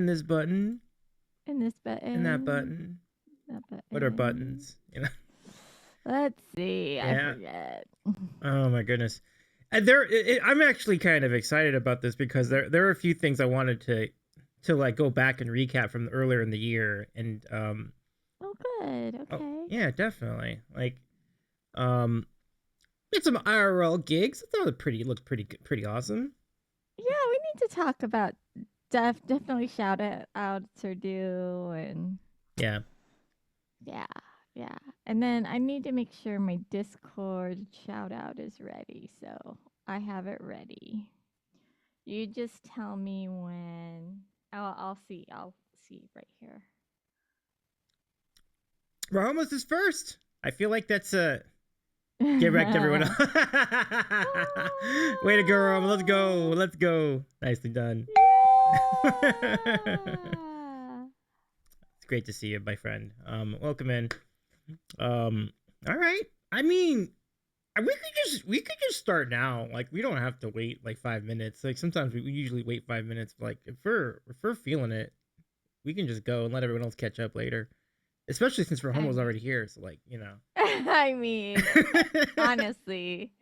And this button. And this button. And that button. That button. What are buttons? You know. Let's see. Yeah. I forget. Oh my goodness. And I'm actually kind of excited about this because there are a few things I wanted to like go back and recap from earlier in the year and Oh, good. Okay. Oh, yeah, definitely. Like did some IRL gigs. I thought it looked pretty good, pretty awesome. Yeah, we need to talk about definitely shout it out to do and Yeah. yeah. And then I need to make sure my Discord shout out is ready. So I have it ready. You just tell me when. Oh, I'll see. I'll see right here. Ramos is first. I feel like that's a get wrecked, everyone. Way to go, Ramos. Let's go. Let's go. Nicely done. Yeah. It's great to see you, my friend. Welcome in. All right. I mean, we could just start now. Like we don't have to wait like 5 minutes. Like sometimes we usually wait 5 minutes. But like if we're feeling it, we can just go and let everyone else catch up later. Especially since Rahomo's already here, so like I mean, honestly,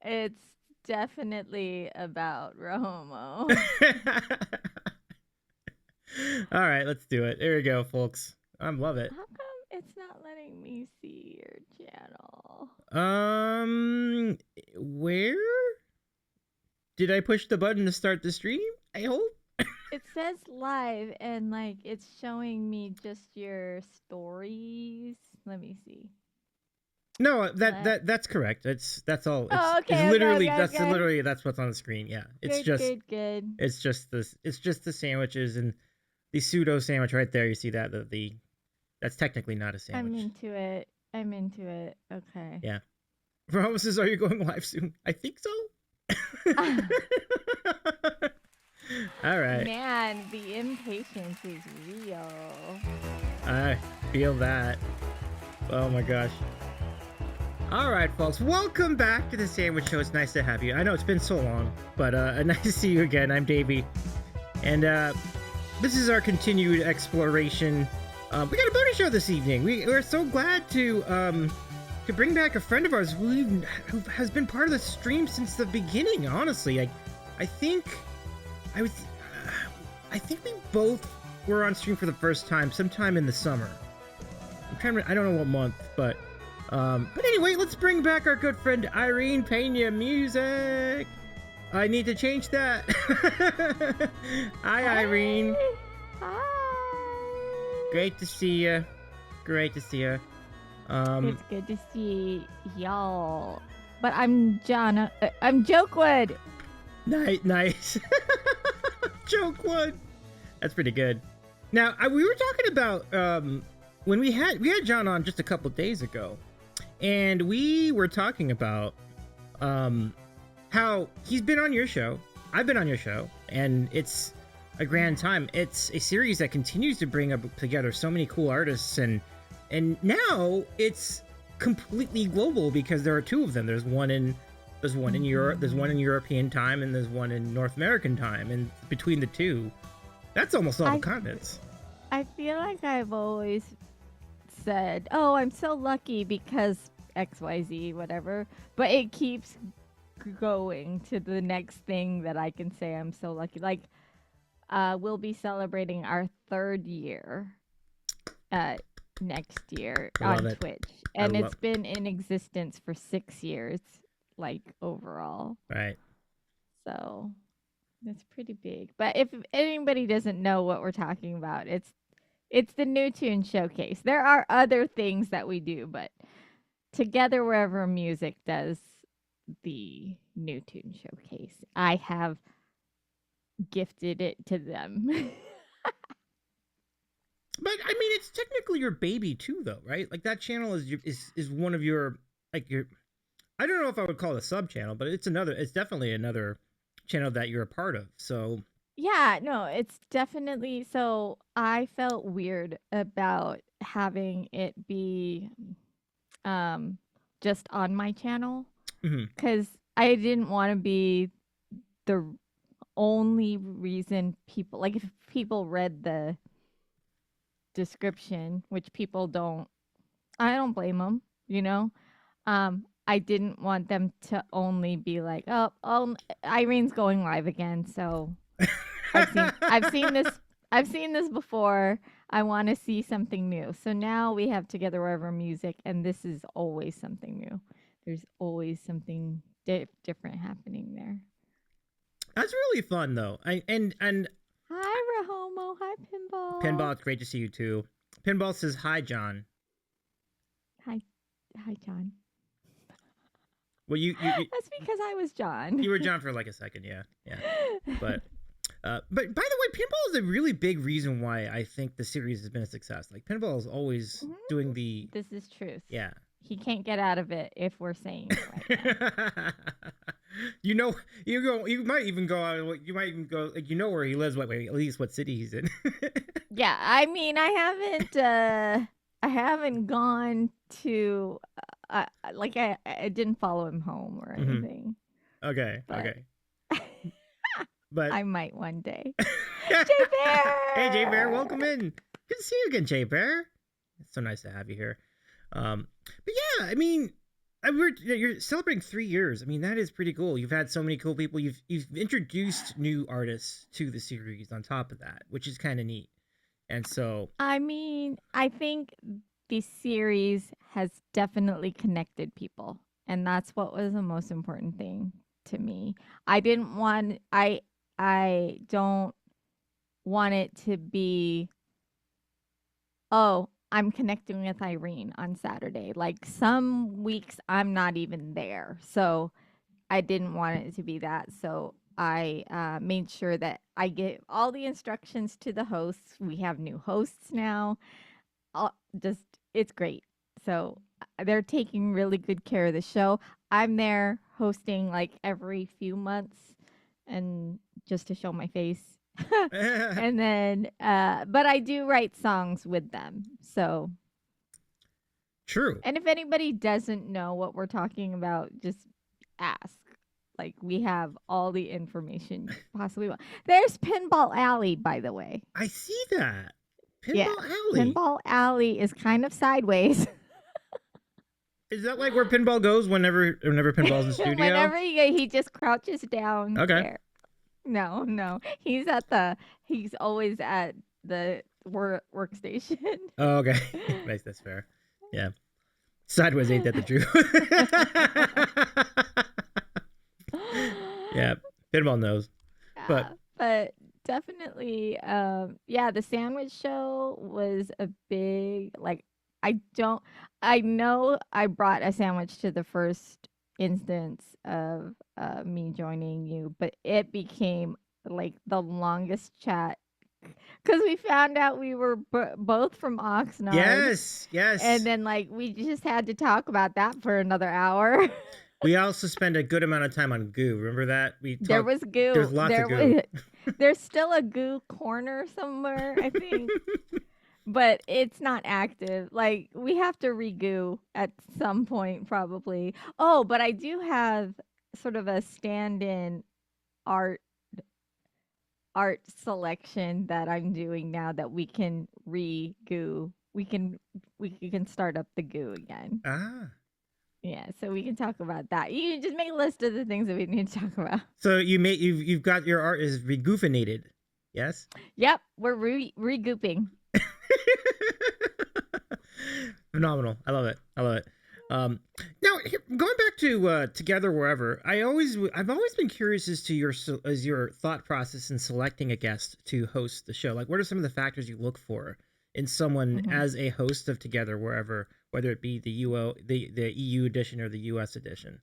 it's definitely about Rahomo. All right, let's do it. There we go, folks. I love it. How come it's not letting me see your channel? Where did I push the button to start the stream? I hope. It says live and like it's showing me just your stories. Let me see. No, that's correct. That's all. Oh, okay. It's literally okay. literally that's what's on the screen. Yeah, it's good. It's just this. It's just the sandwiches and the pseudo sandwich right there. You see that that's technically not a sandwich. I'm into it. Okay. Yeah. Promises, are you going live soon? I think so. All right. Man, the impatience is real. I feel that. Oh my gosh. All right, folks. Welcome back to the Sandwich Show. It's nice to have you. I know it's been so long, but nice to see you again. I'm Davey, and this is our continued exploration. We got a bonus show this evening. We're so glad to bring back a friend of ours who has been part of the stream since the beginning. Honestly, I think we both were on stream for the first time sometime in the summer. I don't know what month, but anyway, let's bring back our good friend Irene Peña music. I need to change that. Hi, Irene. Hi. Great to see you. Great to see you. It's good to see y'all. But I'm Jokewood. Nice. Jokewood. That's pretty good. Now, we were talking about when we had John on just a couple days ago, and we were talking about how he's been on your show, I've been on your show, and it's a grand time. It's a series that continues to bring up together so many cool artists, and now it's completely global because there are two of them. There's one in Europe, there's one in European time, and there's one in North American time, and between the two, that's almost all the continents. I feel like I've always said, "Oh, I'm so lucky because XYZ, whatever," but it keeps going to the next thing that I can say I'm so lucky. Like, we'll be celebrating our 3rd year next year on Twitch, and it's been in existence for 6 years, like overall. Right. So that's pretty big. But if anybody doesn't know what we're talking about, it's the New Tune Showcase. There are other things that we do, but Together Wherever Music does the New Tune Showcase. I have gifted it to them. But I mean, it's technically your baby too, though, right? Like that channel is one of your I don't know if I would call it a sub channel, but it's definitely another channel that you're a part of. So yeah, no, it's definitely. So I felt weird about having it be just on my channel because I didn't want to be the only reason people like if people read the description, which people don't, I don't blame them, you know. I didn't want them to only be like, oh, Irene's going live again, so I've seen this before. I want to see something new. So now we have Together Wherever music, and this is always something new. There's always something different happening there. That's really fun though. And Hi Rahomo. Hi Pinball. Pinball, it's great to see you too. Pinball says hi, John. Hi, John. Well, you That's because I was John. You were John for like a second, yeah. But by the way, Pinball is a really big reason why I think the series has been a success. Like Pinball is always doing the. This is truth. Yeah. He can't get out of it if we're saying it right now. You might even go like where he lives, at least what city he's in. Yeah, I mean, I haven't gone to like I didn't follow him home or anything. Okay. But I might one day. Jay Bear. Hey Jay Bear, welcome in. Good to see you again, Jay Bear. It's so nice to have you here. But yeah, I mean, you're celebrating 3 years. I mean, that is pretty cool. You've had so many cool people. You've introduced new artists to the series on top of that, which is kind of neat. And so, I mean, I think the series has definitely connected people, and that's what was the most important thing to me. I don't want it to be, oh, I'm connecting with Irene on Saturday. Like some weeks I'm not even there. So I didn't want it to be that. So I made sure that I get all the instructions to the hosts. We have new hosts now. It's great. So they're taking really good care of the show. I'm there hosting like every few months and just to show my face. And then but I do write songs with them. So true. And if anybody doesn't know what we're talking about, just ask. Like we have all the information you possibly want. There's Pinball Alley, by the way. I see that. Pinball Alley. Pinball Alley is kind of sideways. Is that like where Pinball goes whenever Pinball's in the studio? Whenever he just crouches down. Okay. There. No. He's always at the workstation. Oh, okay. Nice, that's fair. Yeah. Sideways ain't that the truth. Yeah. Pinball knows. But definitely the sandwich show was a big I know I brought a sandwich to the first instance of me joining you, but it became like the longest chat because we found out we were both from Oxnard. Yes. And then we just had to talk about that for another hour. We also spent a good amount of time on goo. Remember that? There was goo. There was lots of goo. There's still a goo corner somewhere, I think. But it's not active. Like, we have to re-goo at some point, probably. Oh, but I do have sort of a stand-in art selection that I'm doing now that we can re-goo. We can start up the goo again. Ah. Yeah, so we can talk about that. You can just make a list of the things that we need to talk about. So you've got your art is regoofinated, yes? Yep, we're regooping. Phenomenal. I love it. Now, going back to Together Wherever, I've always been curious as to your thought process in selecting a guest to host the show. Like, what are some of the factors you look for in someone as a host of Together Wherever, whether it be the EU edition or the US edition?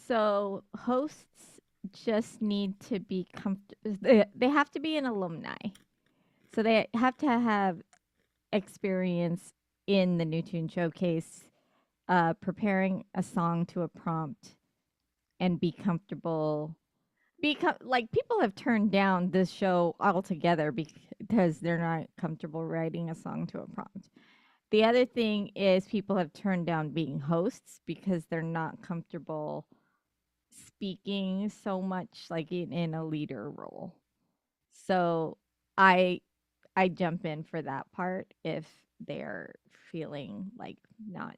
So hosts just need to be comfortable. They have to be an alumni. So they have to have experience in the New Tune Showcase, preparing a song to a prompt, and be comfortable. People have turned down this show altogether because they're not comfortable writing a song to a prompt. The other thing is people have turned down being hosts because they're not comfortable speaking so much like in a leader role. So I I jump in for that part if they're feeling like not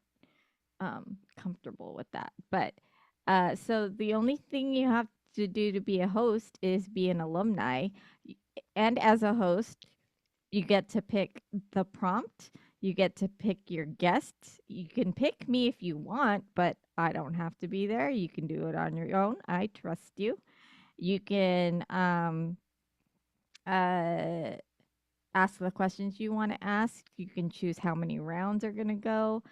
comfortable with that. But so the only thing you have to do to be a host is be an alumni. And as a host, you get to pick the prompt, you get to pick your guests. You can pick me if you want, but I don't have to be there. You can do it on your own. I trust you. You can uh ask the questions you want to ask. You can choose how many rounds are going to go.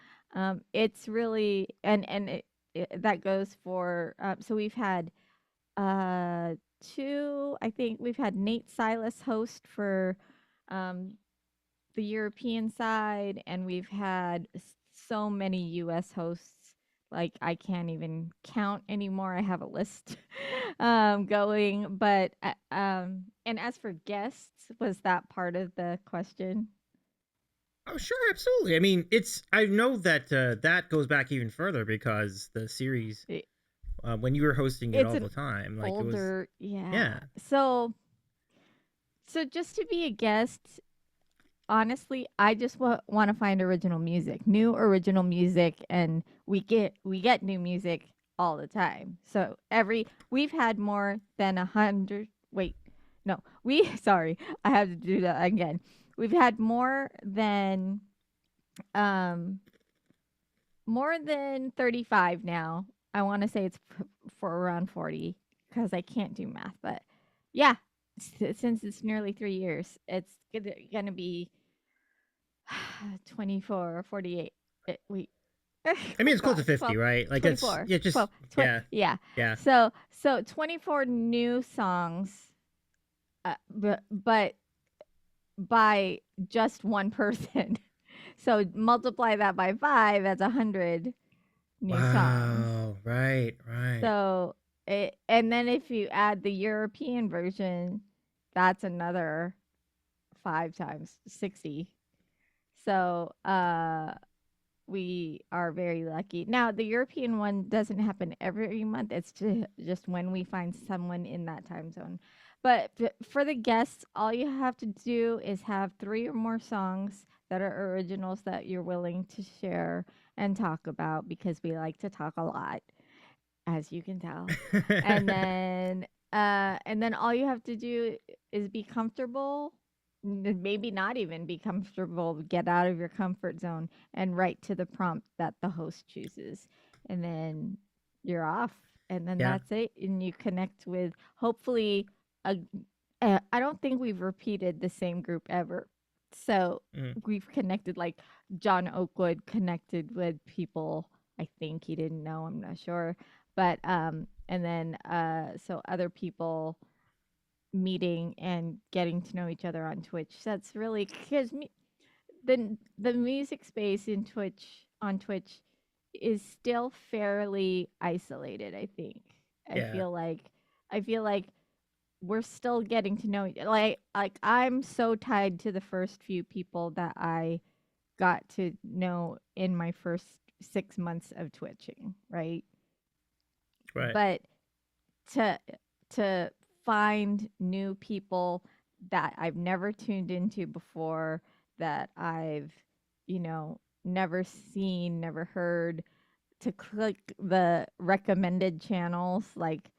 It's really and that goes for so we've had uh two. I think we've had Nate Silas host for um the European side, and we've had so many US hosts. Like I can't even count anymore. I have a list going, but and as for guests, was that part of the question? Oh, sure, absolutely. I mean, it's I know that that goes back even further because the series I- when you were hosting it It's all an the time, like it was older, yeah. yeah. So just to be a guest, honestly, I just want to find original music, new original music, and we get new music all the time. So every we've had more than 100. Wait, no, we sorry, I have to do that again. We've had um more than 35 now. I want to say it's for around 40 because I can't do math, but yeah, since it's nearly 3 years, it's gonna be 24 or 48. We I mean, oh it's close to gosh, 50, 12, right? Like it's 24, yeah, just 12, 20, yeah, yeah. yeah. So 24 new songs, but by just one person. So multiply that by 5, that's 100 new songs. Wow, right, right. So and then if you add the European version, that's another 5 times 60. So we are very lucky. Now, the European one doesn't happen every month. It's just when we find someone in that time zone. But for the guests, all you have to do is have 3 or more songs that are originals that you're willing to share and talk about, because we like to talk a lot, as you can tell. And then all you have to do is be comfortable, maybe not even be comfortable, get out of your comfort zone and write to the prompt that the host chooses. And then you're off. And then Yeah. that's it. And you connect with hopefully a I don't think we've repeated the same group ever. So Mhm. we've connected, like John Oakwood connected with people. I think he didn't know, I'm not sure. But and then so other people meeting and getting to know each other on Twitch. That's really because the music space in Twitch is still fairly isolated. I think. I Yeah. feel like I feel like we're still getting to know like I'm so tied to the first few people that I got to know in my first 6 months of twitching, right? Right. But to to find new people that I've never tuned into before, that I've, never seen, never heard, to click the recommended channels, like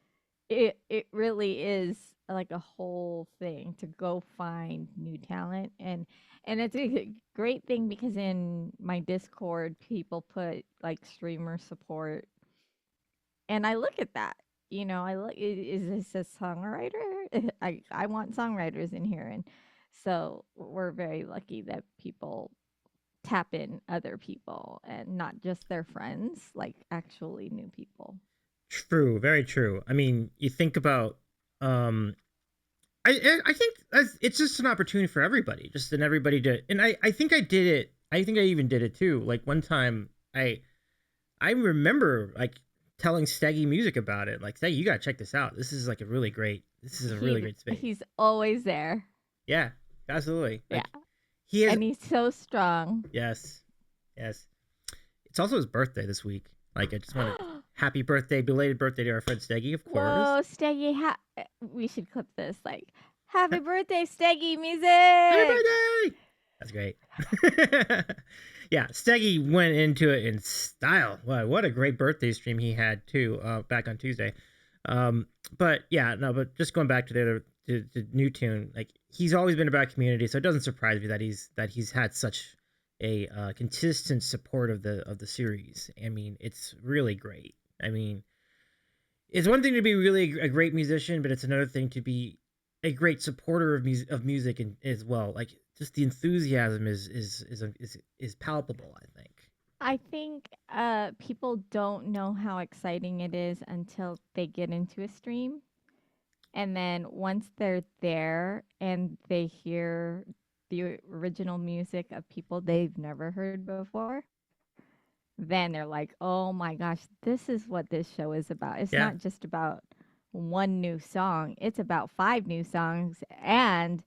it really is like a whole thing to go find new talent. And it's a great thing because in my Discord people put like streamer support, and I look at that. I look, is this a songwriter? I want songwriters in here. And so we're very lucky that people tap in other people and not just their friends, like actually new people. True, very true. I mean, you think about um I think it's just an opportunity for everybody, just and everybody to and I think I did it. I think I even did it too. Like one time I remember like telling Steggy Music about it. Like, Steggy, you gotta check this out. This is a really great space. He's always there. Yeah, absolutely. Yeah. Like he has And he's so strong. yes. Yes. It's also his birthday this week. Like I just want to happy birthday, belated birthday to our friend Steggy, of course. Whoa, Steggy, we should clip this. Like, happy birthday, Steggy music! Happy birthday! That's great. Yeah, Steggy went into it in style. Wow, what a great birthday stream he had too, back on Tuesday. But yeah, no, but just going back to the new tune, like he's always been about community, so it doesn't surprise me that he's had such a consistent support of the series. I mean, it's really great. I mean, it's one thing to be really a great musician, but it's another thing to be a great supporter of music and as well. Like just the enthusiasm is palpable, I think. I think people don't know how exciting it is until they get into a stream. And then once they're there and they hear the original music of people they've never heard before, then they're like, oh my gosh, this is what this show is about. It's not just about one new song, it's about 5 new songs. And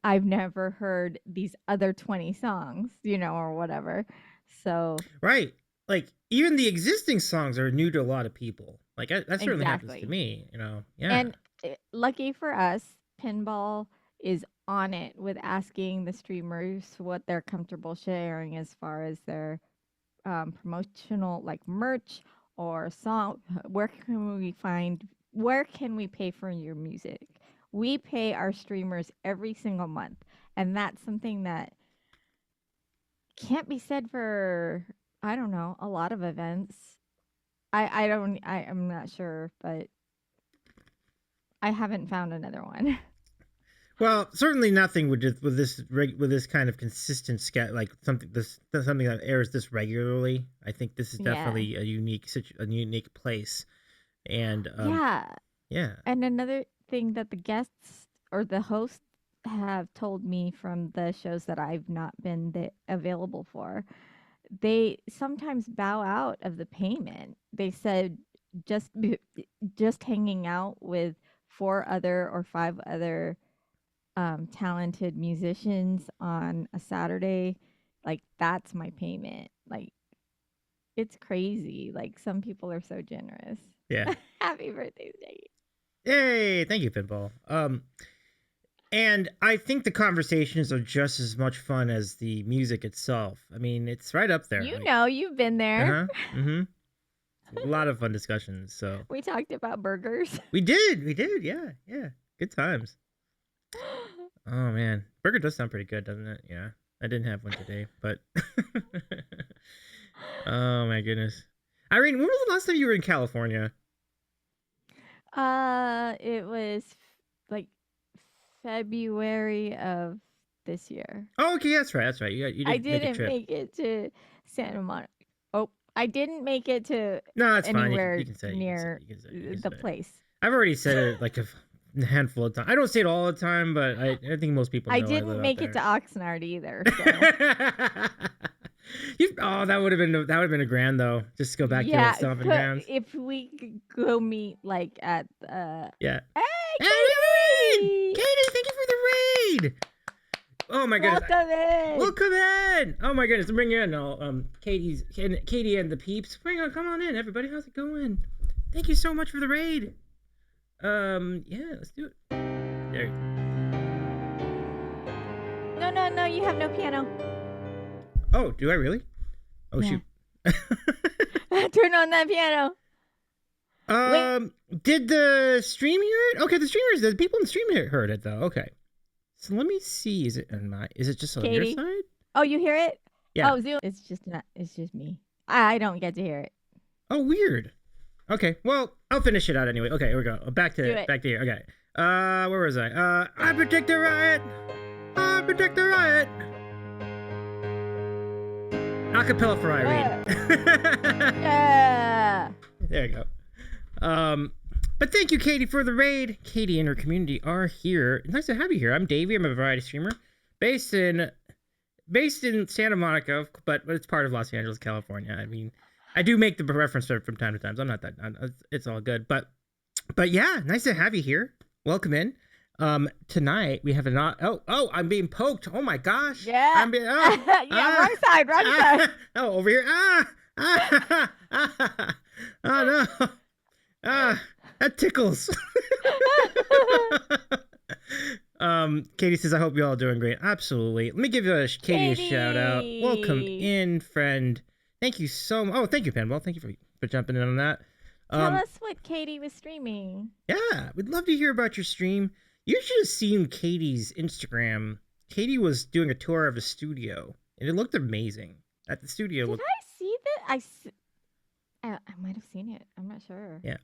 I've never heard these other 20 songs, or whatever. So right, like even the existing songs are new to a lot of people. Like that certainly happens to me, Yeah. And lucky for us, Pinball is on it with asking the streamers what they're comfortable sharing as far as their promotional, like merch or song. Where can we pay for your music? We pay our streamers every single month, and that's something that can't be said for, I don't know, a lot of events. I'm not sure, but I haven't found another one. Well, certainly nothing with this kind of consistent sketch, like something that airs this regularly. I think this is definitely a unique place, and yeah. And another thing that the guests or the hosts have told me from the shows that I've not been available for, they sometimes bow out of the payment. They said just hanging out with 4 other or 5 other talented musicians on a Saturday, like that's my payment. Like it's crazy. Like some people are so generous. Yeah. Happy birthday, Steggy. Yay! Thank you, Pinball. And I think the conversations are just as much fun as the music itself. I mean, it's right up there. You've been there. A lot of fun discussions. So we talked about burgers. We did. Yeah. Good times. Oh man, burger does sound pretty good, doesn't it? Yeah, I didn't have one today, but oh my goodness, Irene, when was the last time you were in California? It was like February of this year. Oh, okay, that's right. I didn't make it to Santa Monica. Oh, I didn't make it to anywhere near the place. I've already said it like a handful of times. I don't say it all the time, but I think most people know I didn't make it to Oxnard either. So. That would have been a grand though. Just go back to the stomping grounds. If we could go meet like at yeah. Hey, Katie, thank you for the raid. Oh my goodness. Welcome in. Oh my goodness. Bring you in. Katie and the peeps. Come on in, everybody. How's it going? Thank you so much for the raid. Yeah, let's do it. There. No, you have no piano. Oh, do I really? Oh, yeah. Shoot. Turn on that piano. Wait. Did the stream hear it? Okay, the people in the stream heard it though. Okay. So let me see. Is it just on Katie? your side? Oh, you hear it? Yeah. Oh, Zoom. It's just me. I don't get to hear it. Oh, weird. Okay, well, I'll finish it out anyway. Okay, here we go. Back to here. Okay. Where was I? I protect the riot. I protect the riot. Acapella for Irene. Yeah. There you go. But thank you, Katie, for the raid. Katie and her community are here. Nice to have you here. I'm Davey. I'm a variety streamer based in Santa Monica, but it's part of Los Angeles, California. I mean, I do make the reference from time to time. So I'm not that. It's all good. But yeah, nice to have you here. Welcome in. Tonight we have I'm being poked. Oh my gosh. Yeah. I'm being, wrong side. Oh, over here. Oh no. Ah, that tickles. Katie says, I hope you all doing great. Absolutely. Let me give Katie a shout out. Welcome Katie, in, friend. Thank you so much. Oh, thank you, Pinball. Thank you for jumping in on that. tell us what Katie was streaming. Yeah, we'd love to hear about your stream. You should have seen Katie's Instagram. Katie was doing a tour of the studio, and it looked amazing. At the studio, Did I see that? I might have seen it. I'm not sure. yeah.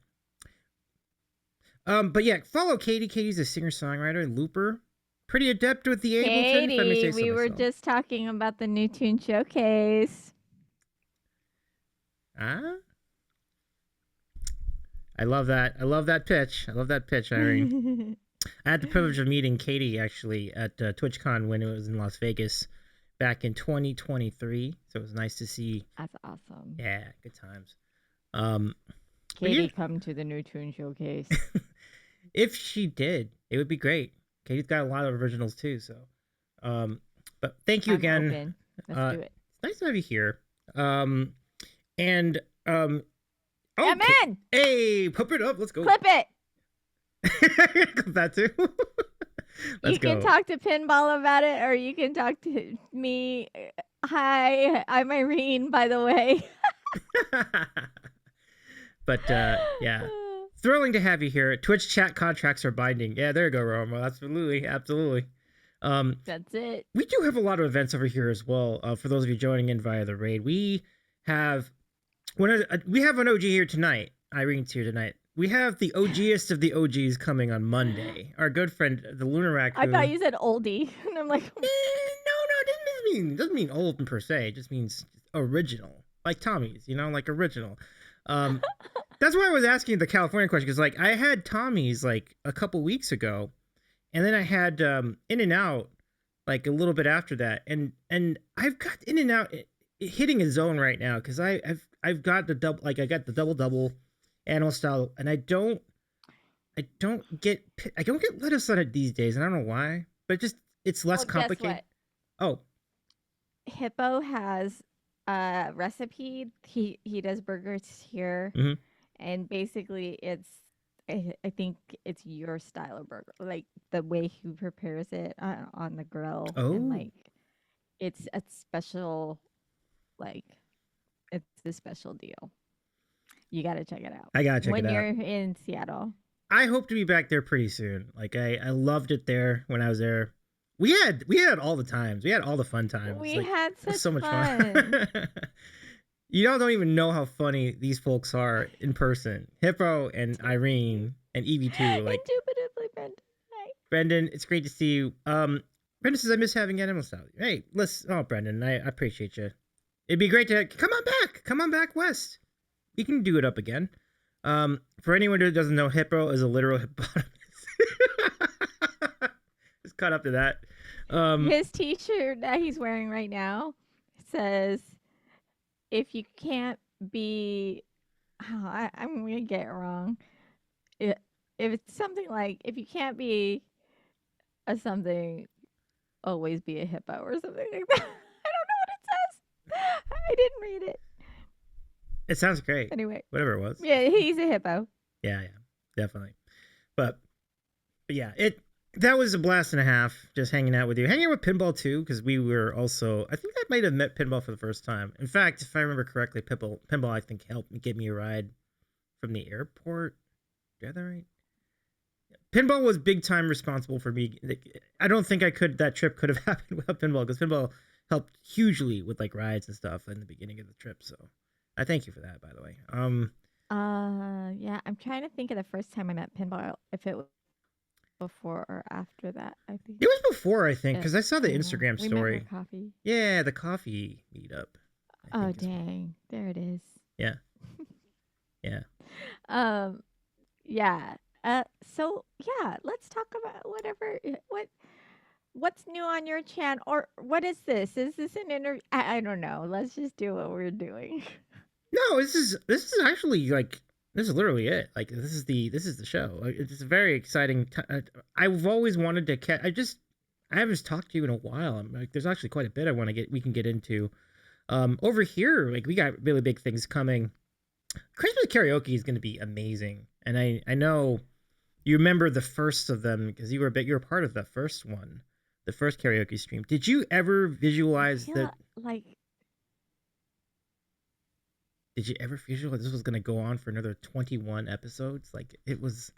But yeah, follow Katie. Katie's a singer-songwriter and looper. Pretty adept with the Ableton, if I may say Katie, so we were myself. just talking about the new tune showcase. Ah? I love that. I love that pitch. I love that pitch, Irene. I had the privilege of meeting Katie, actually, at TwitchCon when it was in Las Vegas back in 2023. So it was nice to see. That's awesome. Yeah, good times. Katie, yeah. come to the new tune showcase. If she did, it would be great. Katie's got a lot of originals too, so. But thank you I'm again. open. Let's do it. It's nice to have you here. And oh, I'm in. Hey, pump it up. Let's go. Clip it. Clip that too. You can talk to Pinball about it, or you can talk to me. Hi, I'm Irene, by the way. But yeah, thrilling to have you here. Twitch chat contracts are binding. Yeah, there you go, Romo. Absolutely, absolutely. That's it. We do have a lot of events over here as well. For those of you joining in via the raid, we have an OG here tonight. Irene's here tonight. We have the OGest of the OGs coming on Monday. Our good friend, the Lunar Raccoon. I thought you said oldie, and I'm like, no, it doesn't mean old per se. It just means original, like Tommy's. Like original. That's why I was asking the California question, because like I had Tommy's like a couple weeks ago, and then I had In and Out like a little bit after that, and I've got In and Out hitting a zone right now because I've got the double, like I got the double animal style, and I don't get lettuce on it these days, and I don't know why, but it's less complicated. Guess what? Oh, Hippo has a recipe. He does burgers here, and basically I think it's your style of burger, like the way he prepares it on the grill, and like it's a special, like it's a special deal. You got to check it out. I gotta check it out when you're in Seattle. I hope to be back there pretty soon. Like I loved it there when I was there. We had all the times. We had all the fun times. We like, had so much fun. You all don't even know how funny these folks are in person. Hippo and Irene and EV2. Like Indubitably, Brendan. Hi. Brendan, it's great to see you. Brendan says I miss having animal style. Hey, listen. Oh, Brendan, I appreciate you. It'd be great to come on back. Come on back west. You can do it up again. For anyone who doesn't know, Hippo is a literal hippopotamus. Just caught up to that. His t-shirt that he's wearing right now says, if you can't be, I'm going to get it wrong. If it's something like, if you can't be a something, always be a hippo or something like that. I don't know what it says. I didn't read it. It sounds great. Anyway. Whatever it was. Yeah, he's a hippo. Yeah, definitely. But yeah, that was a blast and a half just hanging out with you. Hanging out with Pinball too, because we were also, I think I might have met Pinball for the first time. In fact, if I remember correctly, Pinball I think helped me get me a ride from the airport. Do I have that right? Pinball was big time responsible for me. I don't think that trip could have happened without Pinball, because Pinball helped hugely with like rides and stuff in the beginning of the trip. So I thank you for that, by the way. Yeah, I'm trying to think of the first time I met Pinball, if it was before or after that. I think it was before, I think, because I saw the Instagram story. We met for coffee. Yeah, the coffee meetup. Oh dang, there it is. Yeah. Yeah. Yeah. So yeah, let's talk about what's new on your channel, or what is this? Is this an interview? I don't know. Let's just do what we're doing. No, this is actually like, this is literally it. Like this is the show. It's very exciting. I've always wanted to I haven't talked to you in a while. I'm like, there's actually quite a bit we can get into. Over here, like we got really big things coming. Christmas karaoke is going to be amazing, and I know you remember the first of them because you were part of the first one, the first karaoke stream. Did you ever I visualize feel that? like Did you ever visualize this was going to go on for another 21 episodes? Like it was.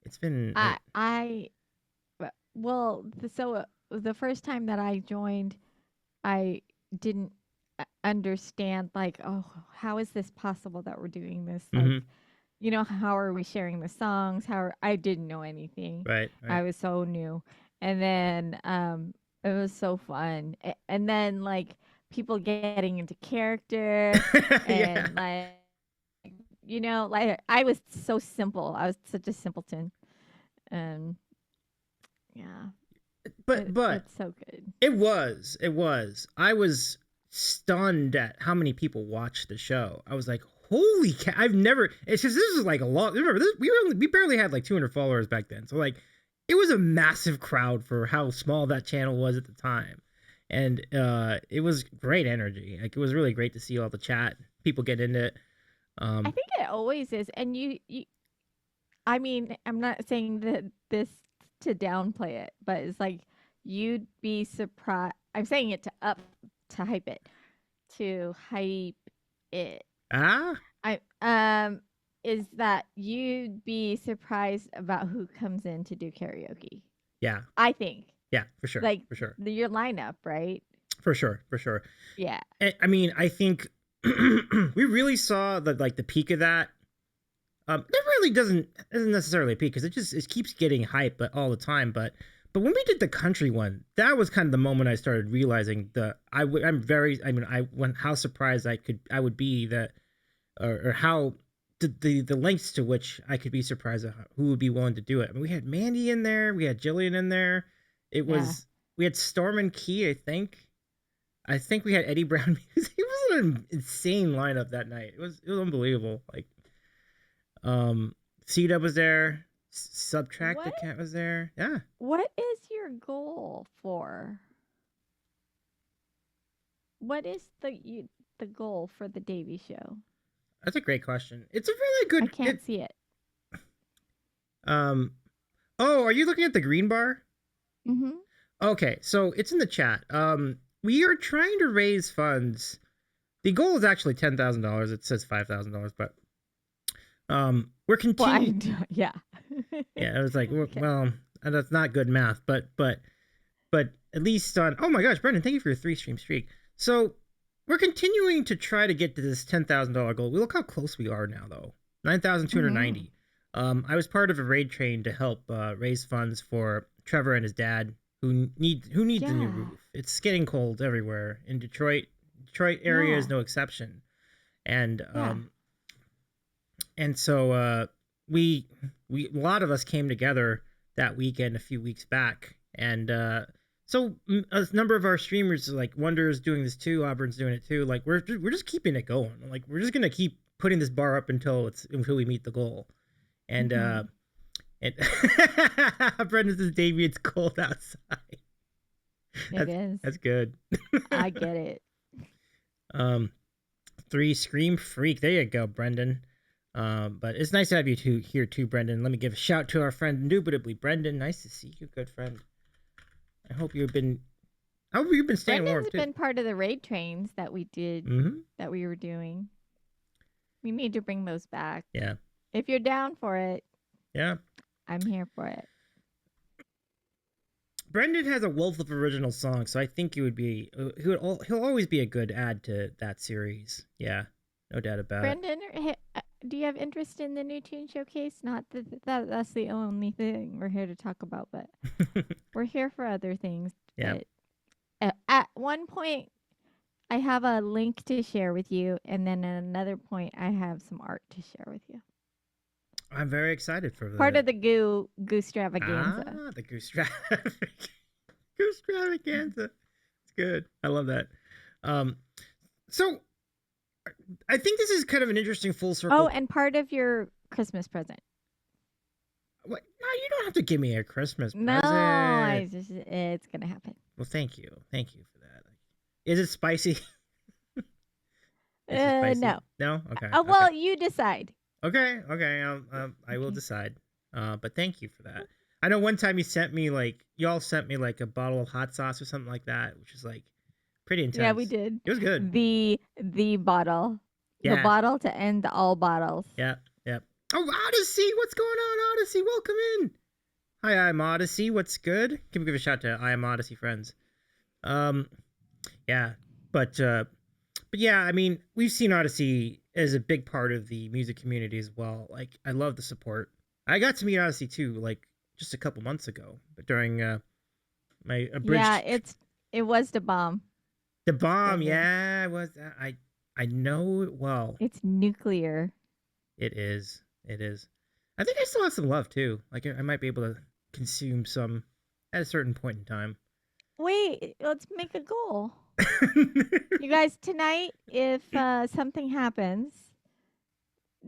It's been. I well, the first time that I joined, I didn't understand like, oh, how is this possible that we're doing this? Like, Mhm. how are we sharing the songs? I didn't know anything. Right. I Right. was so new. And then it was so fun. And then like people getting into character Yeah. and like I was so simple. I was such a simpleton. And yeah, But it's so good. it was. I was stunned at how many people watched the show. I was like, holy cow! I've never. It's just this is like a lot. Remember, we barely had like 200 followers back then. So like, it was a massive crowd for how small that channel was at the time, and it was great energy. Like it was really great to see all the chat, people get into it. I Um, think it always is. And you I mean, I'm not saying that this to downplay it, but it's like you'd be surprised. I'm saying it to hype it, to hype it. ah, I is that you'd be surprised about who comes in to do karaoke. yeah, I think yeah, for sure, like for sure, your lineup, right? for sure, for sure. Yeah, I mean, I think we really saw the peak of that. It really isn't necessarily a peak because it keeps getting hype, but all the time. But when we did the country one, that was kind of the moment I started realizing I'm very. I mean, how surprised I would be that or how the lengths to which I could be surprised at who would be willing to do it. I mean, we had Mandy in there, we had Jillian in there. It yeah. was we had Storm and Key, I think. I think we had Eddie Brown. It was an insane lineup that night. It was unbelievable. Like C-Dub was there. Subtract the What Cat was there. Yeah, what is your goal for? What is the goal for the Davy Show? that's a great question. It's a really I good. can't see it. Um. Oh, are you looking at the green bar? Mm-hmm. Okay, so it's in the chat. We are trying to raise funds. The goal is actually $10,000. It says $5,000, but we're Well, continuing. yeah. Yeah, it was like, Okay. well, that's not good math, but at least on. Oh my gosh, Brendan, thank you for your 3 stream streak. So we're continuing to try to get to this $10,000 goal. We look how close we are now, though. Mm-hmm. 9,290. I was part of a raid train to help raise funds for Trevor and his dad, who needs a new Yeah. roof. It's getting cold everywhere in Detroit. Detroit area is Yeah. no exception, and Yeah. so we a lot of us came together that weekend a few weeks back, and so a number of our streamers like Wonder's doing this too, Auburn's doing it too. Like we're just keeping it going. Like we're just gonna keep putting this bar up until we meet the goal. And Mm-hmm. and Brendan says, Davey, it's cold outside. It That's is. that's good. I get it. um 3 Scream Freak. There you go, Brendan. But it's nice to have you here too, Brendan. Let me give a shout to our friend Indubitably. Brendan, nice to see you, good friend. I hope you've been staying warm Brendan's too. been part of the raid trains that we did, Mm-hmm. that we were doing. We need to bring those back. Yeah. If you're down for it, Yeah. I'm here for it. Brendan has a wealth of original songs, so I think he would be he'll always be a good add to that series. Yeah, no doubt about it. Brendan, do you have interest in the new tune showcase? Not that's the only thing we're here to talk about, but we're here for other things. Yeah, But at one point, I have a link to share with you, and then at another point, I have some art to share with you. I'm very excited for Part the of the goose extravaganza. the goose extravaganza. It's good. I love that. Um, so I think this is kind of an interesting full Oh, circle. and part of your Christmas present. What? No, you don't have to give me a Christmas No, present. it's gonna happen. Well, thank you for that. Is it spicy? Is it spicy? No. No. Okay. Okay. Well, you decide. Okay. Okay. I will Okay. decide. But thank you for that. I know one time you sent me like y'all sent me like a bottle of hot sauce or something like that, which is like pretty Yeah, we intense. did. It was good. The bottle. The Yeah. bottle to end all bottles. Yeah. Yeah. Oh, Odyssey! What's going on, Odyssey? Welcome in. Hi, I'm Odyssey. What's good? Give a shout to I am Odyssey friends. Um, yeah, but yeah, I mean, we've seen Odyssey as a big part of the music community as well. Like, I love the support. I got to meet Odyssey too, like just a couple months ago, but during my Yeah, abridged it was the bomb the bomb. for him. Yeah, it was. I know it well. It's nuclear. It is. It is. I think I still have some love too. Like, I might be able to consume some at a certain point in time. Wait, let's make a goal. You guys, tonight, if something happens,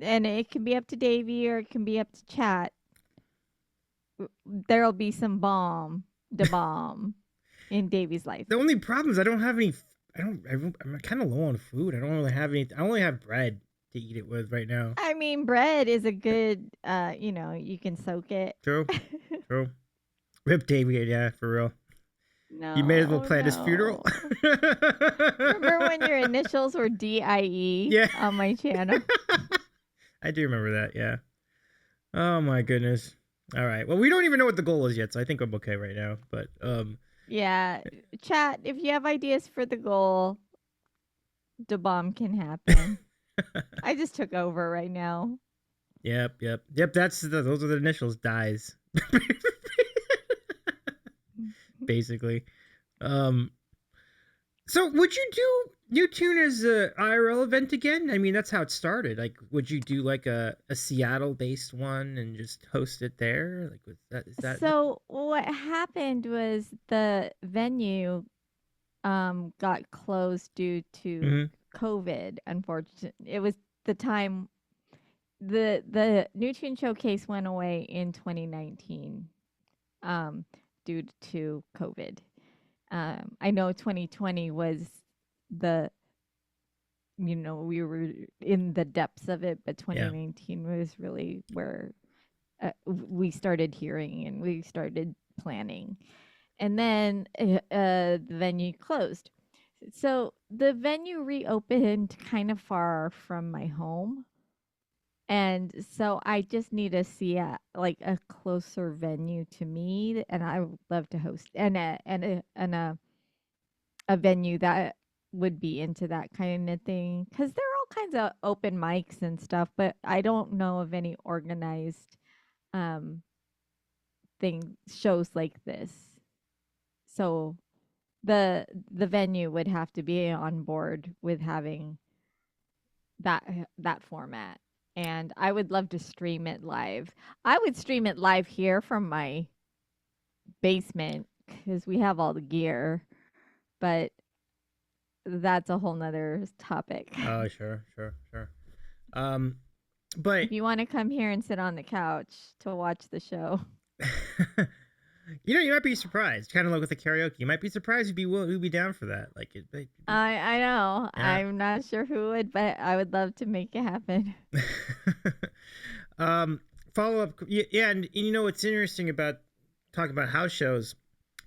and it can be up to Davey or it can be up to chat, there'll be some the bomb in Davey's life. The only problem is I don't have any. I'm kind of low on food. I don't really have any. I only have bread to eat it with right now. I mean, bread is a good, you can soak it. True. True. Rip David, yeah, for real. You may as well No, plan his funeral. no. Remember when your initials were DIE Yeah. on my channel? I do remember that, yeah. Oh my goodness. All right. Well, we don't even know what the goal is yet, so I think I'm okay right now. But Yeah, chat, if you have ideas for the goal, the bomb can happen. I just took over right now. Yep. Those are the initials. Dies. Basically. Um. So would you do Newtune as a IRL event again? I mean, that's how it started. Like, would you do like a Seattle based one and just host it there? Like, is that? So what happened was the venue got closed due to Mhm. COVID. Unfortunately, it was the time the Nutrient Showcase went away in 2019 um, due to COVID. I know 2020 was the we were in the depths of it, but Yeah. 2019 was really where we started hearing and we started planning. And then the venue closed. So the venue reopened kind of far from my home. And so I just need to see like a closer venue to me, and I would love to host a venue that would be into that kind of thing because there are all kinds of open mics and stuff, but I don't know of any organized um shows like this. So the venue would have to be on board with having that format. And I would love to stream it live. I would stream it live here from my basement because we have all the gear, but that's a whole nother topic. Oh, sure. Um, but If you want to come here and sit on the couch to watch the show. you might be surprised. Kind of like with the karaoke, you might be surprised who'd be down for that. Like I know. yeah. I'm not sure who would, but I would love to make it happen. um, follow up. Yeah, and you know what's interesting about talking about house shows?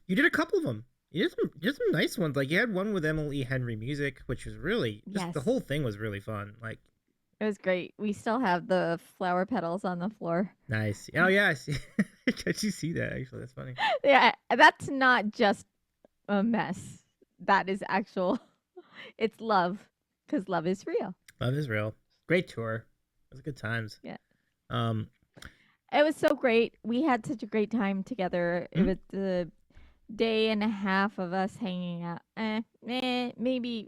You did a couple of them. You did some nice ones. Like you had one with Emily Henry Music, which was really just the Yes. whole thing was really fun. Like It was great. We still have the flower petals on the floor. nice. Oh yeah, I see. Did you see that? Actually, that's funny. Yeah, that's not just a mess. That is actual. It's love, because love is real. Love is real. Great tour. It was good times. Yeah. Um, It was so great. We had such a great time together. It was the day and a half of us hanging out. Maybe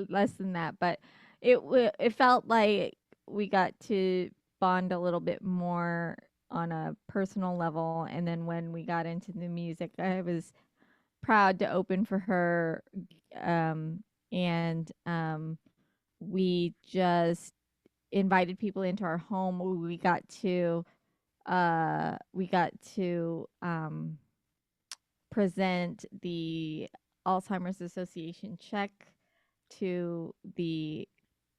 less than that, but it felt like we got to bond a little bit more on a personal level. And then when we got into the music, I was proud to open for her, and we just invited people into our home. We got to present the Alzheimer's Association check to the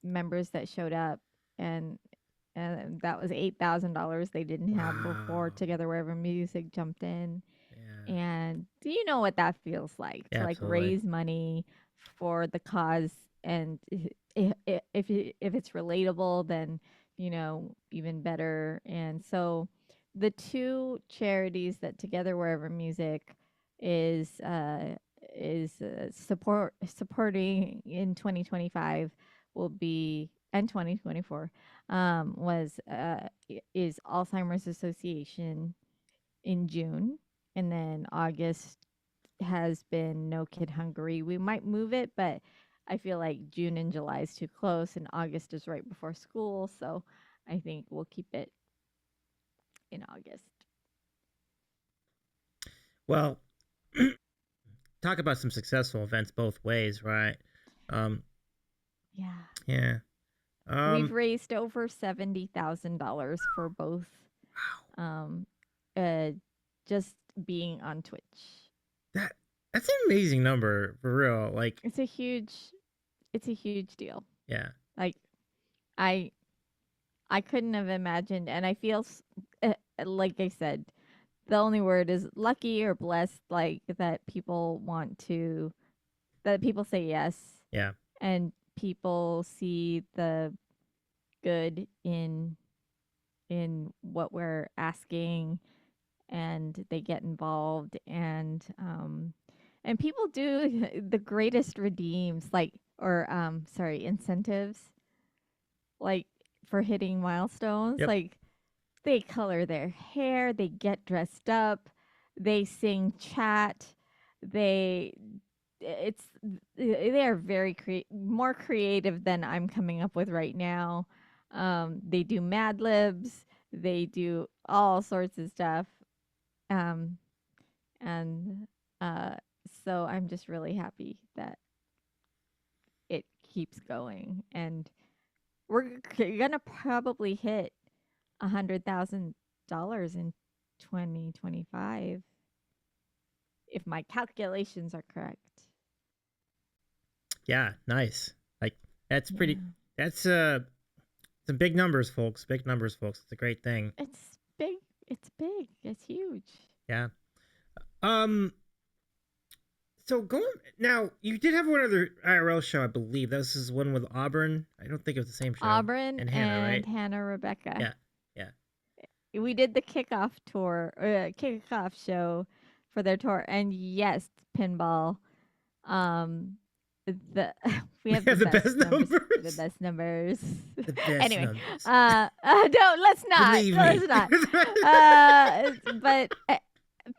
members that showed up, and that was $8,000 they didn't have before. Wow. Together Wherever Music jumped in, Yeah. and do you know what that feels like to Yeah, like absolutely. raise money for the cause? And if it's relatable, then even better. And so the two charities that Together Wherever Music is supporting in 2025 will be, and 2024 was is Alzheimer's Association in June, and then August has been No Kid Hungry. We might move it, but I feel like June and July is too close, and August is right before school, so I think we'll keep it in August. Well, talk about some successful events both ways, right? Um, Yeah. yeah. We've Um, raised over $70,000 for both, wow. um, uh, just being on Twitch. That that's an amazing number for real. Like, It's a huge, it's a huge deal. yeah. Like, I I couldn't have imagined, and I feel like I said, the only word is lucky or blessed, like that people want to, that people say yes, Yeah. and people see the good in what we're asking, and they get involved, and people do the greatest redeems, like, or sorry, incentives, like for hitting milestones, Yep. like they color their hair, they get dressed up, they sing chat, they it's they are very more creative than I'm coming up with right now. They do Mad Libs, they do all sorts of stuff, um, and uh, so I'm just really happy that it keeps going, and we're gonna probably hit $100,000 in 2025 if my calculations are correct. Yeah. Nice. Like, that's pretty. Yeah. That's some big numbers, folks. Big numbers, folks. It's a great thing. It's big. It's big. It's huge. Yeah. Um. So going now, you did have one other IRL show, I believe. This is one with Auburn. I don't think it was the same show. Auburn And Hannah, and right? Hannah Rebecca. Yeah. Yeah. We did the kickoff tour, kickoff show for their tour, and yes, pinball. Um, the we We have the have the best best numbers. The numbers. best numbers. The best Anyway, numbers. don't, let's not. Believe me. Let's not. But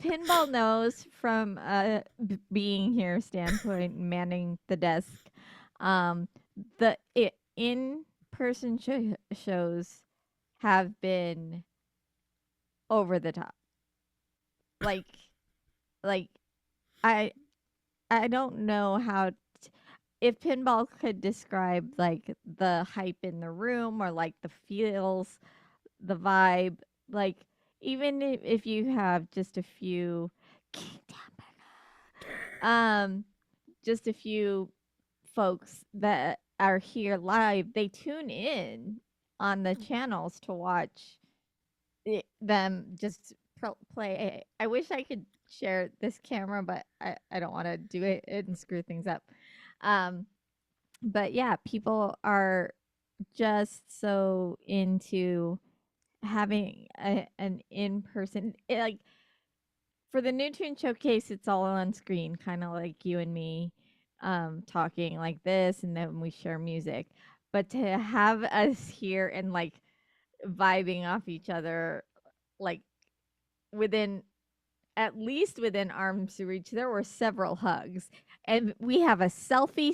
pinball knows from being here standpoint, manning the desk, um, the in person shows have been over the top. Like like I I don't know how if pinball could describe like the hype in the room, or like the feels, the vibe, like even if you have just a few um just a few folks that are here live, they tune in on the channels to watch them just play. I wish I could share this camera, but I don't want to do it and screw things up. Um, but yeah, people are just so into having an in-person, like for the new tune showcase, it's all on screen, kind of like you and me talking like this, and then we share music. But to have us here and like vibing off each other, like within, at least within arm's reach, there were several hugs. And we have a selfie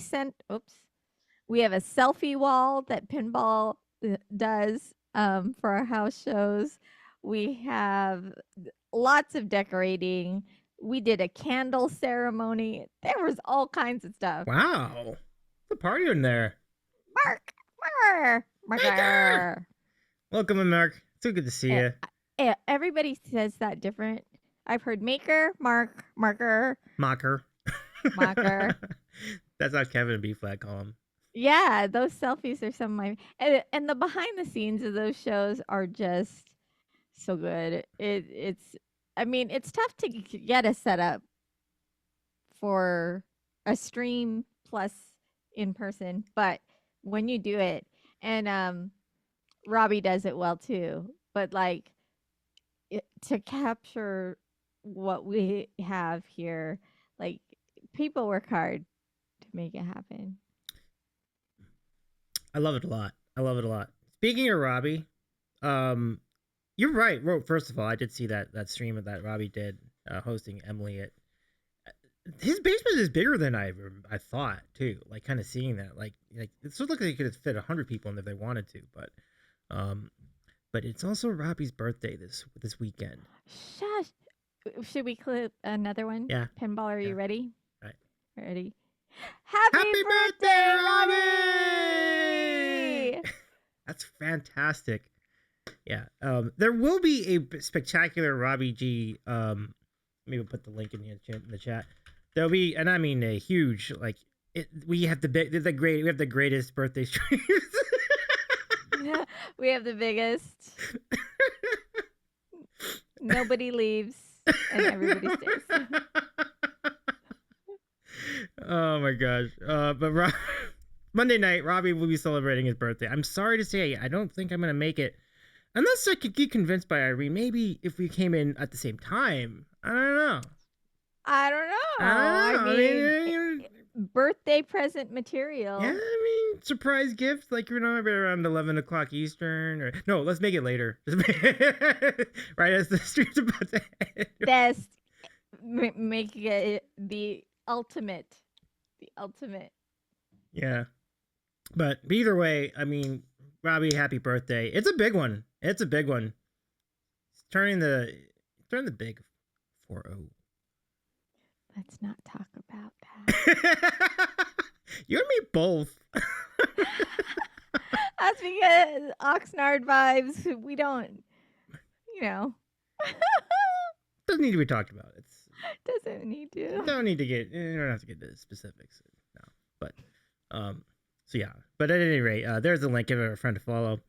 we have a selfie wall that pinball does for our house shows. We have lots of decorating. We did a candle ceremony. There was all kinds of stuff. Wow. The party in there. Mark, Mark, Maker! Marker. Welcome, Mark. So good to see Eh, you. Everybody says that different. I've heard maker, mark, marker, Mocker. marker. That's how Kevin and B Flat call him. Yeah, those selfies are some of my and the behind the scenes of those shows are just so good. It's I mean, it's tough to get a setup for a stream plus in person, but when you do it and Robbie does it well too, but like to capture what we have here, like people work hard to make it happen. I love it a lot. I love it a lot. Speaking of Robbie, um, you're right. Well, first of all, I did see that stream of that Robbie did hosting Emily at. His basement is bigger than I thought too. Like kind of seeing that, like it sort of looked like it could fit 100 people in if they wanted to, um, but it's also Robbie's birthday this weekend. Shush. Should we clip another one? Yeah, Pinball, are yeah. you ready? Right. Ready. Happy Happy birthday, birthday, Robbie! Robbie! That's fantastic. Yeah. There will be a spectacular Robbie G. Maybe we'll put the link in the chat. There'll be, and I mean a huge like. We have we have the greatest birthday streams. We have the biggest. Nobody leaves and everybody stays. Oh my gosh. But Monday night, Robbie will be celebrating his birthday. I'm sorry to say, I don't think I'm gonna make it, unless I could get convinced by Irene. Maybe if we came in at the same time. I don't know. I don't know. I don't know. I mean, birthday present material. Yeah, I mean, surprise gift, like maybe around 11 o'clock Eastern, or no, let's make it later. Right as the stream's about to end. Best make it the ultimate. The ultimate. Yeah, but either way, I mean, Robbie, happy birthday! It's a big one. It's a big one. It's turning the big 4-0. Let's not talk about that. You and me both. That's because Oxnard vibes. We don't, Doesn't need to be talked about. It's doesn't need to. don't need to get. You don't have to get into specifics. No, but so yeah. But at any rate, there's a link. Give it a friend to follow,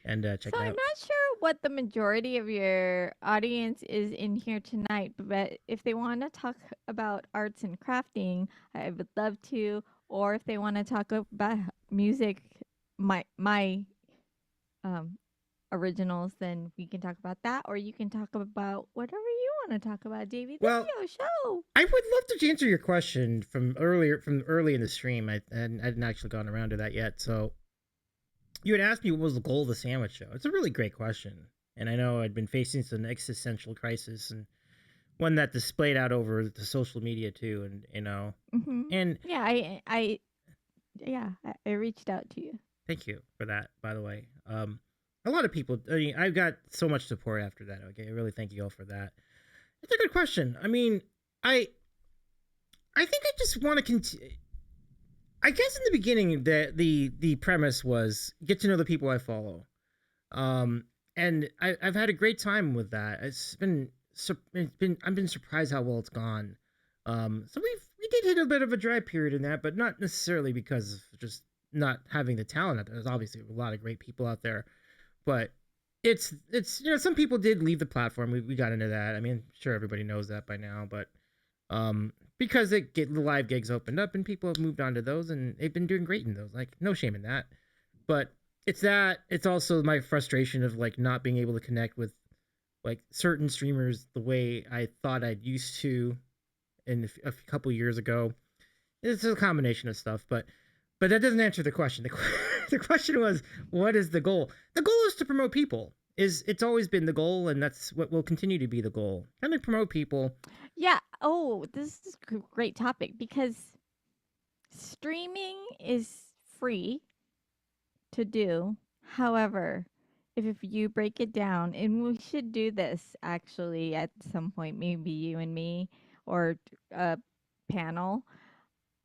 and check it out. I'm not sure what the majority of your audience is in here tonight, but if they want to talk about arts and crafting, I would love to. Or if they want to talk about music, my originals, then we can talk about that. Or you can talk about whatever you want to talk about, Davey. Well, This is your show. I would love to answer your question from early in the stream. I hadn't actually gone around to that yet. So you had asked me what was the goal of the sandwich show. It's a really great question, and I know I'd been facing some existential crisis, and one that displayed out over the social media too, and and yeah, I reached out to you. thank you for that, by the way. A lot of people, I mean, I got so much support after that. Okay, I really thank you all for that. It's a good question. I mean, I think I just want to continue. I guess in the beginning, the premise was get to know the people I follow, and I've had a great time with that. I've been surprised how well it's gone. So we did hit a bit of a dry period in that, but not necessarily because of just not having the talent out there. There's obviously a lot of great people out there, but it's some people did leave the platform. We got into that. I mean, sure everybody knows that by now, but because the live gigs opened up and people have moved on to those and they've been doing great in those. Like no shame in that, but it's also my frustration of like not being able to connect with like certain streamers the way I thought I'd used to in a couple years ago. It's a combination of stuff, but that doesn't answer the question. The question was, what is the goal? The goal is to promote people. It's always been the goal, and that's what will continue to be the goal. Kind of promote people. Yeah. Oh, this is a great topic because streaming is free to do. However, if you break it down, and we should do this actually at some point, maybe you and me or a panel.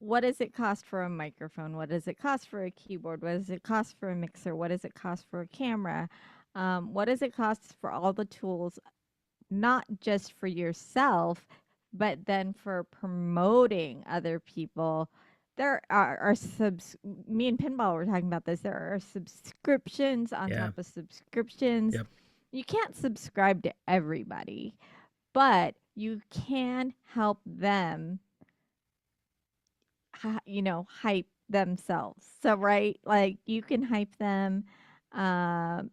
What does it cost for a microphone? What does it cost for a keyboard? What does it cost for a mixer? What does it cost for a camera? What does it cost for all the tools, not just for yourself, but then for promoting other people there are subs. Me and Pinball were talking about this. There are subscriptions on Yeah. top of subscriptions. Yep. You can't subscribe to everybody, but you can help them, hype themselves. So, right, like you can hype them. Hey,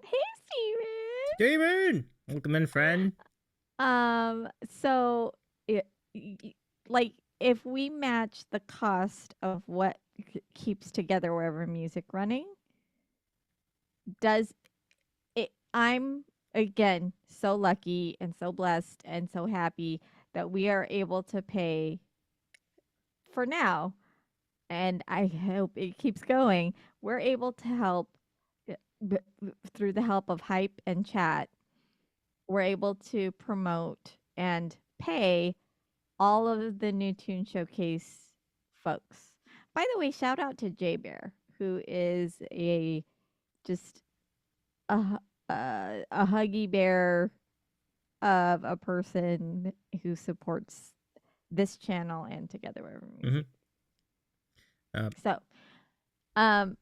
Steven. Steven! Welcome in, friend. So it, like if we match the cost of what keeps Together Wherever Music running, does it? I'm again so lucky and so blessed and so happy that we are able to pay for now, and I hope it keeps going. We're able to help through the help of hype and chat. We're able to promote and pay all of the New Tune Showcase folks. By the way, shout out to J Bear, who is a just a huggy bear of a person who supports this channel and Together Wherever Music. Uh, So, um,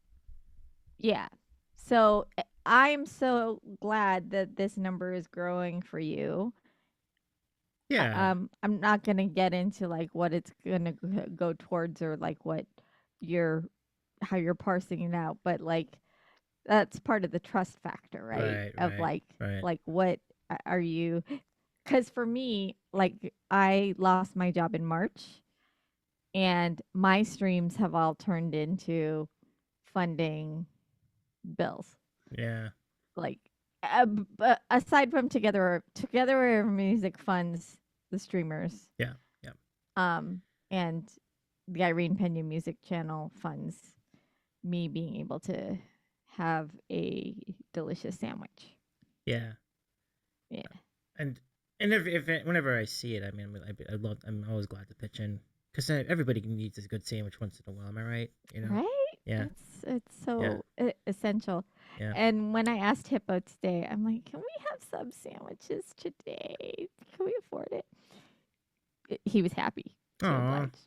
yeah. So I'm so glad that this number is growing for you. yeah. I'm not gonna get into like what it's gonna go towards or like what you're how you're parsing it out, but like that's part of the trust factor, right? Right, Of right, right. like what are you? Because for me, like I lost my job in March, and my streams have all turned into funding bills. Yeah. Like aside from Together Wherever Music funds the streamers, Yeah. Yeah. and the Irene Peña Music Channel funds me being able to have a delicious sandwich. Yeah. Yeah. And whenever I see it, I mean, I'm always glad to pitch in because everybody needs a good sandwich once in a while. Am I right? You know? Right? Yeah. It's Yeah. so essential. Yeah. And when I asked Hippo today, I'm like, "Can we have sub sandwiches today? Can we afford it?" He was happy to Aw, oblige.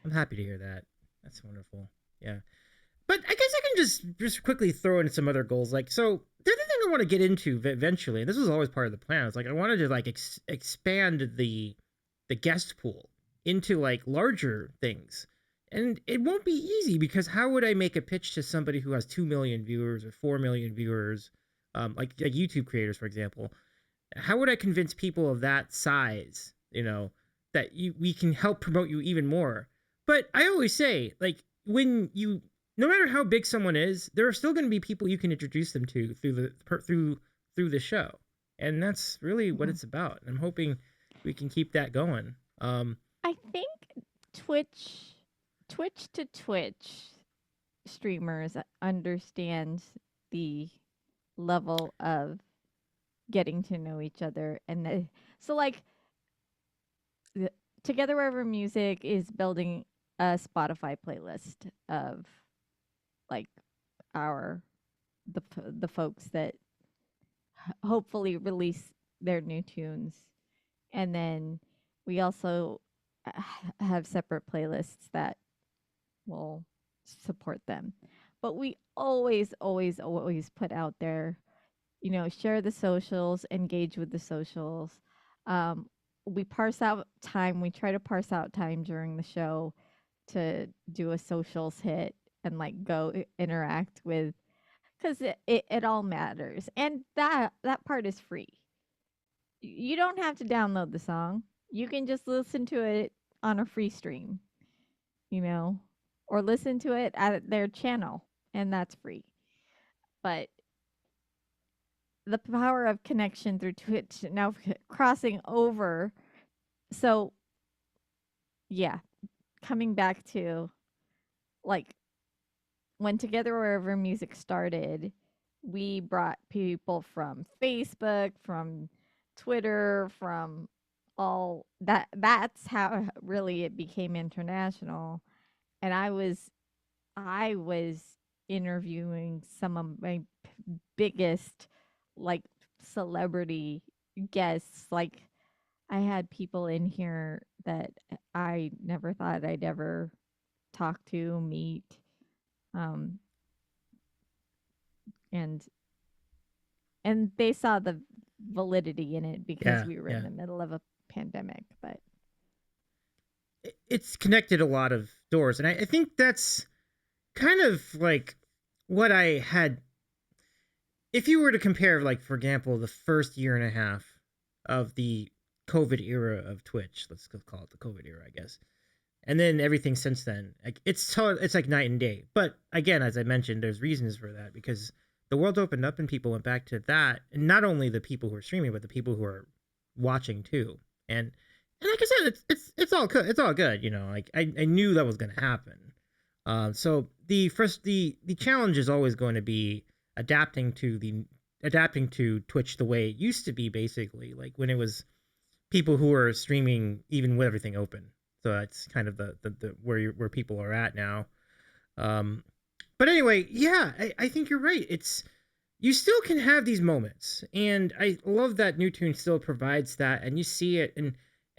I'm happy to hear that. That's wonderful. Yeah. But I guess I can just quickly throw in some other goals. Like, so the other thing I want to get into eventually, and this was always part of the plan. Is like I wanted to like expand the guest pool into like larger things, and it won't be easy because how would I make a pitch to somebody who has 2 million viewers or 4 million viewers, like YouTube creators, for example? How would I convince people of that size, that we can help promote you even more? But I always say, like, when you no matter how big someone is, there are still going to be people you can introduce them to through the show, and that's really what Mhm. it's about. And I'm hoping we can keep that going. I think Twitch, Twitch to Twitch streamers understand the level of getting to know each other, and so like the, Together Wherever Music is building a Spotify playlist of like our the folks that hopefully release their new tunes, and then we also have separate playlists that will support them. But we always put out there, share the socials, engage with the socials. Um, we parse out time. We try to parse out time during the show to do a socials hit and like go interact with, because it all matters, and that part is free. You don't have to download the song. You can just listen to it on a free stream, you know, or listen to it at their channel, and that's free. But the power of connection through Twitch now crossing over. So, yeah, coming back to like when Together Wherever Music started, we brought people from Facebook, from Twitter, from all that. That's how really it became international. And I was interviewing some of my biggest like celebrity guests. Like I had people in here that I never thought I'd ever talk to, meet, um, and they saw the validity in it because Yeah, we were in yeah. the middle of a pandemic. But It's connected a lot of doors, and I think that's kind of like what I had. If you were to compare, like for example, the first year and a half of the COVID era of Twitch, let's call it the COVID era, I guess, and then everything since then, like it's like night and day. But again, as I mentioned, there's reasons for that because the world opened up and people went back to that, and not only the people who are streaming, but the people who are watching too. And like I said, it's all good. It's all good. You know, like I knew that was going to happen. So the challenge is always going to be adapting to the adapting to Twitch the way it used to be, basically, like when it was people who are streaming even with everything open. So that's kind of the where people are at now. Um, but anyway, yeah, I think you're right. It's you still can have these moments, and I love that New Tune still provides that, and you see it.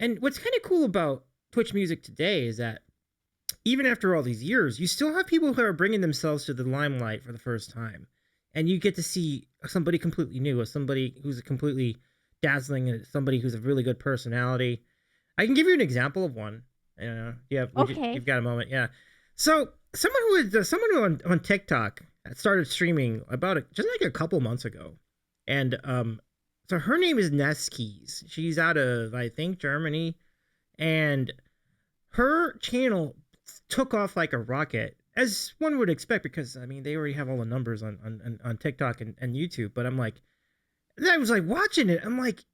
And what's kind of cool about Twitch music today is that even after all these years, you still have people who are bringing themselves to the limelight for the first time, and you get to see somebody completely new, or somebody who's completely dazzling, somebody who's a really good personality. I can give you an example of one. Yeah, okay, you've got a moment? Yeah. So someone who on TikTok started streaming about just like a couple months ago, and so her name is Ness Keys. She's out of, I think, Germany, and her channel took off like a rocket, as one would expect, because I mean they already have all the numbers on TikTok and YouTube. But I'm like, I was like watching it. I'm like,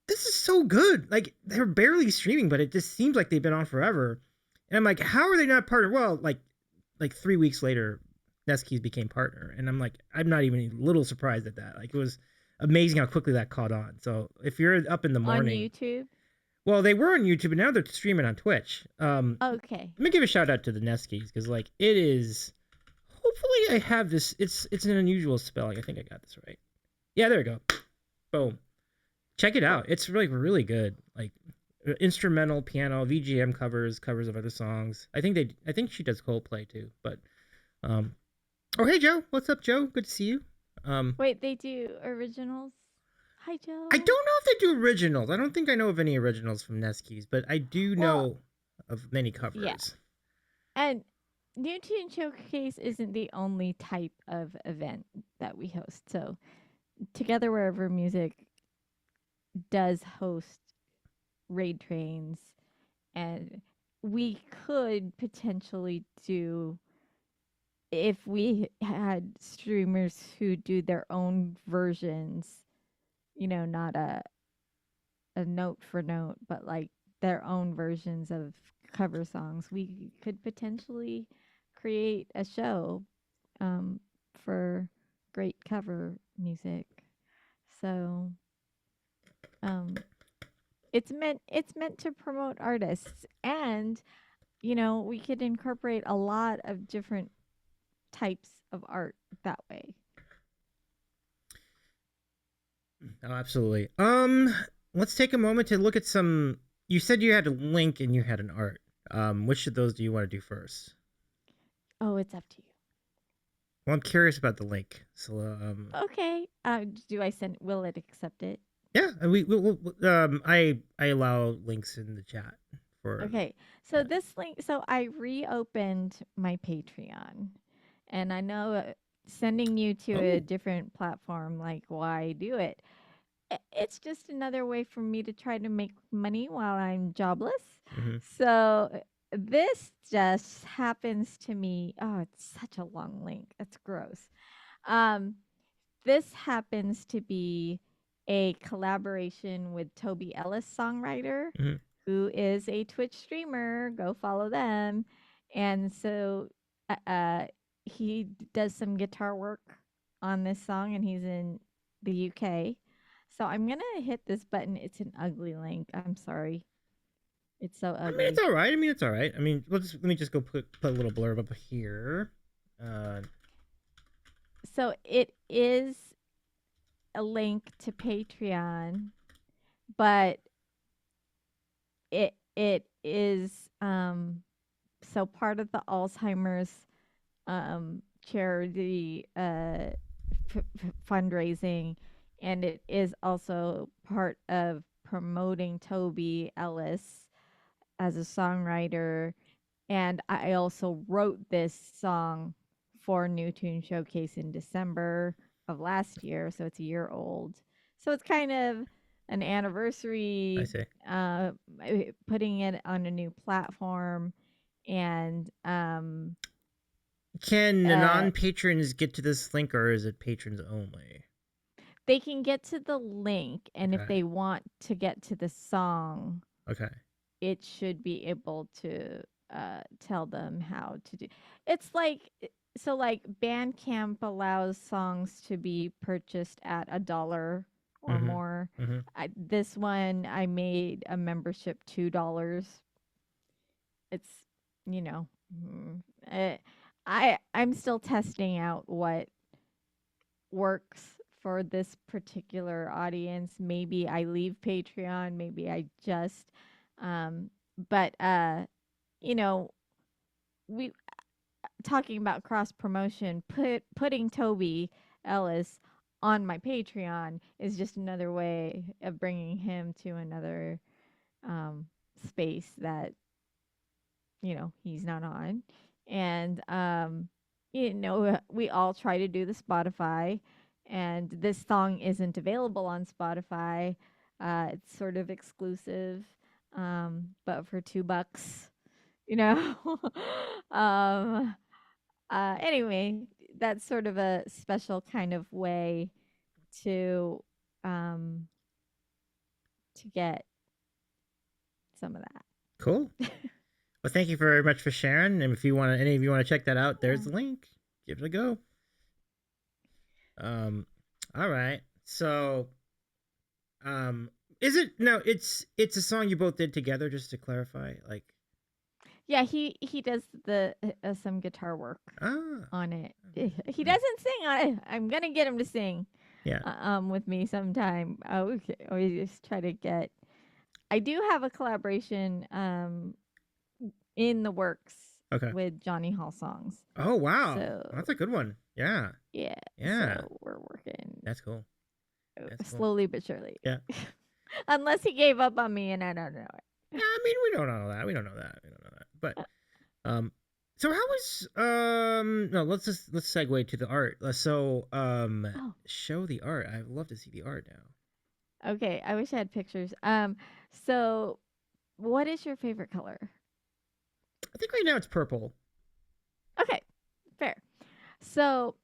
this is so good. Like they're barely streaming, but it just seems like they've been on forever. And I'm like, how are they not partnered? Well, like 3 weeks later, Neskis became partner, and I'm like, I'm not even a little surprised at that. Like it was amazing how quickly that caught on. So if you're up in the on morning, YouTube. well, they were on YouTube, and now they're streaming on Twitch. Okay. Let me give a shout out to the Neskis because like it is. Hopefully, I have this. It's an unusual spelling. I think I got this right. Yeah, there we go. Boom. Check it Cool. out. It's really good. Like instrumental piano, VGM covers of other songs. I think she does Coldplay too. But um, oh hey Joe, what's up Joe? Good to see you. Wait, they do originals? Hi, I Joe. don't know if they do originals. I don't think I know of any originals from Neskis, but I do Well, know of many yeah. covers. And New Tune Showcase isn't the only type of event that we host. So, Together Wherever Music does host raid trains, and we could potentially do, if we had streamers who do their own versions, not a note for note, but like their own versions of cover songs, we could potentially create a show for great cover music. So um, it's meant to promote artists, and we could incorporate a lot of different types of art that way. Oh, absolutely. Let's take a moment to look at some. You said you had a link and you had an art. Which of those do you want to do first? Oh, it's up to you. Well, I'm curious about the link. So, Okay. Do I send? Will it accept it? yeah, I allow links in the chat for. Okay. So Yeah. this link. So I reopened my Patreon, and I know sending you to a Oh. different platform, like, why do it? It's just another way for me to try to make money while I'm jobless. Mm-hmm. So this just happens to me. Oh, it's such a long link. That's gross. Um, this happens to be a collaboration with Toby Ellis, songwriter, Mm-hmm. who is a Twitch streamer. Go follow them. And so he does some guitar work on this song, and he's in the UK. So I'm going to hit this button. It's an ugly link. I'm sorry. It's so I mean, it's ugly. all right. I mean, let me just go put a little blurb up here. So it is a link to Patreon, but it is so part of the Alzheimer's charity fundraising, and it is also part of promoting Toby Ellis as a songwriter. And I also wrote this song for New Tune Showcase in December of last year, so it's a year old. So it's kind of an I anniversary, see. putting it on a new platform, and Can the uh, non-patrons get to this link, or is it patrons only? they can get to the link, and if Okay. they want to get to the song, Okay. it should be able to tell them how to do. It's like so like Bandcamp allows songs to be purchased at $1 or Mm-hmm. more. Mm-hmm. This one I made a membership $2. It's you know, I'm still testing out what works for this particular audience. Maybe I leave Patreon, maybe I just um but you know, we talking about cross promotion, putting Toby Ellis on my Patreon is just another way of bringing him to another um space that he's not on. And we all try to do the Spotify, and this song isn't available on Spotify. It's sort of exclusive, but for $2, you know. um anyway, that's sort of a special kind of way to um to get some of that. Cool. Well, thank you very much for sharing. And if you want to, any of you want to check that out, there's Yeah. the link. Give it a go. All right. So, um, is it no? It's a song you both did together. Just to clarify, like, Yeah, he does the some guitar work ah, on it. He nice. doesn't sing on it. I'm gonna get him to sing Yeah. with me sometime. We just try to get. I do have a collaboration in the works Okay. with Johnny Hall songs. Oh wow, So that's a good one. Yeah. yeah, Yeah. so we're working That's cool. That's cool. slowly but surely. Yeah. Unless he gave up on me and I don't know Yeah. it. I mean, we don't know that. We don't know that. We don't know that. But so how was no? Let's segue to the art. So Oh, show the art. I'd love to see the art now. okay. I wish I had pictures. So what is your favorite color? I think right now it's purple. Okay, fair. So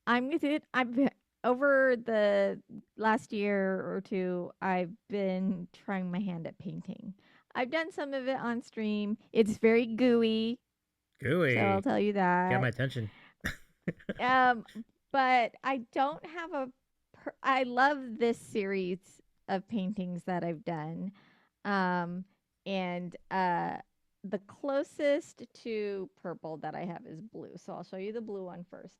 I'm over the last year or two, I've been trying my hand at painting. I've done some of it on stream. It's very gooey, so I'll Gooey. tell you Got my that. attention. Um, but I don't have a. I love this series of paintings that I've done, um, and the closest to purple that I have is blue. So I'll show you the blue one first.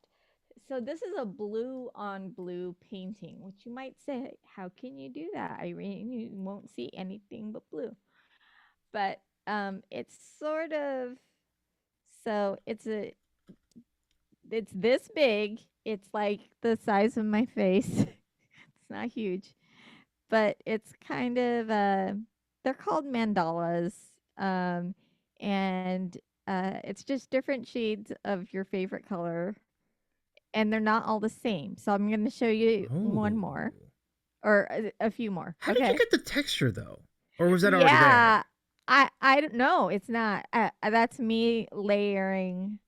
So this is a blue on blue painting, which you might say, how can you do that, Irene? You won't see anything but blue. But it's sort of so it's this big. It's like the size of my face. It's not huge, but it's kind of they're called mandalas. Um and it's just different shades of your favorite color, and they're not all the same. So I'm going to show you one Oh. more or a few more. How did you Okay. get the texture though? Or was that already there? Yeah. I don't know. It's not. That's me layering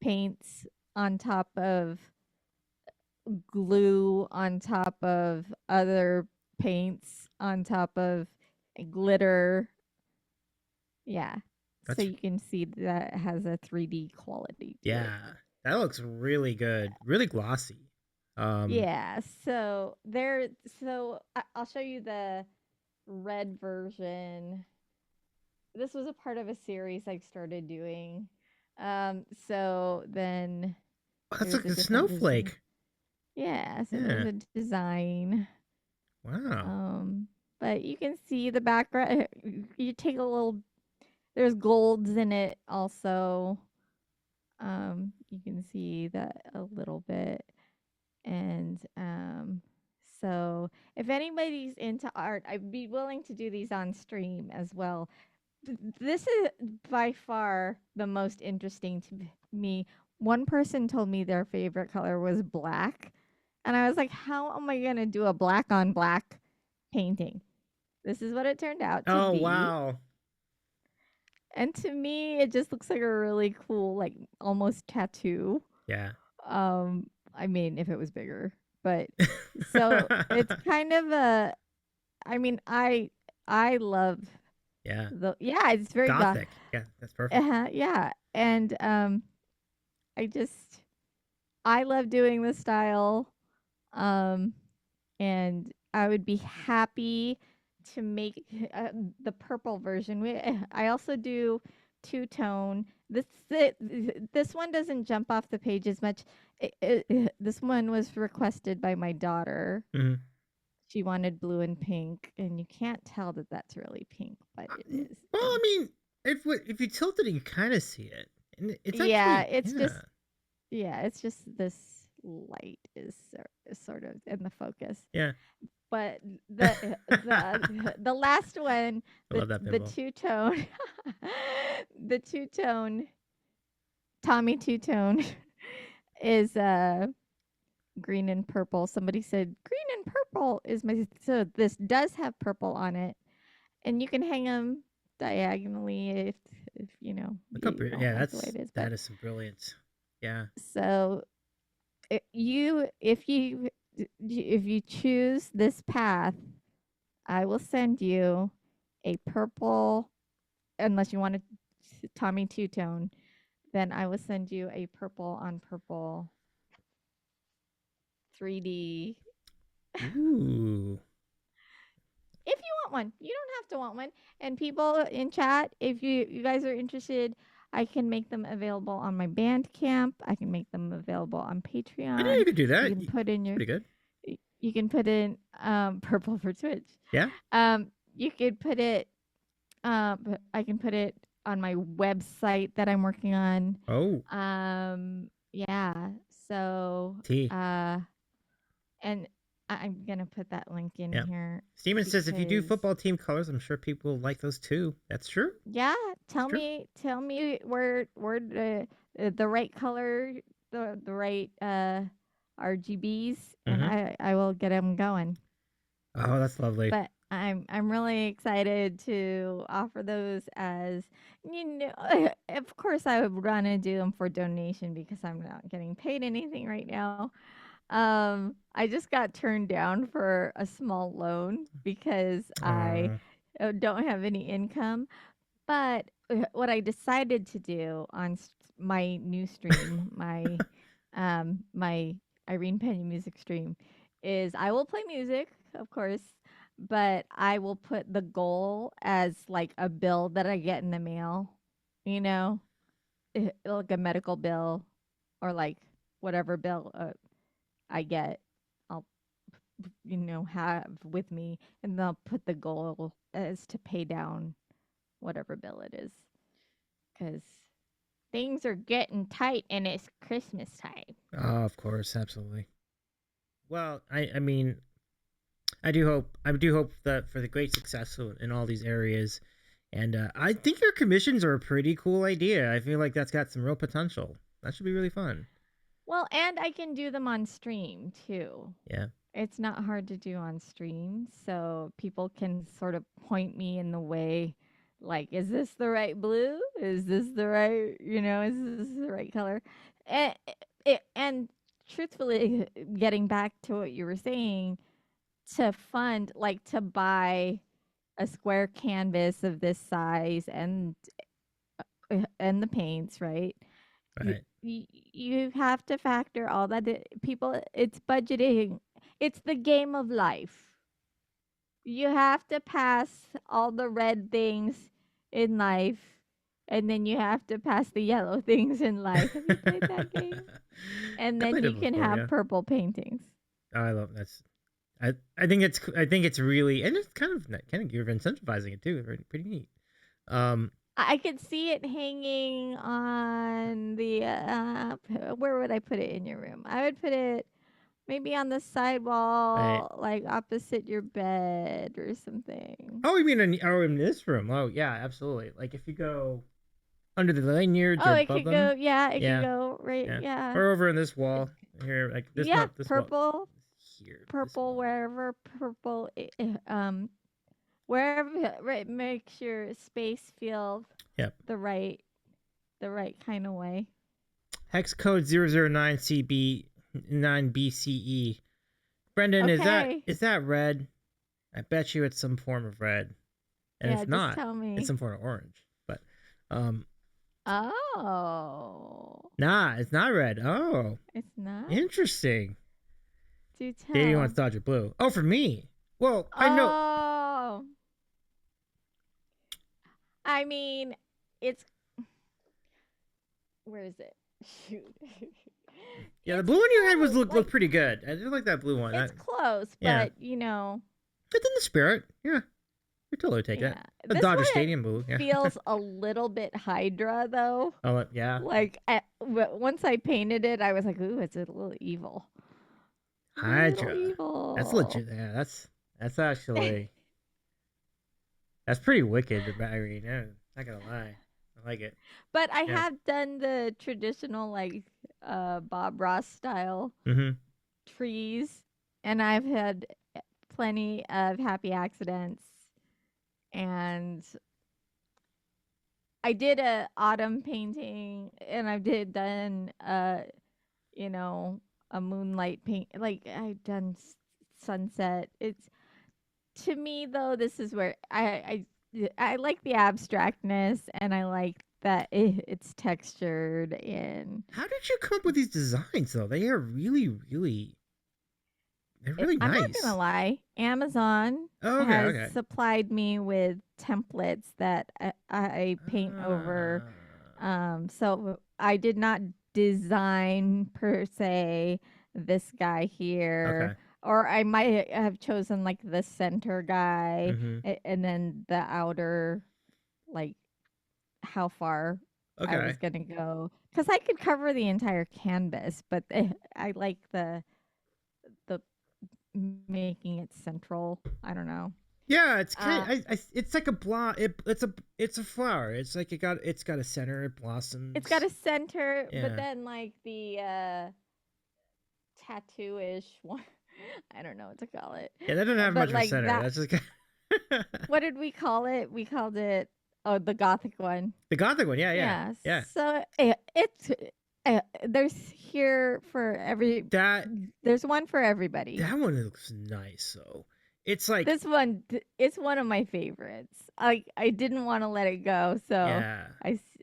paints on top of glue, on top of other paints, on top of glitter. Yeah. So That's you can see that it has a 3D quality to it. yeah. That looks really good. Really glossy. Yeah. I'll show you the red version. This was a part of a series I started doing. So then Oh, that's there's like a a different snowflake. yeah, so there's Yeah. a design. Wow. But you can see the background. You take a little. there's golds in it also. You can see that a little bit. And so if anybody's into art, I'd be willing to do these on stream as well. This is by far the most interesting to me. One person told me their favorite color was black, and I was like, how am I going to do a black on black painting? This is what it turned out to Oh, be. wow. And to me, it just looks like a really cool, like almost tattoo. Yeah. I mean, if it was bigger, but so it's kind of a. I mean, I love Yeah. yeah, it's very Gothic. Yeah, that's perfect. yeah, and I love doing this style, um, and I would be happy to make the purple version. I also do two tone. This one doesn't jump off the page as much. This one was requested by my daughter. Mm-hmm. She wanted blue and pink, and you can't tell that that's really pink, but it is. Well, I mean, if you tilted it, you kind of see it. And it's actually, it's just this light is sort of in the focus. Yeah. But the last one, I love that pinball. The two-tone Tommy two-tone is green and purple. Somebody said green and purple is my, so this does have purple on it, and you can hang them diagonally if you know. Look up, yeah, that's the way it is, that is some brilliance. Yeah. So if you choose this path, I will send you a purple, unless you want a Tommy two-tone, then I will send you a purple on purple 3D. Ooh. If you want one, you don't have to want one. And people in chat, if you guys are interested, I can make them available on my Bandcamp. I can make them available on Patreon. I know you could do that. You can put in your pretty good. You can put in purple for Twitch. Yeah. You could put it. I can put it on my website that I'm working on. Oh. Yeah. So. And I'm gonna put that link in here. Steven says if you do football team colors, I'm sure people like those too. That's true. Yeah. Tell me where the right color, the right RGBs, and I will get them going. Oh, that's lovely. But I'm really excited to offer those as, you know, of course I would want to do them for donation because I'm not getting paid anything right now. I just got turned down for a small loan because I don't have any income. But what I decided to do on my new stream, my my Irene Peña music stream, is I will play music, of course, but I will put the goal as like a bill that I get in the mail, you know, like a medical bill or like whatever bill I get, I'll, you know, have with me, and they'll put the goal as to pay down whatever bill it is, because things are getting tight and it's Christmas time. Oh, of course, absolutely. Well, I mean, I do hope that for the great success in all these areas, and I think your commissions are a pretty cool idea. I feel like that's got some real potential. That should be really fun. Well, and I can do them on stream too. Yeah. It's not hard to do on stream, so people can sort of point me in the way, like, is this the right blue? Is this the right, you know, is this the right color? And truthfully, getting back to what you were saying, to fund, like to buy a square canvas of this size and the paints, right? Right. You have to factor all that. People, it's budgeting. It's the game of life. You have to pass all the red things in life, and then you have to pass the yellow things in life. Have you played that game? And then you can have purple paintings. Oh, I love that's. I think it's really, and it's kind of you're incentivizing it too. Pretty neat. I could see it hanging on the where would I put it in your room? I would put it maybe on the Wait. sidewall, like opposite your bed or something. Oh, you mean in this room? Oh, yeah, absolutely. Like if you go under the lanyards or Oh, it above could them. go, yeah, it could Yeah, go right, yeah. yeah. Or over in this wall here, like this, Yeah, not this wall. purple, Here, this purple, wall. wherever purple, wherever, right, makes your space feel Yep. the right, the right kind of way. Hex code 009CB9BCE. Brendan, Okay. is that red? I bet you it's some form of red. And Yeah, if just not, tell it's me. some form of orange. But Oh, nah, it's not red. Oh, it's not? interesting. Do Davey wants tell. Dodger Blue. Oh, for me. Well, I know. Oh, I mean, it's, where is it? Shoot. Yeah, the It's blue one you had was close. looked pretty good. I did like that blue one. It's close, Yeah, but you know, it's in the spirit. Yeah, we totally take that. yeah. The This Dodger one Stadium blue. Yeah. feels a little bit Hydra though. Oh yeah. Like once I painted it, I was like, "Ooh, it's a little evil, little Hydra. That's evil." legit. Yeah, that's actually that's pretty wicked, Irene. Yeah, not gonna lie, I like it. But I Yeah. have done the traditional like Bob Ross style Mm-hmm. trees, and I've had plenty of happy accidents. And I did a autumn painting, and I did done you know, a moonlight paint. Like I've done sunset. It's to me though. This is where I like the abstractness, and I like that it's textured and How did you come up with these designs though? They are they're really I'm not nice. gonna lie. Amazon Oh, okay, has okay. supplied me with templates that I paint over. Ah, So I did not design per se this guy here, okay. or I might have chosen like the center guy, Mm-hmm. and then the outer, like how far I was Okay. gonna go, because I could cover the entire canvas, but I like the making it central. I don't know. Yeah, it's Uh, kind. It's like a it's a flower. It's like it's got a center. It it's got blossoms. a center, but Yeah. then like the tattoo-ish one. I don't know what to call it. Yeah, that doesn't have But much of a like center. that, That's just what did we call it? We called it, oh, the gothic one. the gothic one. Yeah, yeah, Yeah. yeah. So it's there's here for every That there's one for everybody. that one looks nice. So it's like This one it's one of my favorites. I didn't want to let it go, so yeah,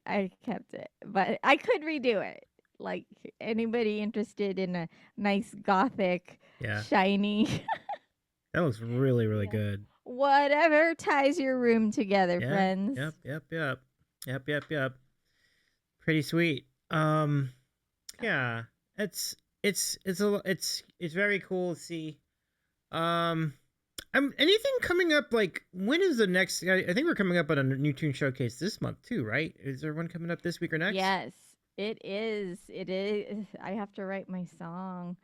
I kept it. But I could redo it. Like anybody interested in a nice gothic yeah. shiny That looks really yeah. good. Whatever ties your room together, Yeah. friends. Yep. Pretty sweet. Yeah. It's very cool to see. Um, anything coming up? Like, when is the next? I think we're coming up on a new tune showcase this month too, right? Is there one coming up this week or next? Yes, it is. It is. I have to write my song.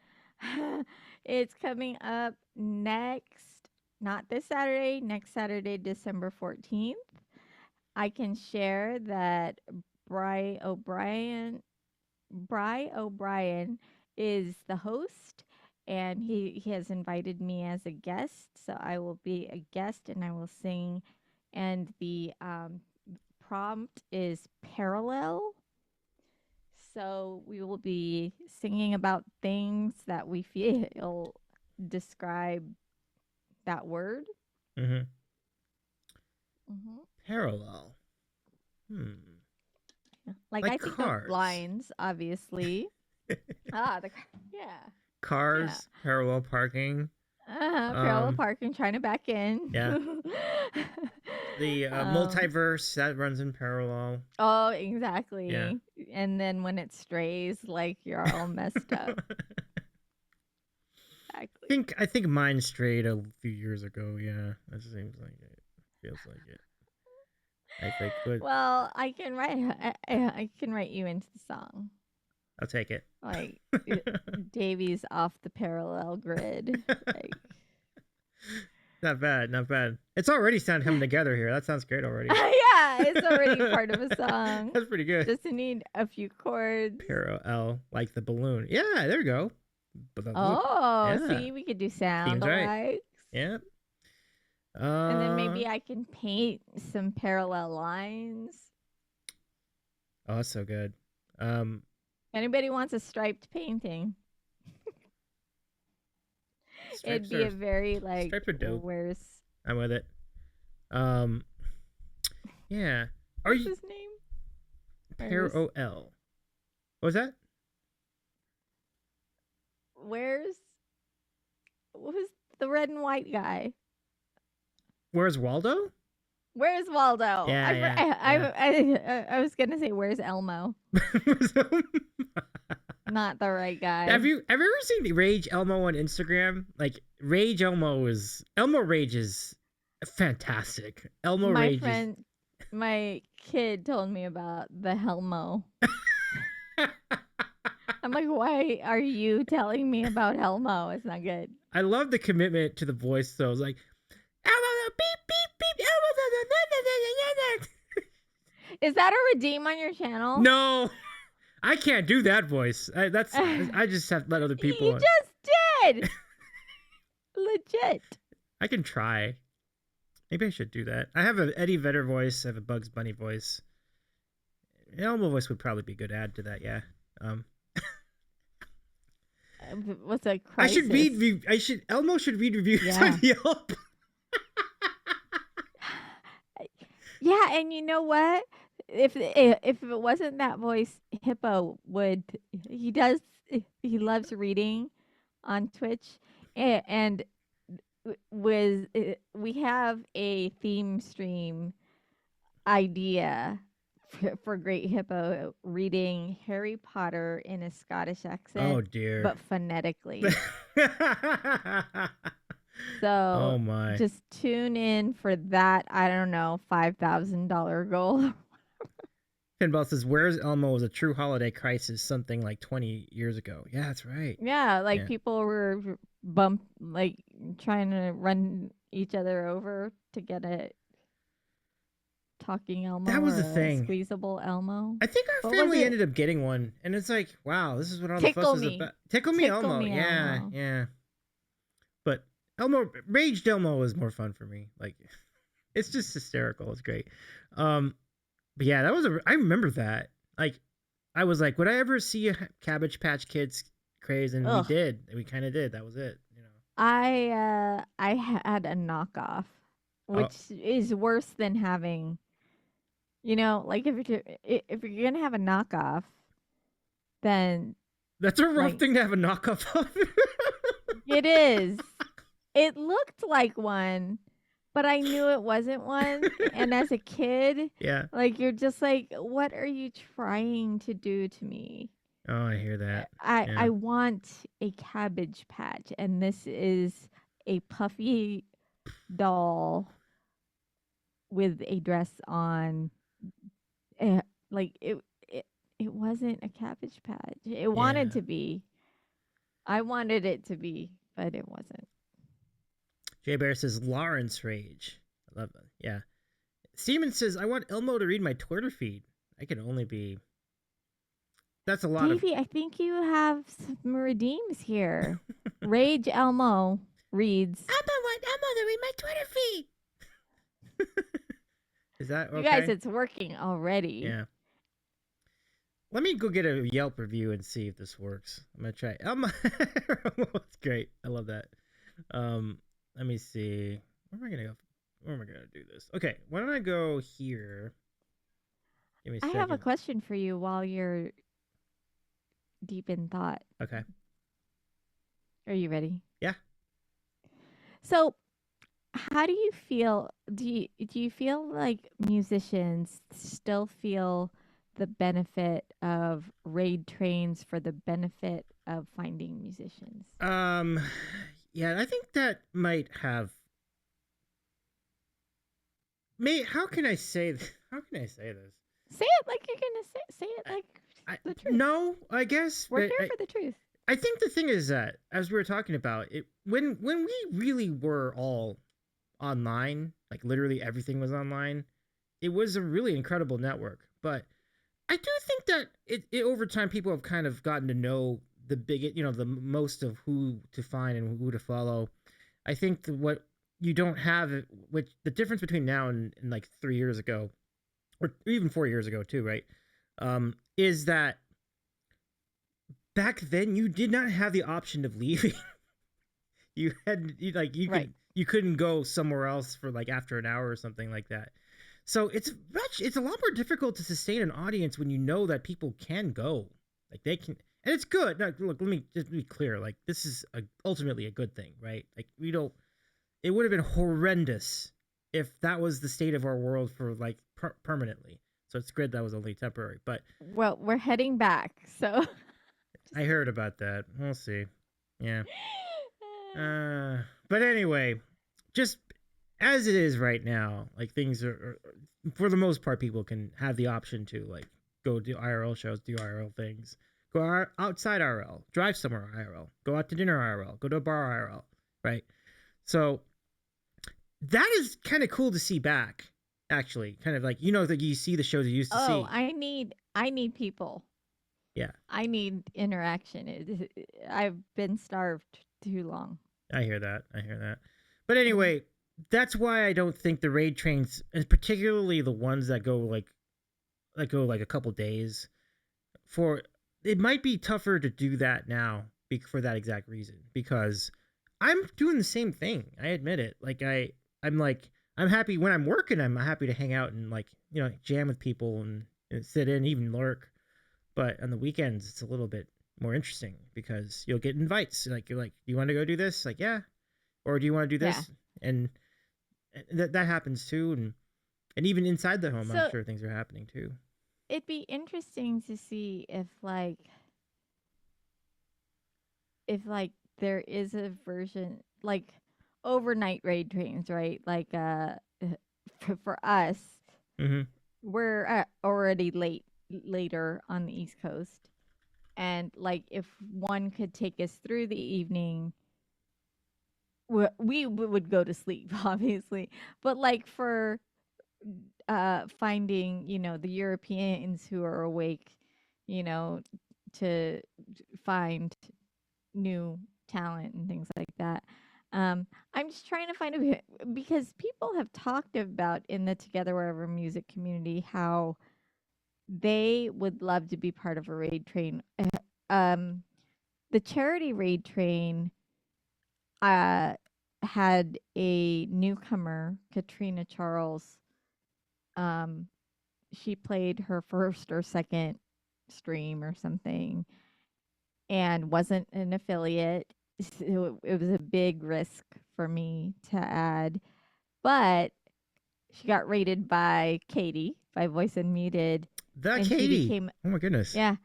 It's coming up next, not this Saturday, next Saturday, December 14th. I can share that Bry O'Brien Bry O'Brien is the host, and he has invited me as a guest. So I will be a guest, and I will sing. And the prompt is parallel. So we will be singing about things that we feel describe that word. Mm-hmm. Hmm. Parallel. Hmm. Like Like I think of cars. lines, obviously. Yeah, yeah. Cars. Parallel parking. Parallel Um. parking, trying to back in. Yeah. The um, multiverse that runs in parallel. oh, Yeah. exactly. And then when it strays, like you're all messed up. Exactly. I think mine strayed a few years ago. Yeah, that seems like it. Feels like it. I think. But Well, I can write you into the song. I'll take it. Like Davy's off the parallel grid. Like Not bad, not bad. It's already sound coming together here. That sounds great already. yeah, it's already part of a song. That's pretty good. Just need a few chords. Parallel, like the balloon. Yeah, there you go. Oh, Yeah. see, we could do sound right. alike. Yeah. And then maybe I can paint some parallel lines. Oh, that's so good. Anybody wants a striped painting? It'd be a very like stripes are dope. where's I'm with it. Yeah. Are what's you his name? Parallel? What was that? Who's the red and white guy? Where's Waldo? Where's Waldo? I was gonna say where's Elmo? Not the right guy. Have you ever seen Rage Elmo on Instagram? Like Rage Elmo is fantastic. My kid told me about the Helmo. I'm like, why are you telling me about Helmo? It's not good. I love the commitment to the voice though. It's like Elmo, beep beep beep. Elmo. Is that a redeem on your channel? No, I can't do that voice. I just have to let other people. You just did. Legit. I can try. Maybe I should do that. I have an Eddie Vedder voice. I have a Bugs Bunny voice. Elmo voice would probably be a good add to that. Yeah. What's a crisis? Elmo should read reviews Yeah. on Yelp. Yeah, and you know what? If it wasn't that voice, Hippo would. He loves reading on Twitch, and we have a theme stream idea for Great Hippo reading Harry Potter in a Scottish accent. Oh dear. But phonetically. So oh my. Just tune in for that, I don't know, $5,000 goal. Pinball says, "Where's Elmo was a true holiday crisis something like 20 years ago." Yeah, that's right. Yeah, like people were trying to run each other over to get a talking Elmo. That was the thing. Squeezable Elmo. I think our family ended up getting one, and it's like, wow, this is what all the fuss is about. Tickle me Elmo. Yeah. But Raged Elmo was more fun for me. Like, it's just hysterical. It's great. But yeah, I remember that. Like, I was like, would I ever see a Cabbage Patch Kids craze? And we did. We kind of did. That was it. You know. I had a knockoff, which is worse than having. You know, like if you're gonna have a knockoff, then that's a rough thing to have a knockoff of. It is. It looked like one, but I knew it wasn't one. And as a kid, like you're just like, what are you trying to do to me? Oh, I hear that. I want a Cabbage Patch, and this is a puffy doll with a dress on. Like it wasn't a Cabbage Patch. It wanted to be. I wanted it to be, but it wasn't. Jay Bear says Lawrence Rage. I love that. Yeah. Steven says, I want Elmo to read my Twitter feed. I can only be. That's a lot Davey, I think you have some redeems here. Rage Elmo reads. I want Elmo to read my Twitter feed. Is that okay? You guys, it's working already. Yeah. Let me go get a Yelp review and see if this works. I'm gonna try. Elmo. It's great. I love that. Let me see. Where am I gonna go? Where am I gonna do this? Okay, why don't I go here? Give me a second. I have a question for you while you're deep in thought. Okay. Are you ready? Yeah. So, how do you feel? Do you feel like musicians still feel the benefit of raid trains for the benefit of finding musicians? Yeah, I think that might have. How can I say how can I say this? Say it like you're gonna say it I, like I the truth. no, I guess, We're but here for the truth. I think the thing is that as we were talking about it, when we really were all online, like literally everything was online, it was a really incredible network. But I do think that it over time people have kind of gotten to know the the most of who to find and who to follow. I think what you don't have, which the difference between now and like 3 years ago, or even 4 years ago too, right? Is that back then you did not have the option of leaving. Right. You couldn't go somewhere else for like after an hour or something like that. So it's a lot more difficult to sustain an audience when you know that people can go, like they can, and it's good. Now, look, let me just be clear. Like this is ultimately a good thing, right? Like we don't. It would have been horrendous if that was the state of our world for like permanently. So it's good that was only temporary. But Well, we're heading back, so. I heard about that. We'll see. Yeah. But anyway, just as it is right now, like things are for the most part, people can have the option to like go do IRL shows, do IRL things, go outside IRL, drive somewhere IRL, go out to dinner IRL, go to a bar IRL, right? So that is kind of cool to see back. Actually, kind of like like you see the shows you used to Oh, see. I need people. Yeah, I need interaction. I've been starved too long. I hear that. I hear that. But anyway, that's why I don't think the raid trains, and particularly the ones that go like a couple days, for it might be tougher to do that now for that exact reason because I'm doing the same thing. I admit it. I'm like I'm happy when I'm working. I'm happy to hang out and like jam with people and sit in, even lurk. But on the weekends, it's a little bit more interesting because you'll get invites. Like you're like, do you want to go do this? Like yeah, or do you want to do Yeah. this? And that happens too. And even inside the home, I'm So sure things are happening too. it'd be interesting to see if there is a version like overnight raid trains, right? Like for us, Mm-hmm. we're already later on the East Coast, and like if one could take us through the evening, we would go to sleep, obviously. But like for finding, the Europeans who are awake, you know, to find new talent and things like that. I'm just trying to find because people have talked about in the Together Wherever music community how they would love to be part of a raid train. Um, the charity raid train uh, had a newcomer, Katrina Charles. Um, she played her first or second stream or something and wasn't an affiliate. So it was a big risk for me to add. But she got rated by Katie, by Voice Unmuted, That and she Katie. became, Oh my goodness. yeah,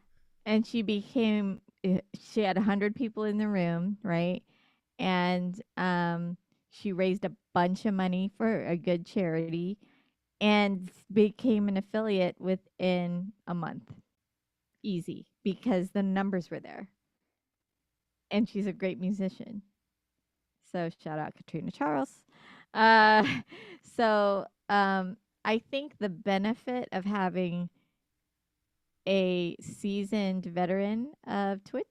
and she had 100 people in the room, right? And she raised a bunch of money for a good charity and became an affiliate within a month. Easy, because the numbers were there. And she's a great musician. So shout out Katrina Charles. Uh, so I think the benefit of having a seasoned veteran of Twitch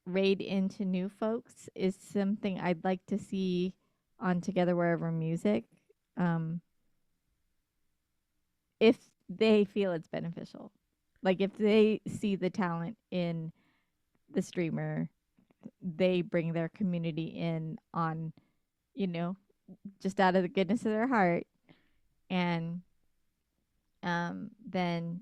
raid into new folks is something I'd like to see on Together Wherever Music. Um, if they feel it's beneficial, like if they see the talent in the streamer, they bring their community in on, you know, just out of the goodness of their heart, and then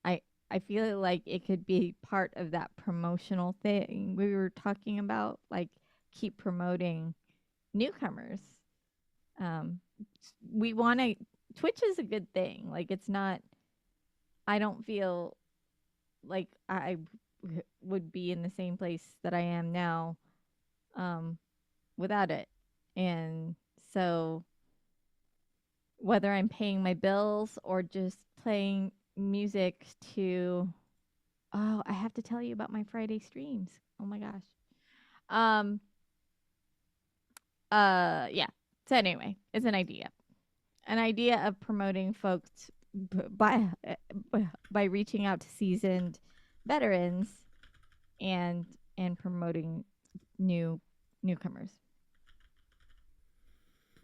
I I feel like it could be part of that promotional thing we were talking about, like keep promoting newcomers. Um, we want to. Twitch is a good thing. Like it's not. I don't feel like I would be in the same place that I am now um, without it, and so whether I'm paying my bills or just playing music to. Oh, I have to tell you about my Friday streams. Oh my gosh. Um. Yeah. So anyway, it's an idea. An idea of promoting folks by reaching out to seasoned veterans and promoting newcomers.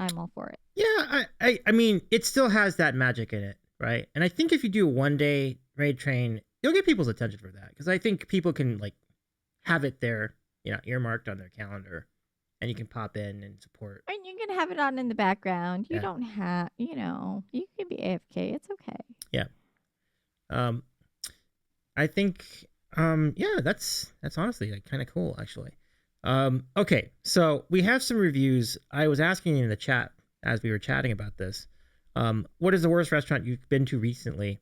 I'm all for it. Yeah, I mean, it still has that magic in it, right? And I think if you do a 1-day raid train, you'll get people's attention for that, because I think people can like have it there, earmarked on their calendar, and you can pop in and support. And you can have it on in the background. You Yeah. don't have, you can be AFK. It's okay. Yeah. I think, yeah, that's honestly like kind of cool, actually. Okay, so we have some reviews. I was asking in the chat as we were chatting about this. What is the worst restaurant you've been to recently?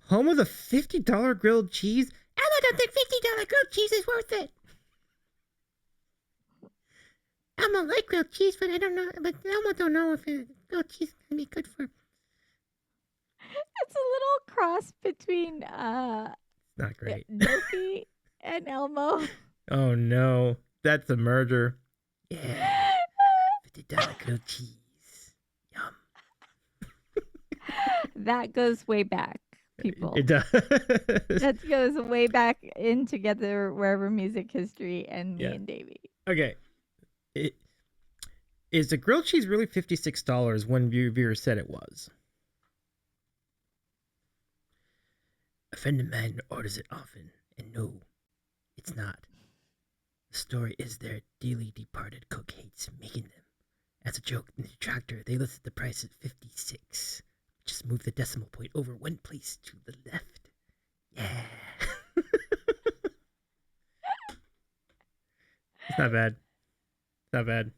Home of the $50 grilled cheese? I don't think $50 grilled cheese is worth it. Elmo like grilled cheese, but I don't know. But Elmo don't know if grilled cheese is gonna be good for. It's a little cross between Not great. Dopey and Elmo. Oh no, that's a murder. Yeah, $50 grilled cheese. Yum. That goes way back, people. It does. That goes way back in Together Wherever Music History and me and Davey. Okay. Is the grilled cheese really $56? One viewer said it was. A friend of mine orders it often, and no, it's not. The story is their dearly departed cook hates making them. As a joke in the detractor, they listed the price at 56. Just move the decimal point over one place to the left. Yeah. It's not bad. Not bad.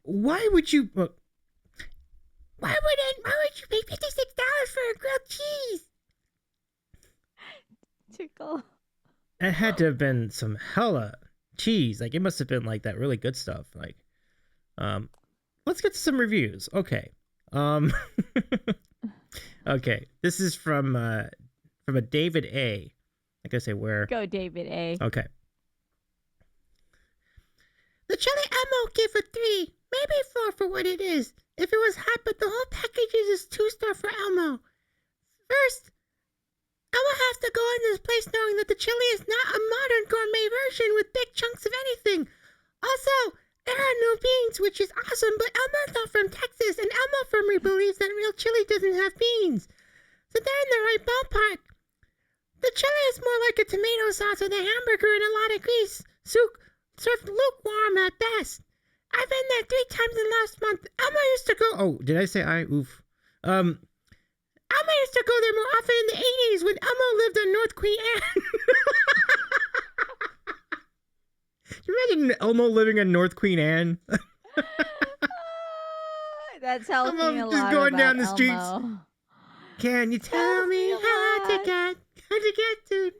Why would you pay $56 for a grilled cheese? Tickle. It had to have been some hella cheese. Like, it must have been like that really good stuff. Like, let's get to some reviews. Okay. Okay. This is from a David A. Like I say, where? Go, David A. Okay. The chili Elmo gave a 3, maybe 4 for what it is. If it was hot, but the whole package is a 2-star for Elmo. First, I will have to go into this place knowing that the chili is not a modern gourmet version with big chunks of anything. Also, there are no beans, which is awesome, but Elmo's not from Texas, and Elmo firmly believes that real chili doesn't have beans. So they're in the right ballpark. The chili is more like a tomato sauce with a hamburger and a lot of grease. Served lukewarm at best. I've been there 3 times in the last month. Elmo used to go... Oh, did I say I? Oof. Elmo used to go there more often in the 80s when Elmo lived on North Queen Anne. Can you imagine Elmo living on North Queen Anne? That tells me a lot just going about down the Elmo. streets. Can you tell me how to get to...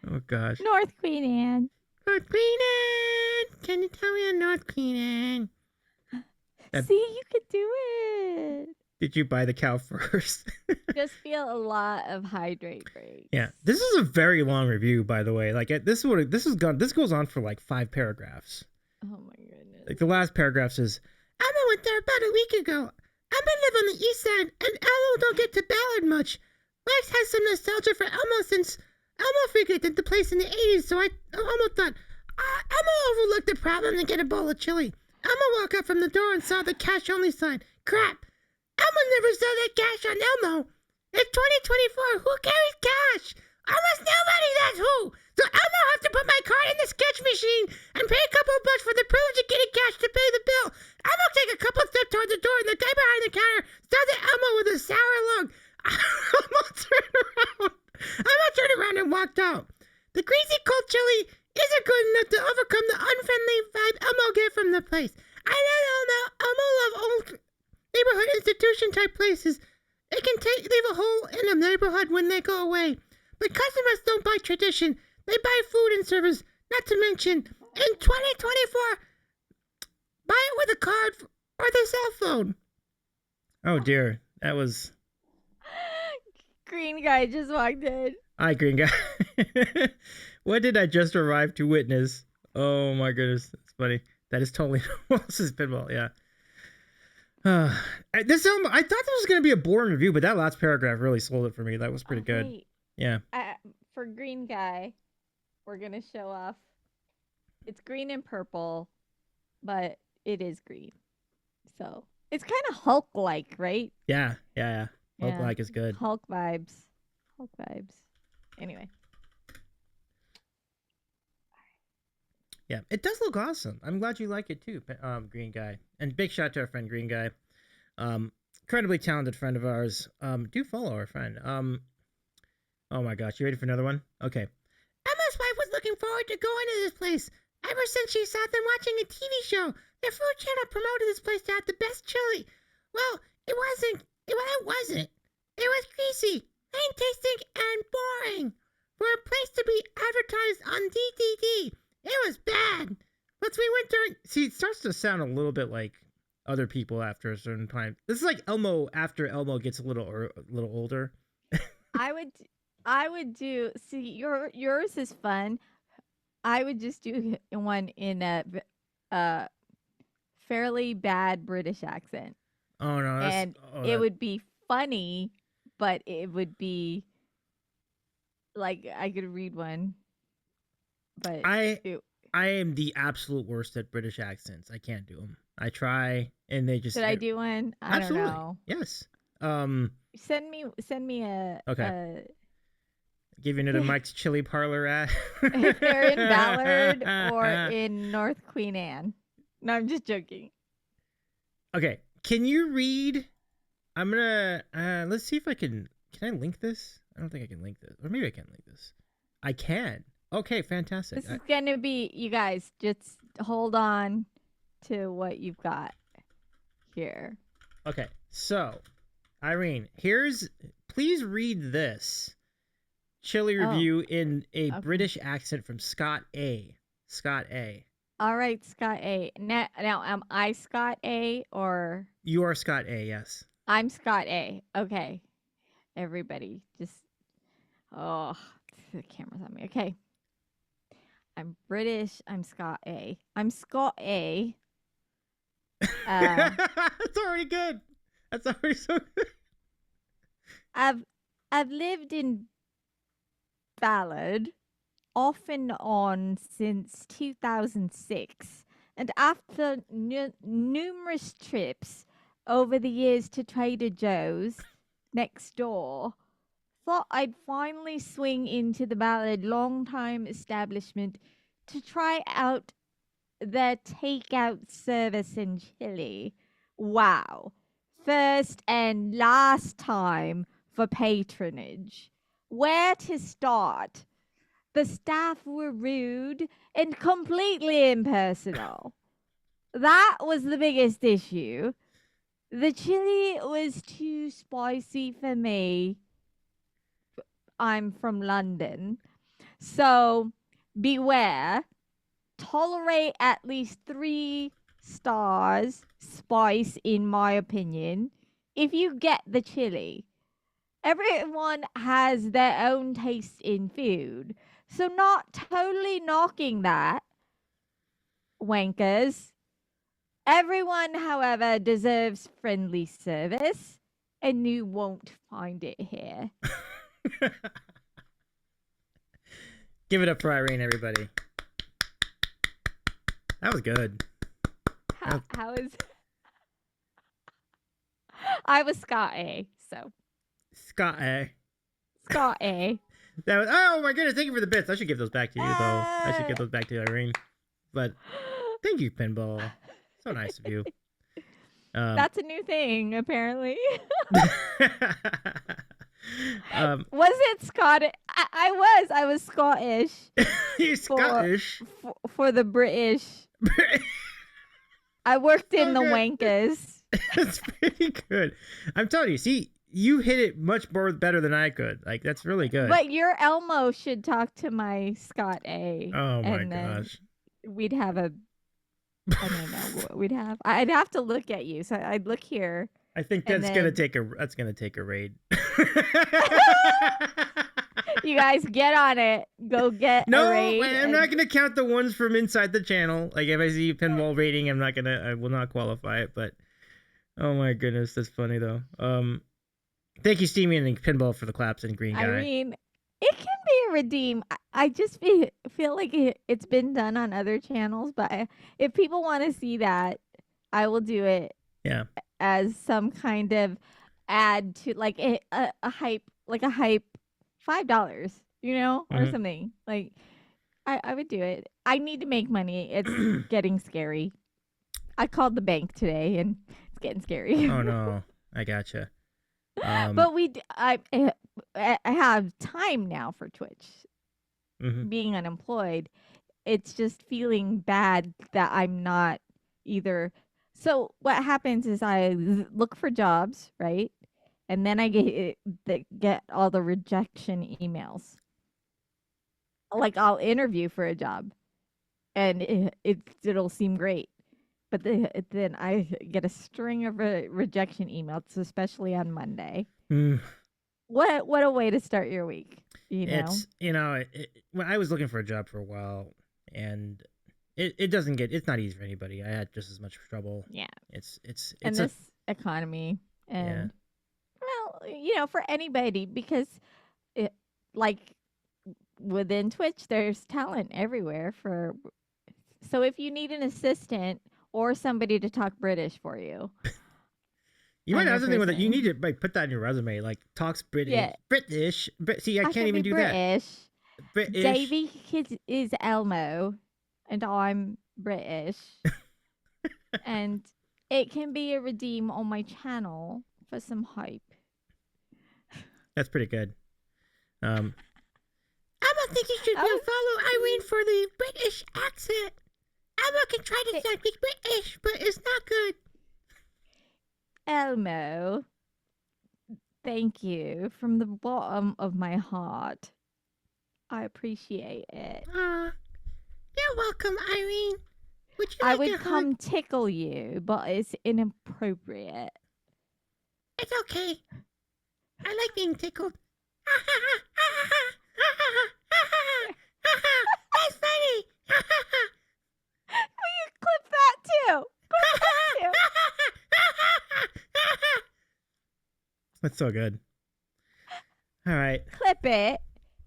Oh, gosh. North Queen Anne. North Queen Anne! Can you tell me a North Queen Anne? See, you could do it. Did you buy the cow first? Just feel a lot of hydrate breaks. Yeah, this is a very long review, by the way. Like this goes on for like 5 paragraphs. Oh my goodness. Like the last paragraph says, Elmo went there about a week ago. Elmo live on the east side, and Elmo don't get to Ballard much. Max has some nostalgia for Elmo since Elmo frequented the place in the 80s, so Elmo thought, Elmo overlooked the problem to get a bowl of chili. Elmo walked out from the door and saw the cash-only sign. Crap! Elmo never saw that cash on Elmo. It's 2024. Who carries cash? Almost nobody, that's who. So Elmo has to put my card in the sketch machine and pay a couple of bucks for the privilege of getting cash to pay the bill. Elmo take a couple steps towards the door, and the guy behind the counter stares at Elmo with a sour look. Elmo turned around and walked out. The greasy cold chili isn't good enough to overcome the unfriendly vibe Elmo get from the place. I know Elmo love old neighborhood institution type places. It can leave a hole in a neighborhood when they go away. But customers don't buy tradition. They buy food and service. Not to mention, in 2024, buy it with a card or the cell phone. Oh dear, that was. Green guy just walked in. Hi, green guy. What did I just arrive to witness? Oh my goodness, that's funny. That is totally Wallace's pinball. Yeah. This film, I thought this was going to be a boring review, but that last paragraph really sold it for me. That was pretty good. Wait. Yeah. For green guy, we're going to show off. It's green and purple, but it is green. So it's kind of Hulk-like, right? Yeah. Hulk-like is good. Hulk vibes. Anyway. Yeah, it does look awesome. I'm glad you like it too, Green Guy. And big shout out to our friend Green Guy. Incredibly talented friend of ours. Do follow our friend. Oh my gosh, you ready for another one? Okay. Emma's wife was looking forward to going to this place ever since she saw them watching a TV show. The food channel promoted this place to have the best chili. Well, it wasn't. It was greasy, plain tasting, and boring. For a place to be advertised on DDD, it was bad. Once we went during... See, it starts to sound a little bit like other people after a certain time. This is like Elmo after Elmo gets a little older. I would do... See, yours is fun. I would just do one in a fairly bad British accent. Oh, no. And it would be funny, but it would be... Like, I could read one. But I am the absolute worst at British accents. I can't do them. I try, and they just. Should I do one? I absolutely. don't know. Yes. Send me a. Okay. Giving it a Mike's Chili Parlor ad. If they're in Ballard or in North Queen Anne. No, I'm just joking. Okay. Can you read? I'm gonna. Let's see if I can. Can I link this? I don't think I can link this, or maybe I can link this. I can. Okay, fantastic. This is going to be, you guys, just hold on to what you've got here. Okay, so, Irene, please read this chili review in a British accent from Scott A. Scott A. All right, Scott A. Now, am I Scott A or? You are Scott A, yes. I'm Scott A. Okay. Everybody, just, the camera's on me. Okay. I'm British. I'm Scott A. I'm Scott A. That's already good. That's already so good. I've lived in Ballard off and on since 2006, and after numerous trips over the years to Trader Joe's next door, thought I'd finally swing into the Ballard long-time establishment to try out their takeout service in Chile. Wow. First and last time for patronage. Where to start? The staff were rude and completely impersonal. That was the biggest issue. The chili was too spicy for me. I'm from London. So beware. Tolerate at least 3 stars spice, in my opinion, if you get the chili. Everyone has their own taste in food. So not totally knocking that, wankers. Everyone, however, deserves friendly service, and you won't find it here. Give it up for Irene, everybody. That was good. How is... I was Scott A, so. Scott A. Scott A. That was, oh my goodness, thank you for the bits. I should give those back to you, though. I should give those back to Irene. But thank you, Pinball. So nice of you. That's a new thing, apparently. Was it Scottish? I was Scottish. You're Scottish? For the British. I worked in the wankers. That's pretty good. I'm telling you, see, you hit it much better than I could. Like, that's really good. But your Elmo should talk to my Scott A. Oh my gosh. We'd have a I don't know what we'd have. I'd have to look at you. So I'd look here I think and then that's gonna take a raid. you guys get on it. Go get a No, raid I'm not gonna count the ones from inside the channel. Like if I see pinball rating, I will not qualify it. But oh my goodness, that's funny though. Thank you, Steamy and Pinball, for the claps and green guy. Irene, it can be a redeem. I just feel like it's been done on other channels, but if people want to see that, I will do it Yeah. as some kind of add to like a hype, like a hype $5, or something. Like I would do it. I need to make money. It's getting scary. I called the bank today and it's getting scary. Oh no, I gotcha. But I have time now for Twitch. Being unemployed, it's just feeling bad that I'm not either. So what happens is I look for jobs, right? And then I get all the rejection emails. Like I'll interview for a job, and it'll seem great, but then I get a string of rejection emails, especially on Monday. What a way to start your week, It's when I was looking for a job for a while, and it's not easy for anybody. I had just as much trouble. Yeah. It's and this economy, and well, for anybody, because like within Twitch, there's talent everywhere so if you need an assistant or somebody to talk British for you. You might have something with it. You need to put that in your resume, like talks British. Yeah. British. See, I can't even do British. that. British. Davey is Elmo, and I'm British. And it can be a redeem on my channel for some hype. That's pretty good. I don't think you should follow Irene for the British accent. Emma can try to sound British, but it's not good. Elmo, thank you from the bottom of my heart. I appreciate it. You're welcome, Irene. I would come tickle you, but it's inappropriate. It's okay. I like being tickled. That's funny. Will you clip that too? That's so good. All right. Clip it.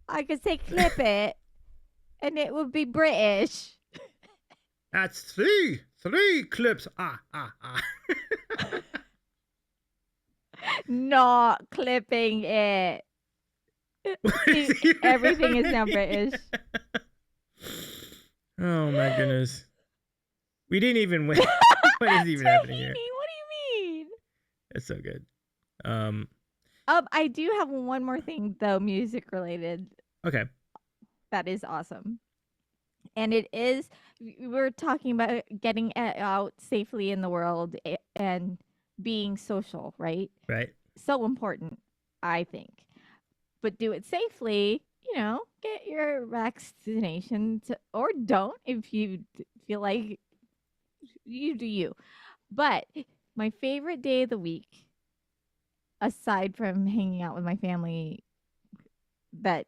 I could say clip it, and it would be British. That's three clips. Not clipping it. Everything is now British. Oh my goodness. We didn't even win. What is even happening here? What do you mean? It's so good. I do have one more thing though, music related. Okay. That is awesome. And it is, we're talking about getting out safely in the world and being social, right? Right. So important, I think. But do it safely, get your vaccination or don't if you feel like you do you. But my favorite day of the week, aside from hanging out with my family that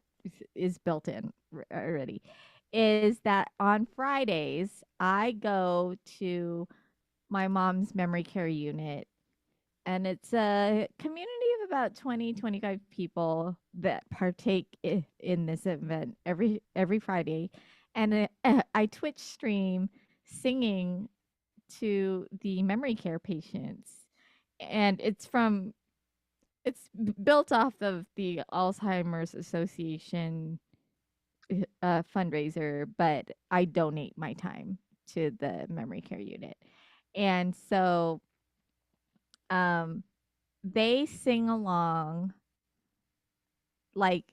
is built in already, is that on Fridays I go to my mom's memory care unit, and it's a community of about 20-25 people that partake in this event every Friday, and I Twitch stream singing to the memory care patients, and it's built off of the Alzheimer's Association fundraiser, but I donate my time to the memory care unit. And so they sing along like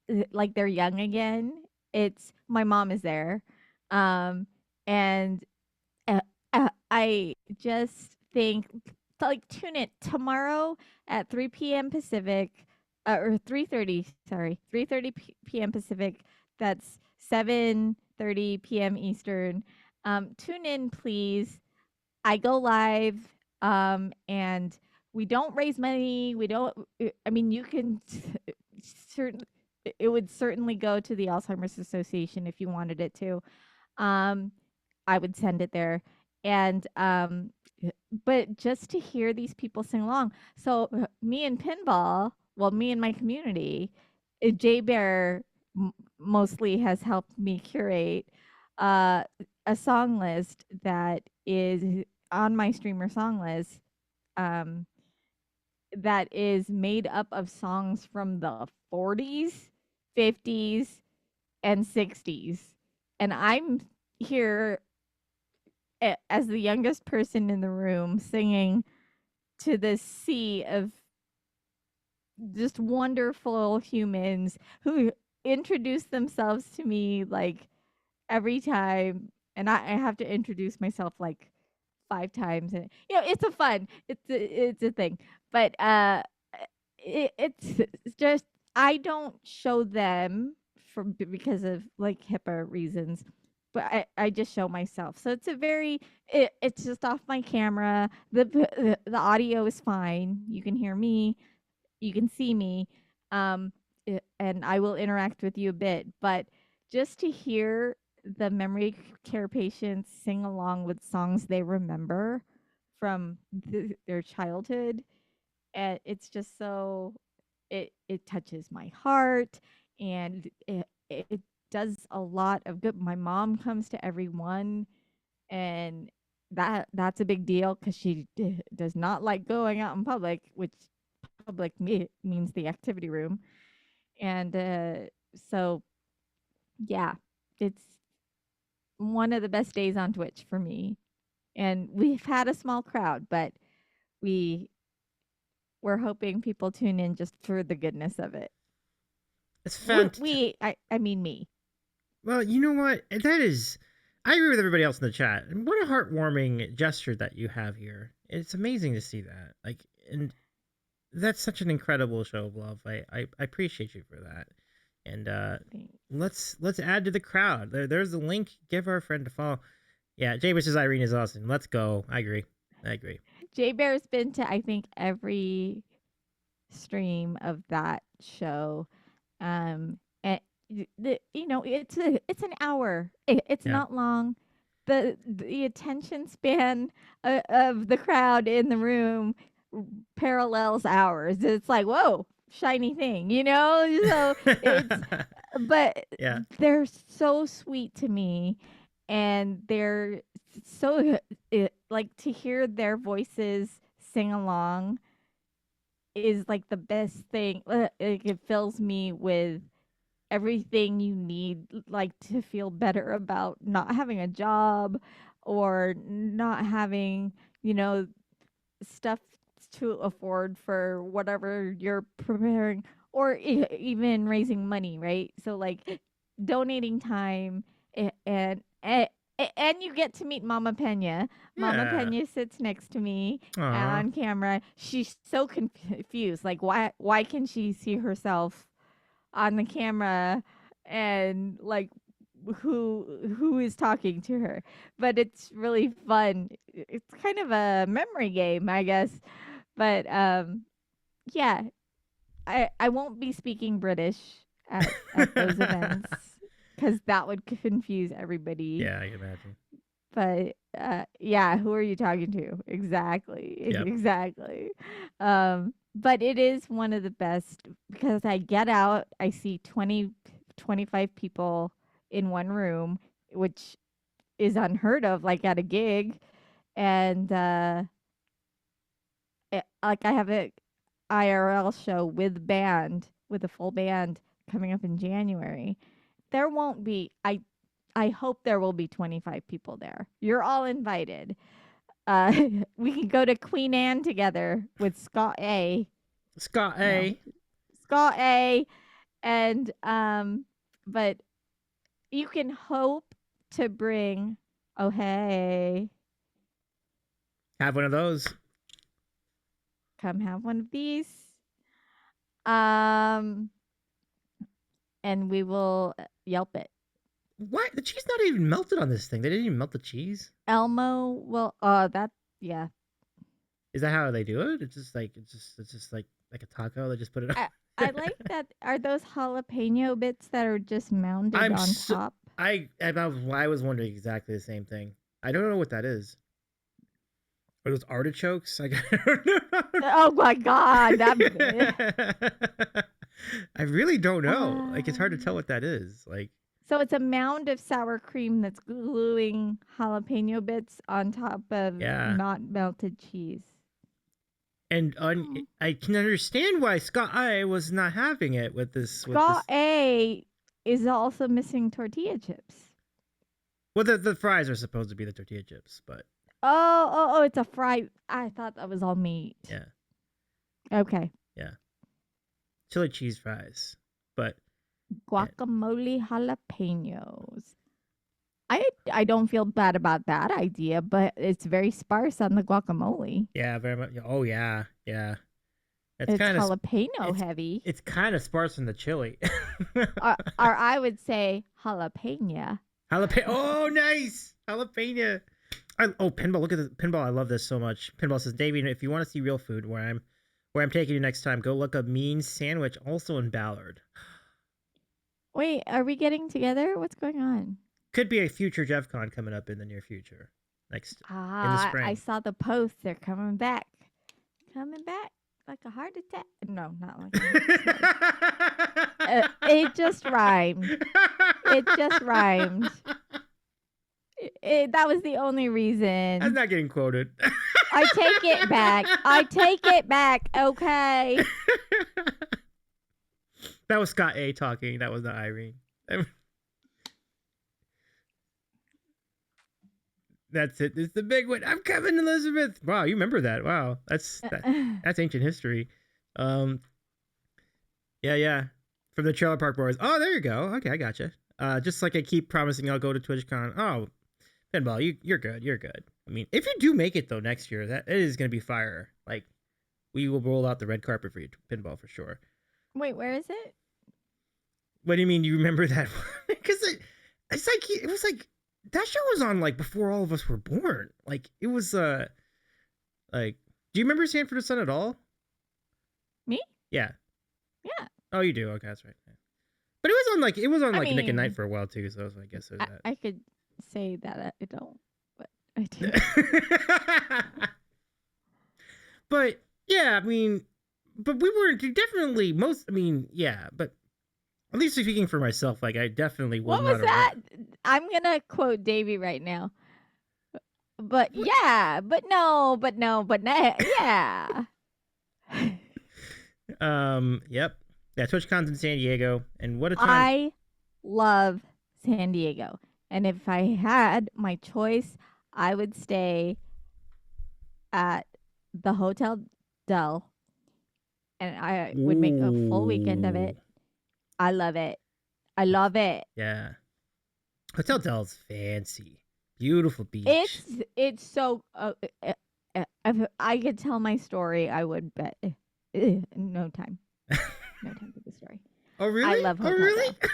they're young again. It's my mom is there. And I just think tune in tomorrow at 3 p.m. Pacific, or 3:30 p.m. Pacific. That's 7:30 p.m. Eastern. Tune in, please. I go live, and we don't raise money. We don't. I mean, you can certain. It would certainly go to the Alzheimer's Association if you wanted it to. Um, I would send it there, and but just to hear these people sing along. So me and Pinball, well, me and my community, Jay Bear mostly has helped me curate uh, a song list that is on my streamer song list. Um, that is made up of songs from the 40s, 50s, and 60s. And I'm here as the youngest person in the room singing to this sea of just wonderful humans who introduce themselves to me like every time. And I have to introduce myself like 5 times. And, it's a fun, it's a thing. But it's just, I don't show them because of like HIPAA reasons, but I just show myself. So it's a very it's just off my camera. The audio is fine. You can hear me, you can see me, um, and I will interact with you a bit. But just to hear the memory care patients sing along with songs they remember from their childhood, and it's just so it touches my heart, and it does a lot of good. My mom comes to every one, and that's a big deal because she does not like going out in public, which means the activity room. And so yeah, it's one of the best days on Twitch for me. And we've had a small crowd, but we we're hoping people tune in just for the goodness of it. It's fantastic. I mean me. Well, you know what? That is. I agree with everybody else in the chat. And what a heartwarming gesture that you have here. It's amazing to see that. Like, and that's such an incredible show of love. I appreciate you for that. And let's add to the crowd. There's the link. Give our friend a follow. Yeah, Jay versus Irene is awesome. Let's go. I agree. Jay Bear's been to I think every stream of that show. And it's an hour. It's Yeah. not long. The attention span of the crowd in the room parallels ours. It's like, whoa, shiny thing, So it's, but yeah. they're so sweet to me, and they're so like to hear their voices sing along is like the best thing. Like, it fills me with everything you need, like to feel better about not having a job or not having, stuff to afford for whatever you're preparing, or even raising money, right? So like donating time, and you get to meet Mama Peña. Mama Yeah. Peña sits next to me Aw. on camera. She's so confused. Like, why can she see herself on the camera, and like who is talking to her? But it's really fun. It's kind of a memory game, I guess. But yeah, I won't be speaking British at those events because that would confuse everybody. Yeah, I can imagine. But yeah, who are you talking to? Exactly. Yep. Exactly. But it is one of the best because I get out, I see 25 people in one room, which is unheard of, like at a gig. And like I have a IRL show with band, with a full band coming up in January. There won't be, I hope there will be 25 people there. You're all invited. Uh, we can go to Queen Anne together with Scott A. Scott No, A. Scott A. And but you can hope to bring. Oh hey, Have one of those. come have one of these. Um, and we will Yelp it. Why the cheese not even melted on this thing? They didn't even melt the cheese. Elmo, well, yeah. Is that how they do it? It's just like a taco. They just put it on. I like that. Are those jalapeno bits that are just mounded I'm on so, top? I was wondering exactly the same thing. I don't know what that is. Are those artichokes? I don't know. Oh my god, that. I really don't know. Like it's hard to tell what that is. Like So it's a mound of sour cream that's gluing jalapeno bits on top of yeah. not melted cheese. And I can understand why Scott I was not having it with this. Scott A is also missing tortilla chips. Well, the fries are supposed to be the tortilla chips, but Oh, it's a fry. I thought that was all meat. yeah, Okay. yeah, chili cheese fries, but Guacamole jalapenos. I don't feel bad about that idea, but it's very sparse on the guacamole. yeah, very much. Oh yeah, yeah. It's kind of jalapeno heavy. It's kind of sparse in the chili. or I would say jalapeno. Jalapeno. Oh, nice jalapeno. Pinball. Look at the pinball. I love this so much. Pinball says, Davey, if you want to see real food, where I'm taking you next time, go look up Mean Sandwich, also in Ballard. Wait, are we getting together? What's going on? Could be a future JeffCon coming up in the near future. In the spring. I saw the post. They're coming back. Coming back like a heart attack. No, not like a heart attack. It just rhymed. It just rhymed. That was the only reason. I'm not getting quoted. I take it back. I take it back. Okay. That was Scott A talking. That was not Irene. That's it. It's the big one. I'm coming, Elizabeth. Wow, you remember that? Wow, that's ancient history. Yeah. From the Trailer Park Boys. Oh, there you go. Okay, I gotcha. Just like I keep promising, I'll go to TwitchCon. Oh, Pinball, you're good. You're good. I mean, if you do make it though next year, that it is gonna be fire. Like, we will roll out the red carpet for you, Pinball, for sure. Wait, where is it? What do you mean? You remember that? Because it was like that show was on like before all of us were born. Like it was like, do you remember Sanford and Son at all? Me? Yeah. Yeah. Oh, you do. Okay, that's right. Yeah. But it was on I like Nick mean, and Night for a while too. So I guess there's that. I could say that I don't, but I do. But yeah, I mean, but we were definitely most. I mean, yeah, but at least speaking for myself, like I definitely was. What was that? I'm gonna quote Davey right now. But yeah, but no, yeah. Yep. Yeah, TwitchCon's in San Diego, and what a time! I love San Diego, and if I had my choice, I would stay at the Hotel Del, and I would make a full weekend of it. I love it. I love it. Yeah. Hotel Del's fancy. Beautiful beach. It's so if I could tell my story, I would bet no time. No time for the story. Oh really? I love Hotel Oh really? Del.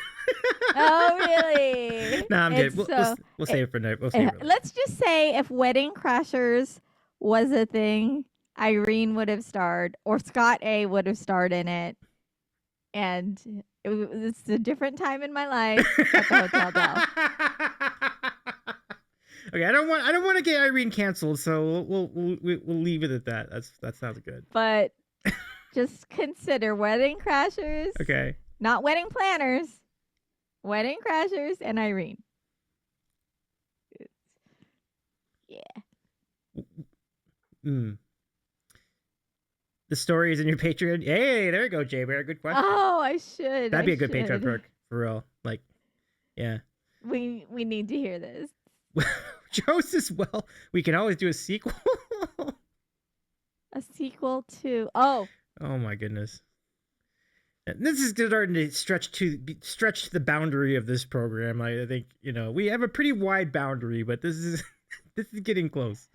Oh really? No, I'm kidding. We'll save it for night. We'll save it. Let's just say if Wedding Crashers was a thing, Irene would have starred, or Scott A would have starred in it, and it's a different time in my life at the Hotel Del. Okay, I don't want to get Irene canceled, so we'll leave it at that. That sounds good. But just consider Wedding Crashers. Okay. Not Wedding Planners. Wedding Crashers and Irene. Yeah. The story is in your Patreon. Hey, there you go, Jay Bear. Good question. Oh, I should. That'd be a good Patreon perk for real. Like, yeah. We need to hear this. Joe says, well, we can always do a sequel. A sequel to oh my goodness. This is starting to stretch the boundary of this program. I think we have a pretty wide boundary, but this is getting close.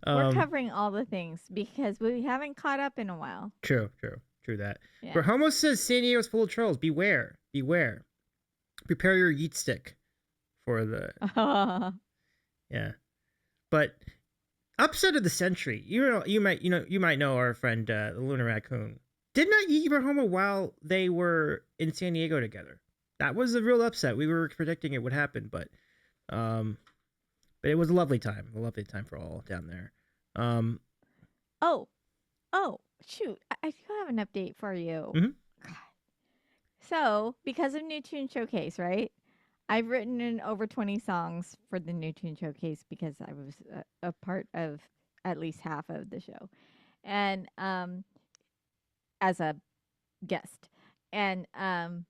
We're covering all the things because we haven't caught up in a while. True that. Yeah. But Homo says San Diego's full of trolls. Beware. Prepare your yeet stick for the Oh, yeah. But upset of the century. You might know our friend the Lunar Raccoon. Did not eat Homa while they were in San Diego together. That was a real upset. We were predicting it would happen, um, but it was a lovely time for all down there. Um, oh, oh, shoot. I do have an update for you. Mhm. God. So, because of New Tune Showcase, right? I've written in over 20 songs for the New Tune Showcase because I was a part of at least half of the show. And as a guest. And I'm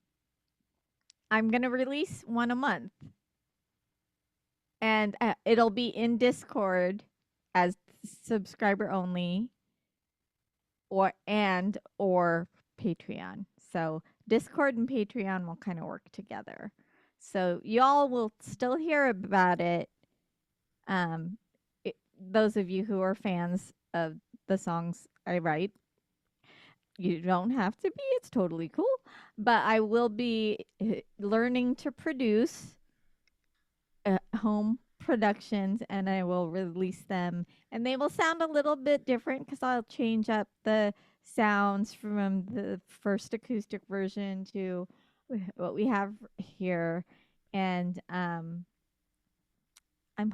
going to release one a month. And it'll be in Discord as subscriber only or Patreon. So Discord and Patreon will kind of work together. So y'all will still hear about it. Those of you who are fans of the songs I write, you don't have to be. It's totally cool. But I will be learning to produce home productions, and I will release them, and they will sound a little bit different because I'll change up the sounds from the first acoustic version to what we have here. And I'm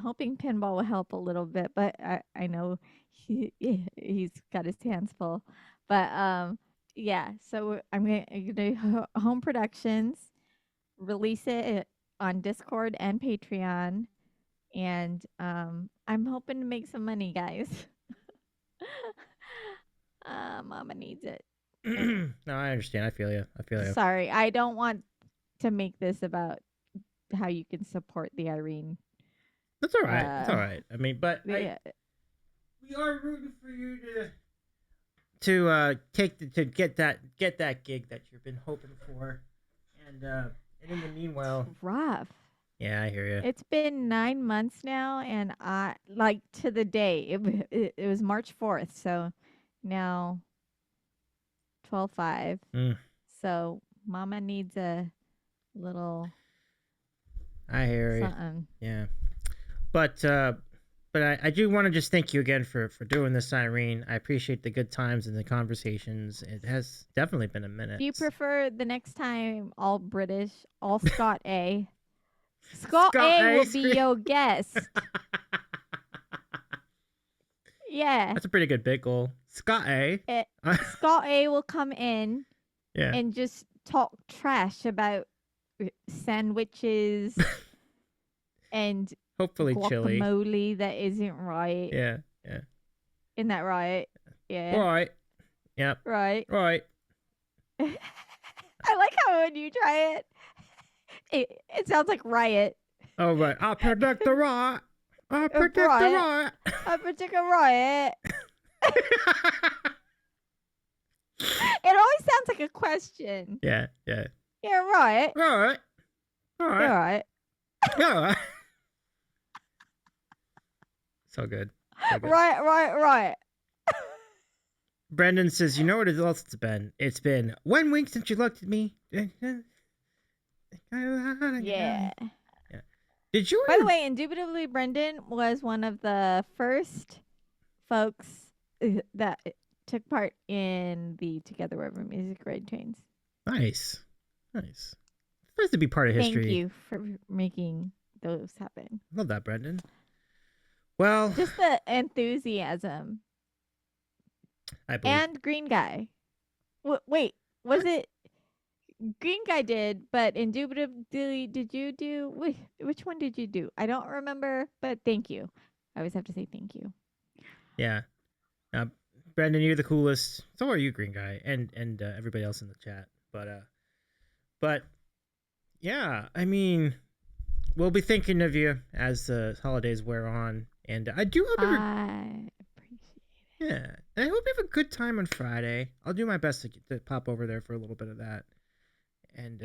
hoping Pinball will help a little bit, but I know he's got his hands full. But yeah, so I'm gonna do home productions, release it on Discord and Patreon, and I'm hoping to make some money, guys. Mama needs it. No, I understand. I feel you. I feel you. Sorry, I don't want to make this about how you can support the Irene. That's all right. It's all right. I mean, but Yeah. we are rooting for you to get that gig that you've been hoping for, and in the meanwhile, It's rough. yeah, I hear you. It's been 9 months now, and I like to the day. It was March 4th, so now 12/5. So Mama needs a little I hear you. something. Yeah, but I do want to just thank you again for doing this, Irene. I appreciate the good times and the conversations. It has definitely been a minute. Do you prefer the next time all British, all Scott A? Scott A will be your guest. Yeah. That's a pretty good big goal. Scott A. Scott A will come in and just talk trash about sandwiches and hopefully chili guacamole that isn't right. Yeah. Isn't that right? Yeah. Right. Yep. Right. Right. I like how when you try it sounds like riot. Oh, right. I'll predict the riot. I'll predict the riot. I'll predict a riot. It always sounds like a question. Yeah. Yeah, right. Right. All right. All right. All right. So good. Right. Brendan says, you know what else it's been? It's been 1 week since you looked at me. Yeah. Did you? By the way, indubitably, Brendan was one of the first folks that took part in the Together Wherever Music Ride Trains. Nice. It's nice to be part of history. Thank you for making those happen. Love that, Brendan. Well, just the enthusiasm. I believe. And Green Guy. Wait, was it Green Guy did, but indubitably did you do? Which one did you do? I don't remember, but thank you. I always have to say thank you. Yeah. Brendan, you're the coolest. So are you, Green Guy, and everybody else in the chat. But yeah, I mean, we'll be thinking of you as the holidays wear on, and I do hope I appreciate it. Yeah, and I hope you have a good time on Friday. I'll do my best to pop over there for a little bit of that. And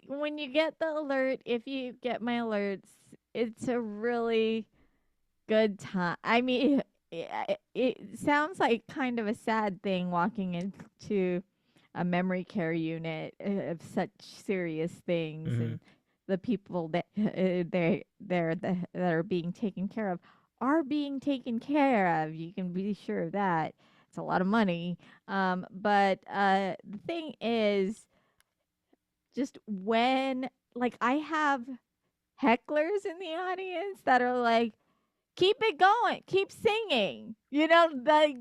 when you get the alert, if you get my alerts, it's a really good time. I mean, it sounds like kind of a sad thing walking into a memory care unit of such serious things and the people that that are being taken care of are being taken care of. You can be sure of that. It's a lot of money. But the thing is, just when like I have hecklers in the audience that are like, keep it going, keep singing. You know, like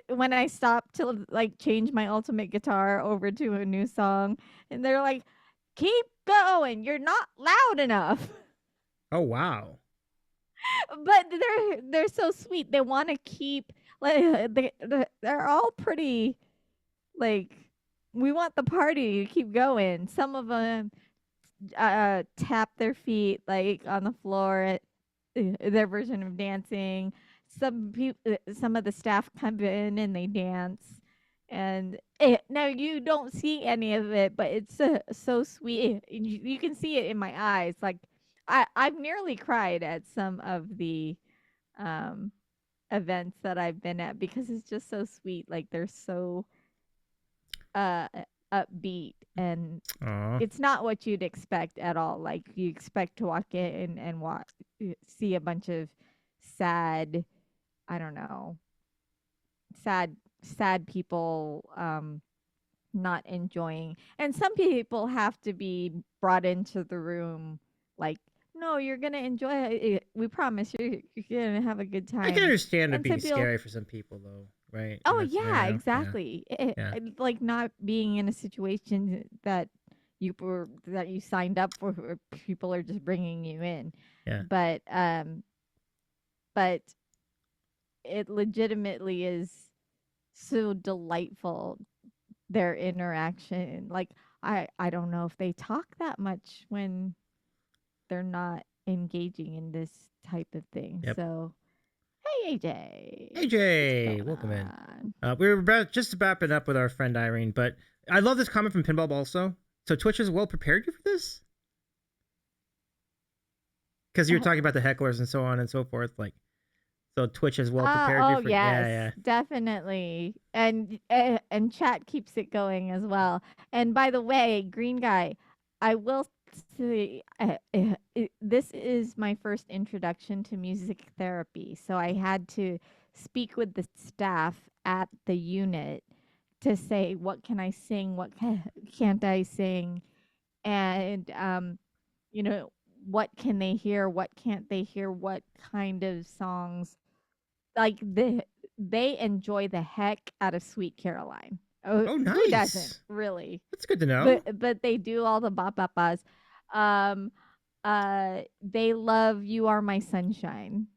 when I stop to like change my ultimate guitar over to a new song, and they're like, keep going, you're not loud enough. Oh wow. But they're so sweet. They want to keep like they're all pretty like we want the party to keep going. Some of them tap their feet like on the floor at their version of dancing. Some of the staff come in and they dance. And now you don't see any of it, but it's so sweet. You can see it in my eyes. Like I've nearly cried at some of the um, events that I've been at because it's just so sweet. Like they're so uh, upbeat, and Aw. it's not what you'd expect at all. Like you expect to walk in and see a bunch of sad, I don't know, sad people not enjoying. And some people have to be brought into the room like, no, you're gonna enjoy it. We promise you're gonna have a good I can time. understand it And some being people, scary for some people though, right? In oh that yeah, scenario. Yeah. exactly. Yeah. Like not being in a situation that you signed up for, or people are just bringing you in. Yeah. But it legitimately is so delightful, their interaction. Like I don't know if they talk that much when they're not engaging in this type of thing. Yep. So, hey AJ, what's AJ, going welcome in. on? We were just wrapping up with our friend Irene, but I love this comment from Pinball also. So Twitch has well prepared you for this? Because you're talking about the hecklers and so on and so forth. Like, so Twitch has well prepared you Oh for. yes, Yeah, definitely. And chat keeps it going as well. And by the way, green guy, I will say this is my first introduction to music therapy. So I had to speak with the staff at the unit to say what can I sing, what can't I sing, and you know, what can they hear, what can't they hear, what kind of songs like they enjoy the heck out of Sweet Caroline. Oh, Oh, who doesn't nice. really? That's good to know. But they do all the bop bop buzz. Um, they love "You Are My Sunshine."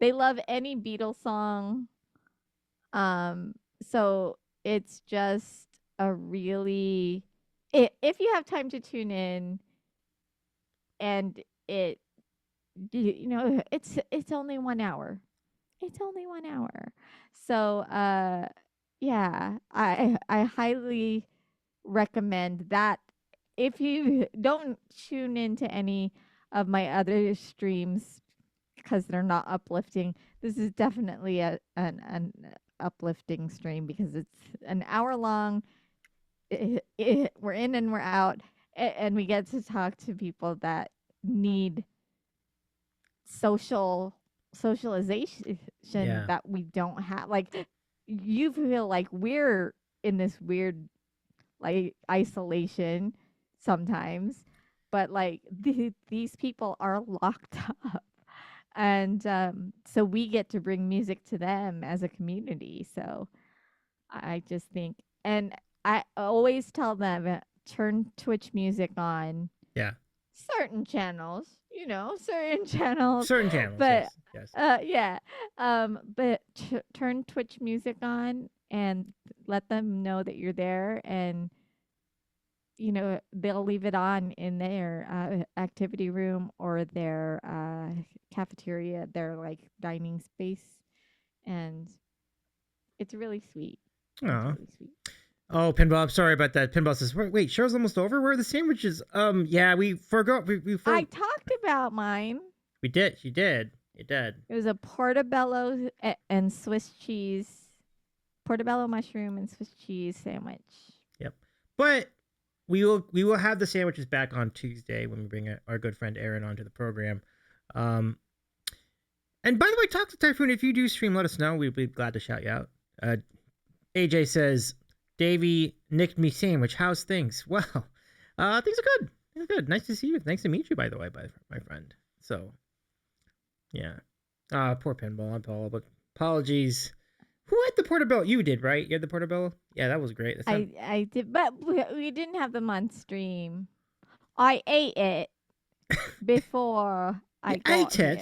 They love any Beatles song. So it's just a really, if you have time to tune in, and it's only 1 hour. It's only 1 hour. So yeah, I highly recommend that. If you don't tune into any of my other streams because they're not uplifting, this is definitely an uplifting stream because it's an hour long. We're in and we're out, and we get to talk to people that need socialization Yeah. that we don't have. Like you feel like we're in this weird like isolation sometimes, but like these people are locked up, and so we get to bring music to them as a community. So I just think, and I always tell them, turn Twitch music on Yeah. certain channels, certain channels, Certain channels, but yes. Yes. yeah, but turn Twitch music on and let them know that you're there, and they'll leave it on in their activity room or their cafeteria, their like dining space, and it's really sweet. It's Aw. really sweet. Oh, Pinball, I'm sorry about that. Pinball says, wait, show's almost over? Where are the sandwiches? Yeah, we forgot. I talked about mine. We did. You did. You did. It was a portobello and Swiss cheese, portobello mushroom and Swiss cheese sandwich. Yep. But we will have the sandwiches back on Tuesday when we bring our good friend Aaron onto the program. And by the way, talk to Typhoon. If you do stream, let us know. We'd be glad to shout you out. AJ says, Davey nicked me sandwich. How's things? Well, things are good. Things are good. Nice to see you. Nice to meet you, by the way, my friend. So, yeah. Poor Pinball. Apologies. Who had the portobello? You did, right? You had the portobello? Yeah, that was great. I did, but we didn't have them on stream. I ate it before I got here.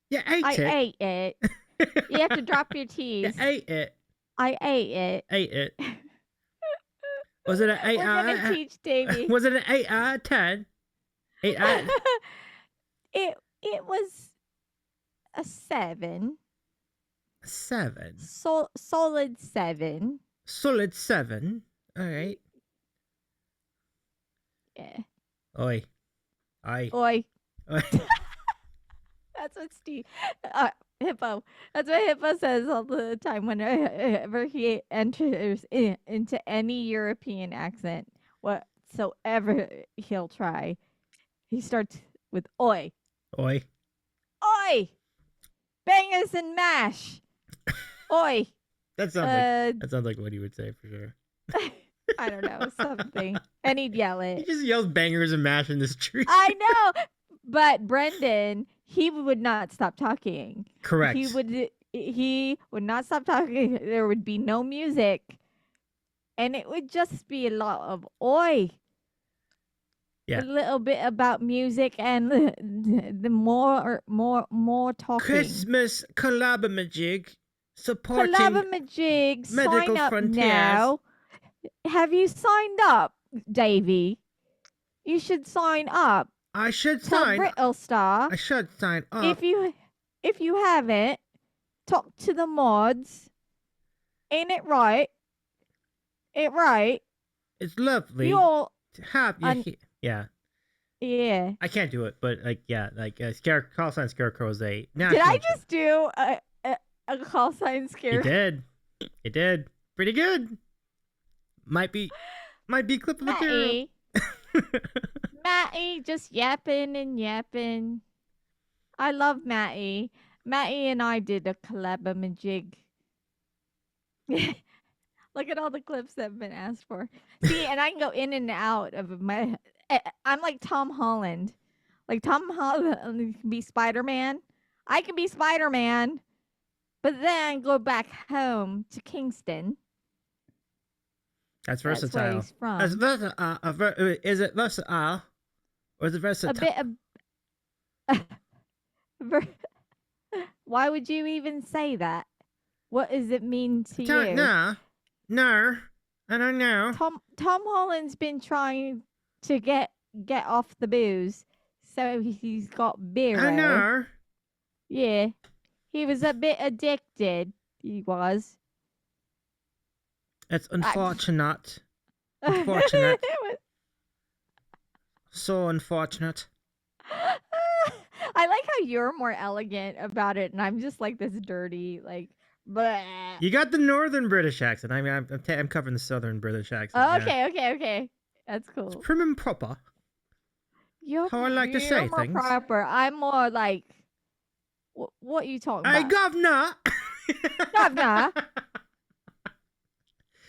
You ate I it. ate it. You have to drop your T's. You ate it. I ate it. Ate it. Was it an 8 We're gonna teach Davey. Was it an 8 out of 10? 8 out. It was a 7. 7. Solid 7. Solid 7. All right. Yeah. Oi. Aye. Oi. Oi. That's what Steve, Hippo. That's what Hippo says all the time whenever he enters into any European accent, whatsoever he'll try. He starts with oi. Oi. Oi! Bangers and mash. Oi. That sounds like what he would say for sure. I don't know, something. And he'd yell it. He just yells bangers and mash in the street. I know. But Brendan, he would not stop talking. Correct. He would not stop talking. There would be no music. And it would just be a lot of oi. Yeah. A little bit about music and the more talking. Christmas collabamajig supporting Collabamajig, medical sign up frontiers. now. Have you signed up, Davey? You should sign up. I should Tell sign. Brittlestar. I should sign up. If you haven't, talk to the mods. Ain't it right? It's lovely You all, to have you here. Yeah. yeah. I can't do it, but call sign Scarecrow is a Did I just do a call sign scare? You did. Pretty good. Might be clip of material. Matty just yapping and yapping. I love Matty. Matty and I did a collab-a-majig. Look at all the clips that have been asked for. See, and I can go in and out of my... I'm like Tom Holland. Like Tom Holland can be Spider-Man. I can be Spider-Man. But then go back home to Kingston. That's versatile. That's where he's from. That's versatile. Is it versatile? Or is it versatile? A bit of... Why would you even say that? What does it mean to you? No, I don't know. Tom Holland's been trying to get off the booze, so he's got beer. I know. Yeah, he was a bit addicted. He was. It's unfortunate. Unfortunate. So unfortunate. I like how you're more elegant about it, and I'm just like this dirty, like. Bleh. You got the northern British accent. I mean, I'm covering the southern British accent. Oh, okay. That's cool. It's prim and proper. You're how I like to say more things. Proper. I'm more like. What are you talking about? Hey, governor.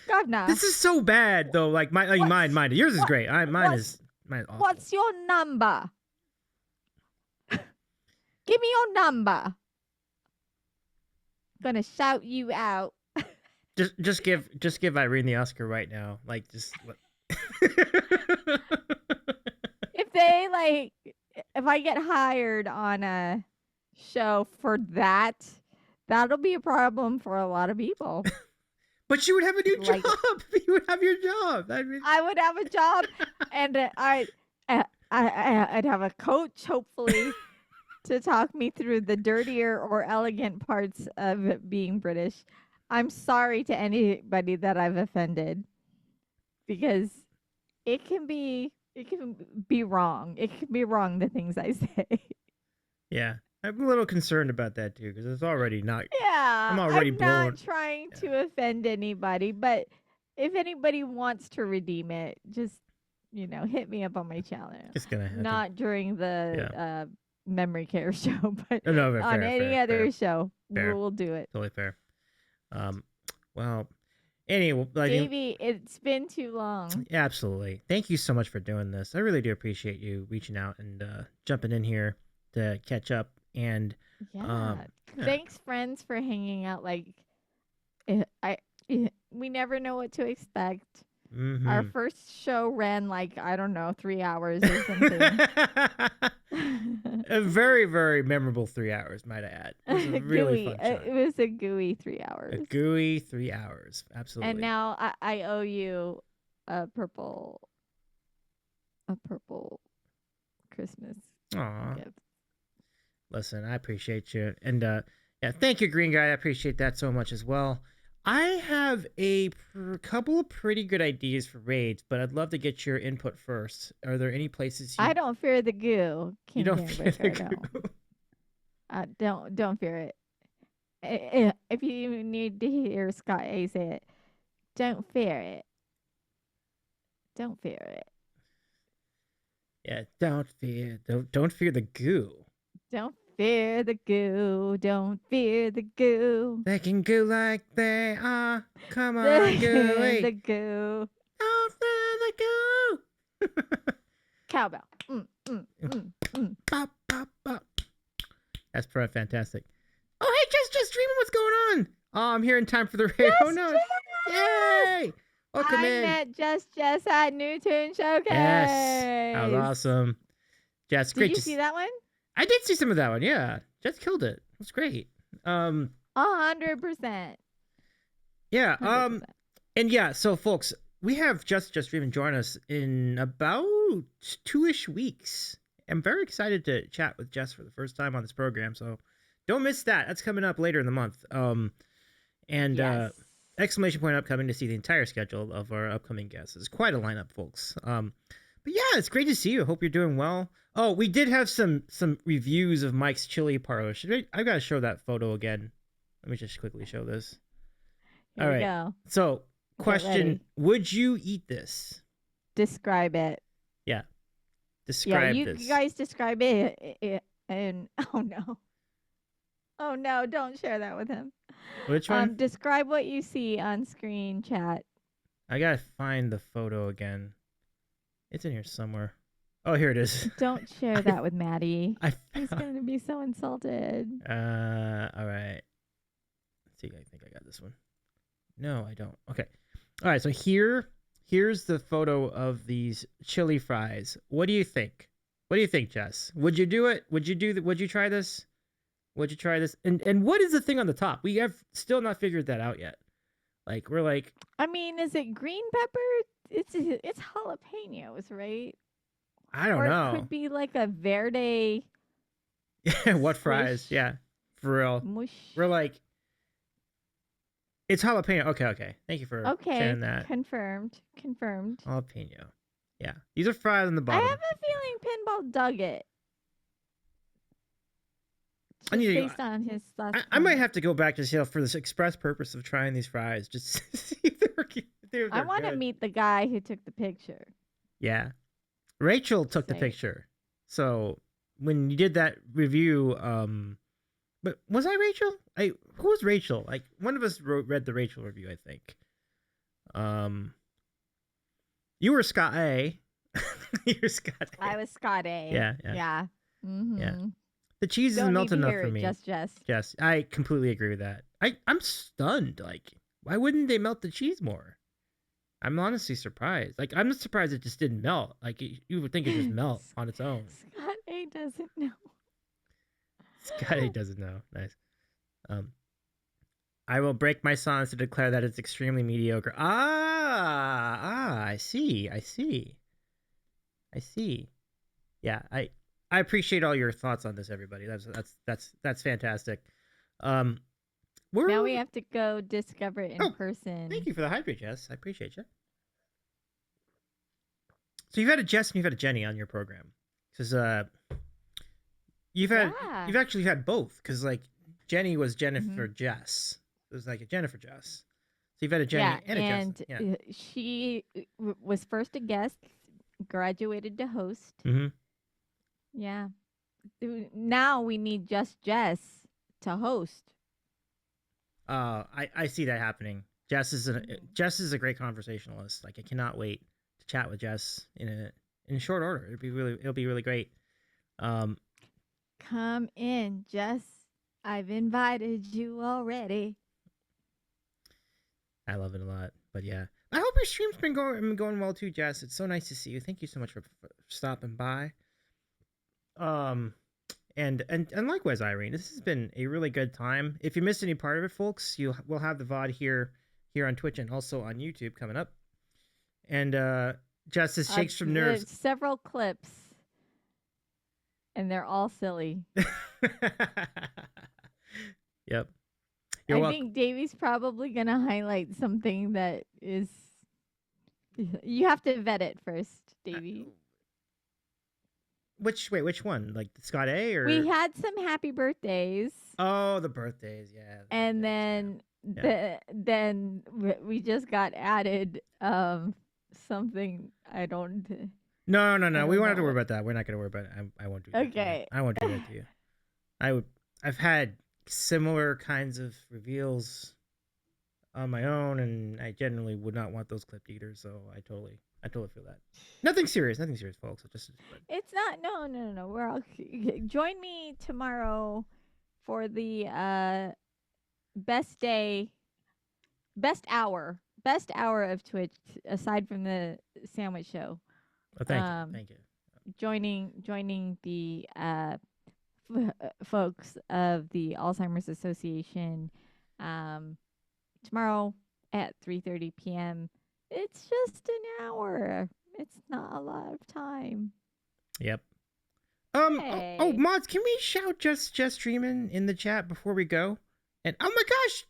Governor. This is so bad, though. Like mine. Yours is great. Mine is awful. What's your number? Give me your number. Gonna shout you out. Just give Irene the Oscar right now. Like just. If I get hired on a show for that, that'll be a problem for a lot of people. But you would have a new job. You would have your job. I would have a job, and I'd have a coach, hopefully, to talk me through the dirtier or elegant parts of being British. I'm sorry to anybody that I've offended, because it can be wrong. It can be wrong, the things I say. Yeah. I'm a little concerned about that too, because it's already not. Yeah, I'm already blown. Not trying to offend anybody, but if anybody wants to redeem it, just hit me up on my channel. Just gonna have to. Not during the memory care show, but No, on fair, any fair, other fair, show, fair. we'll do it. Totally fair. Well, anyway, like, Davey, it's been too long. absolutely. Thank you so much for doing this. I really do appreciate you reaching out and jumping in here to catch up. And Yeah. Thanks, friends, for hanging out. Like, we never know what to expect. Our first show ran like, I don't know, 3 hours or something. A very, very memorable 3 hours, might I add. It was a really fun show. It was a gooey 3 hours. A gooey 3 hours, absolutely. And now I owe you a purple Christmas gift. Listen, I appreciate you. And thank you, Green Guy. I appreciate that so much as well. I have a couple of pretty good ideas for raids, but I'd love to get your input first. Are there any places I don't fear the goo. You don't fear the goo? Don't fear it. If you need to hear Scott A say it, don't fear it. Don't fear it. Yeah, don't fear the goo. Don't fear the goo. Don't fear the goo. They can goo like they are. Come on, gooey. The goo. Don't fear the goo. Cowbell. Bop, bop, bop. That's pretty fantastic. Oh, hey, just dreaming. What's going on? Oh, I'm here in time for the raid. Oh no! Yay! Welcome in. I met Jess at New Tune Showcase. Yes, that was awesome. Jess, great. Did you see that one? I did see some of that one. Yeah, Jess killed it. It was great. 100%. Yeah. 100%. And yeah. So, folks, we have Just Dreaming join us in about 2-ish weeks. I'm very excited to chat with Jess for the first time on this program. So, don't miss that. That's coming up later in the month. Yes. Exclamation point upcoming to see the entire schedule of our upcoming guests. It's quite a lineup, folks. But yeah, it's great to see you. Hope you're doing well. Oh, we did have some reviews of Mike's chili parlor. I've got to show that photo again. Let me just quickly show this. Here we go. So, question: would you eat this? Describe it. Yeah. Describe this. You guys describe it. And oh no! Don't share that with him. Which one? Describe what you see on screen, chat. I gotta find the photo again. It's in here somewhere. Oh, here it is. Don't share that with Maddie. He's going to be so insulted. All right. Let's see. I think I got this one. No, I don't. Okay. All right. So here's the photo of these chili fries. What do you think? What do you think, Jess? Would you do it? Would you try this? Would you try this? And what is the thing on the top? We have still not figured that out yet. Like, we're like, I mean, is it green pepper? It's jalapenos, right? I don't know. It could be like a verde. Yeah, what fries? Yeah, for real. Mush. We're like, it's jalapeno. Okay. Thank you for sharing that. Confirmed. Jalapeno. Yeah, these are fries on the bottom. I have a feeling Pinball dug it. Based on his last I might have to go back to Seattle for this express purpose of trying these fries, just to see if they're I want to meet the guy who took the picture. Yeah. Rachel took the picture. So when you did that review, but was I Rachel? Who was Rachel? Like, one of us read the Rachel review, I think. You were Scott A. You were Scott A. I was Scott A. Yeah. Mm-hmm. Yeah. The cheese isn't melted enough for me. Jess. Yes, I completely agree with that. I'm stunned. Like, why wouldn't they melt the cheese more? I'm honestly surprised. Like, I'm surprised it just didn't melt. Like, you would think it just melt on its own. Scott A doesn't know. Scott A doesn't know. Nice. I will break my silence to declare that it's extremely mediocre. I see. Yeah, I appreciate all your thoughts on this, everybody. That's fantastic. Now we have to go discover it in person. Thank you for the hydrate, Jess. I appreciate you. So you've had a Jess and you've had a Jenny on your program, because you've actually had both, because like Jenny was Jennifer Jess. It was like a Jennifer Jess. So you've had a Jenny and a Jess. Yeah. She was first a guest. graduated to host. Mm-hmm. Yeah. Now we need just Jess to host. I see that happening. Jess is a great conversationalist. Like I cannot wait to chat with Jess in short order. It'll be really great. Um, Come in, Jess. I've invited you already. I love it a lot. But yeah, I hope your stream's been going well too, Jess. It's so nice to see you. Thank you so much for stopping by. Um, and likewise, Irene. This has been a really good time. If you missed any part of it, folks, you will have the VOD here on Twitch and also on YouTube coming up. And Justice shakes from nerves. There's several clips, and they're all silly. Yep. I think Davey's probably gonna highlight something that is. You have to vet it first, Davey. Which one? Like Scott A or we had some happy birthdays. Oh, the birthdays, yeah. And then we just got added something I don't. No. We won't have to worry about that. We're not gonna worry about it. I won't do that. Okay. I won't do that to you. I've had similar kinds of reveals on my own, and I generally would not want those clipped either. So I totally feel that. Nothing serious, folks. It's not. No. We're all. Join me tomorrow for the best hour of Twitch aside from the sandwich show. Oh, thank you. Joining the folks of the Alzheimer's Association tomorrow at 3:30 p.m. It's just an hour. It's not a lot of time. Yep. Hey. Oh, mods, can we shout just streaming in the chat before we go? And oh my gosh,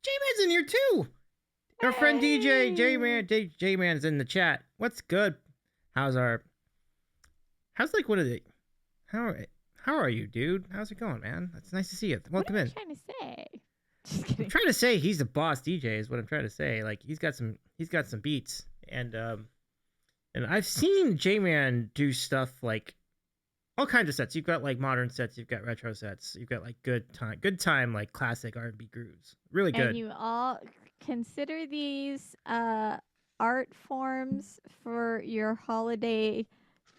J-Man's in here too. Hey. Our friend DJ J-Man's in the chat. What's good? How's like one of the how are you, dude? How's it going, man? It's nice to see you. Welcome in. What are you trying to say? Just kidding. I'm trying to say he's the boss DJ is what I'm trying to say. Like he's got some beats and I've seen J-Man do stuff like all kinds of sets. You've got like modern sets, you've got retro sets, you've got like good time like classic R&B grooves. Really good. And you all consider these art forms for your holiday,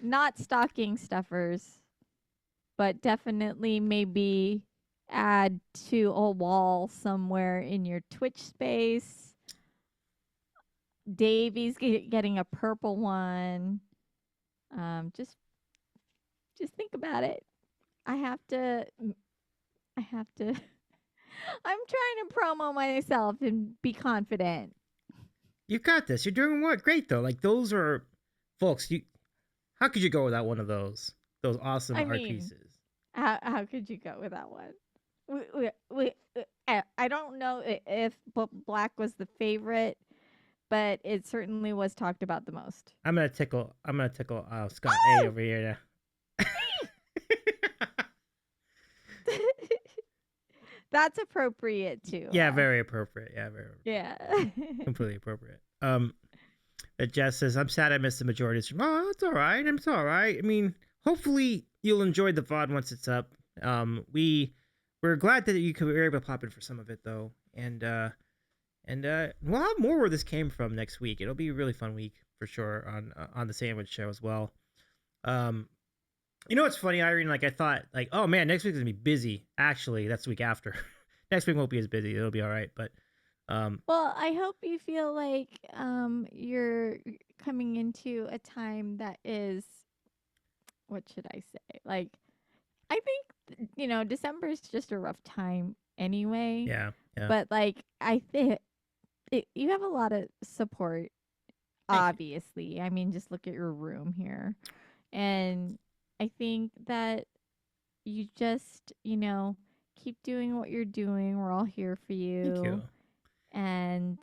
not stocking stuffers, but definitely maybe add to a wall somewhere in your Twitch space. Davey's getting a purple one. Just think about it. I have to I'm trying to promo myself and be confident. You got this. You're doing what? Great though. Like those are folks, how could you go without one of those awesome art pieces? How could you go without one? I don't know if black was the favorite, but it certainly was talked about the most. I'm gonna tickle Scott A over here now. That's appropriate too. Yeah, very appropriate. Yeah. Completely appropriate. But Jess says, I'm sad I missed the majority of the stream. Oh, it's all right. It's all right. I mean, hopefully you'll enjoy the VOD once it's up. We're glad that you were able to pop in for some of it though. And we'll have more where this came from next week. It'll be a really fun week for sure on the sandwich show as well. You know what's funny, Irene? Like I thought, like, oh man, next week's gonna be busy. Actually, that's the week after. Next week won't be as busy. It'll be all right. But well, I hope you feel like you're coming into a time that is, what should I say? Like, I think December is just a rough time anyway. Yeah. But like, I think you have a lot of support. Obviously, I mean, just look at your room here, and I think that you just, keep doing what you're doing. We're all here for you. Thank you. And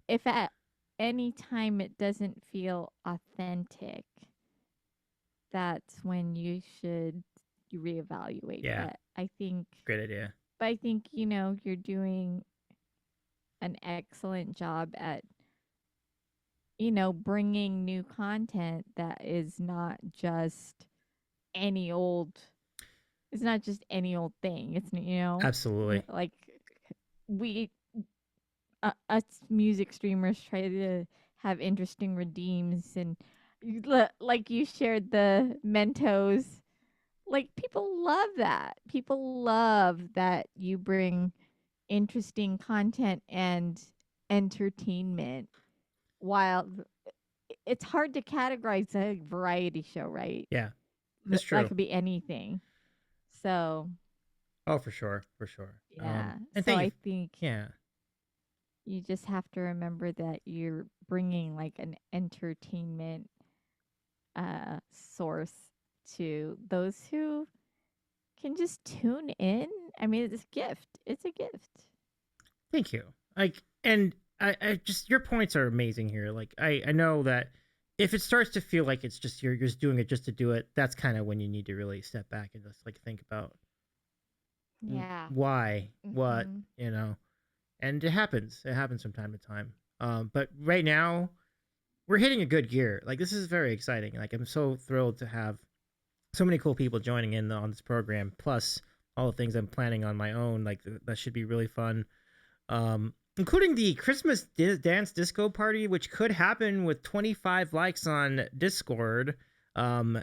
if at any time it doesn't feel authentic, that's when you should reevaluate it. I think. Great idea. But I think, you're doing an excellent job at bringing new content that is not just any old it's not just any old thing. Absolutely. Like we us music streamers try to have interesting redeems and like you shared the Mentos. Like people love that. People love that you bring interesting content and entertainment while it's hard to categorize a variety show, right? Yeah, it's That true. could be anything. So, Oh, for sure, for sure. yeah. And So thank you. I think Yeah, you just have to remember that you're bringing like an entertainment source to those who can just tune in. I mean, it's a gift. It's a gift. thank you. Like, and I just your points are amazing here. Like, I know that if it starts to feel like it's just you're just doing it just to do it, that's kind of when you need to really step back and just like think about Yeah. why, what, Hmm. you know. And it happens. It happens from time to time. But right now, we're hitting a good gear. Like this is very exciting. Like I'm so thrilled to have so many cool people joining in on this program. Plus all the things I'm planning on my own. Like that should be really fun. Including the Christmas dance disco party, which could happen with 25 likes on Discord. Um,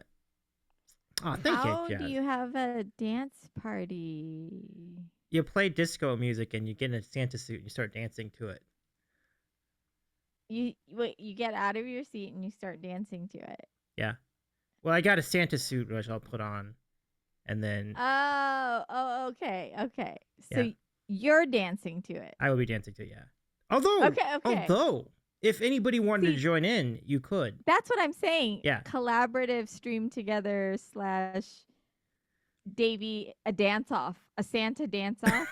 oh, thank you, How do Jazz. you have a dance party? You play disco music and you get in a Santa suit and you start dancing to it. You get out of your seat and you start dancing to it. Yeah. Well, I got a Santa suit which I'll put on, and then Okay, okay. yeah, So you're dancing to it. I will be dancing to it. Yeah. Although, Okay, okay. although, if anybody wanted to See, join in, you could. that's what I'm saying. Yeah. Collaborative stream together slash Davy a dance off, a Santa dance off.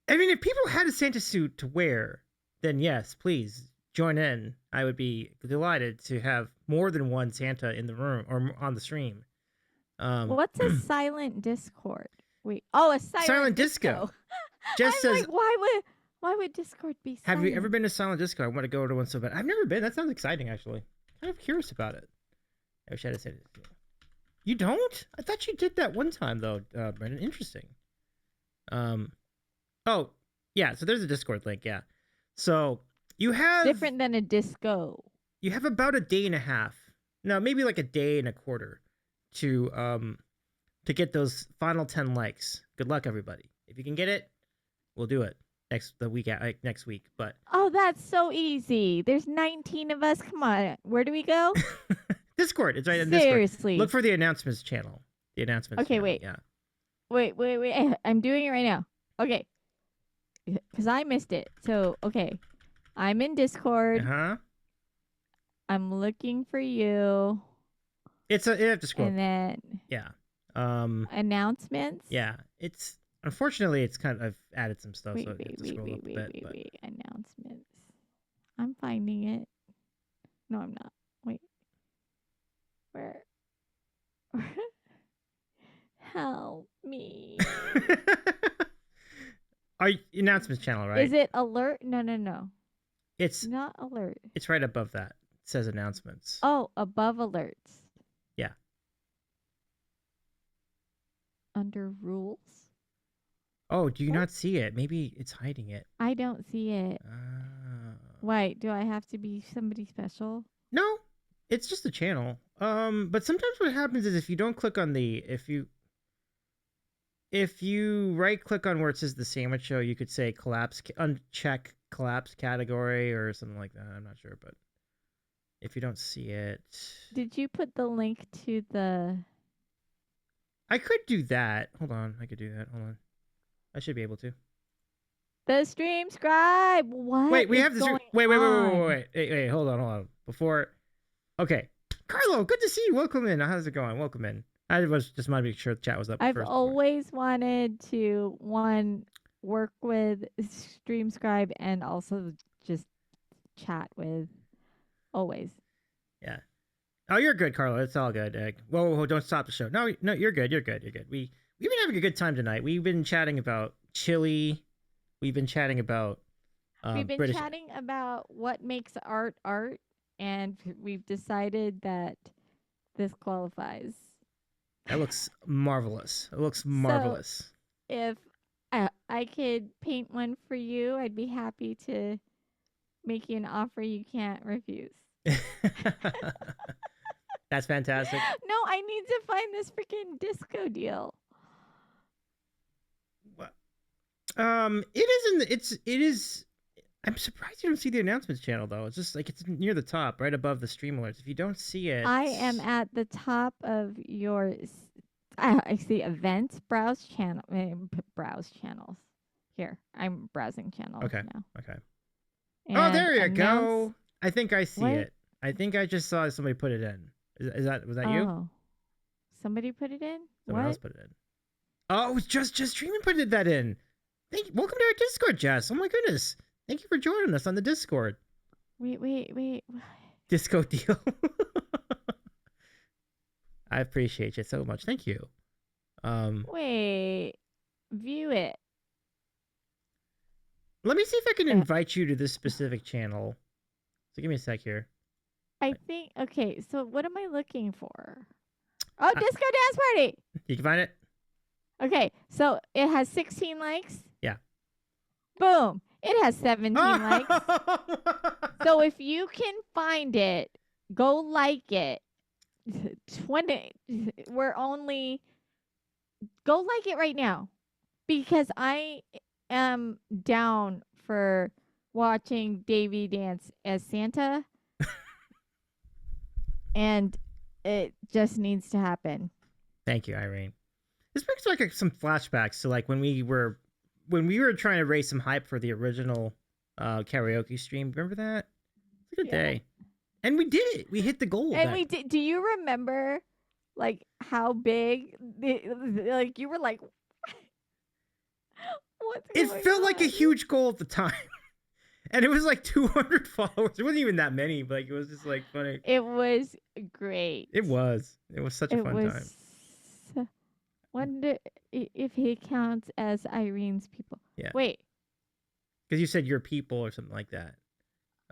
I mean, if people had a Santa suit to wear, then yes, please join in. I would be delighted to have more than one Santa in the room or on the stream. What's a silent Discord? Wait, oh, a silent Silent Disco. disco. Just I'm says, like, why would Discord be silent? have you ever been to Silent Disco? I want to go to one so bad. I've never been. That sounds exciting, actually. Kind of curious about it. I wish I had said it. You don't? I thought you did that one time though, Brendan. Interesting. Um. Oh, yeah. So there's a Discord link. Yeah. So different than a disco? you have about a day and a half. No, maybe like a day and a quarter to get those final 10 likes. Good luck, everybody. If you can get it, we'll do it next week. But Oh, that's so easy. There's 19 of us. Come on. Where do we go? Discord, it's right in Discord. Seriously. Look for the announcements channel. The announcements. Okay, channel, wait. Yeah. Wait. I'm doing it right now. Okay. Because I missed it. So, okay. I'm in Discord. Uh huh. I'm looking for you. You have to scroll. And then Yeah. announcements. Yeah. It's unfortunately it's kind of I've added some stuff, Wait, so you have to scroll up a bit. But wait. Announcements. I'm finding it. No, I'm not. Wait. Where? Help me. Our announcements channel, right? Is it alert? No. It's Not alert. it's right above that. It says announcements. Oh, above alerts. Yeah. Under rules? Oh, do you What? not see it? Maybe it's hiding it. I don't see it. Why? Do I have to be somebody special? No, it's just a channel. But sometimes what happens is if you don't click on if you right click on where it says the sandwich show, you could say uncheck collapse category or something like that. I'm not sure, but if you don't see it, Did you put the link to the... I could do that. Hold on, I could do that. Hold on, I should be able to. The stream scribe? What? Wait, we is have this. going Wait. Hold on. Before, okay, Carlo, good to see you. Welcome in. How's it going? Welcome in. I was just wanted to make sure the chat was up. I've first always wanted to work with stream scribe and also just chat with. Always. Yeah. Oh, you're good, Carlo. It's all good. Whoa, don't stop the show. No, you're good. You're good. We've been having a good time tonight. We've been chatting about chili. We've been chatting about We've been British. chatting about what makes art art, and we've decided that this qualifies. That looks marvelous. It looks So marvelous. if I could paint one for you, I'd be happy to make you an offer you can't refuse. That's fantastic. No, I need to find this freaking disco deal. What? It isn't. It is. I'm surprised you don't see the announcements channel though. It's just like it's near the top, right above the stream alerts. If you don't see it, I am at the top of your. I see events, browse channel, browse channels. Here, I'm browsing channels Okay. now. Okay. And Oh, there you announce. go. I think I see What? it. I think I just saw somebody put it in. Was that you? Oh, somebody put it in. Someone What? else put it in. Oh, it was just streaming put that in. Welcome to our Discord, Jess. Oh my goodness. Thank you for joining us on the Discord. Wait. Disco deal. I appreciate you so much. Thank you. Wait. View it. Let me see if I can invite you to this specific channel. So give me a sec here. I think. Okay. So what am I looking for? Oh, disco dance party. You can find it. Okay. So it has 16 likes. Yeah. Boom. It has 17 likes. So if you can find it, go like it. 20. We're only. Go like it right now, because I am down for watching Davey dance as Santa, and it just needs to happen. Thank you, Irene. This brings like some flashbacks to like when we were trying to raise some hype for the original karaoke stream. Remember that? It's a good day. And we did it. We hit the goal. And we did. Do you remember, like, how big? Like, you were like, what's going on? It felt like a huge goal at the time. And it was like 200 followers. It wasn't even that many, but like, it was just like funny. It was great. It was. It was such a fun time. Wonder if he counts as Irene's people. Yeah. Wait. Because you said your people or something like that.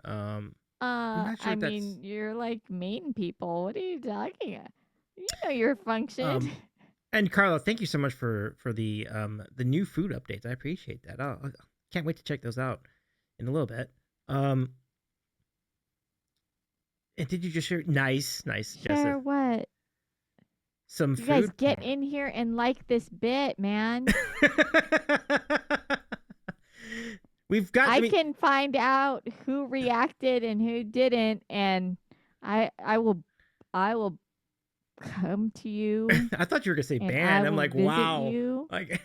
I'm not sure I mean, you're like main people. What are you talking about? You know your function. And Carla, thank you so much for the new food updates. I appreciate that. I can't wait to check those out in a little bit. And did you just share? Nice. Share what? Some you food. You guys get in here and like this bit, man. We've got. I can find out who reacted and who didn't, and I will come to you. I thought you were gonna say ban. I'm like, wow. You. Like,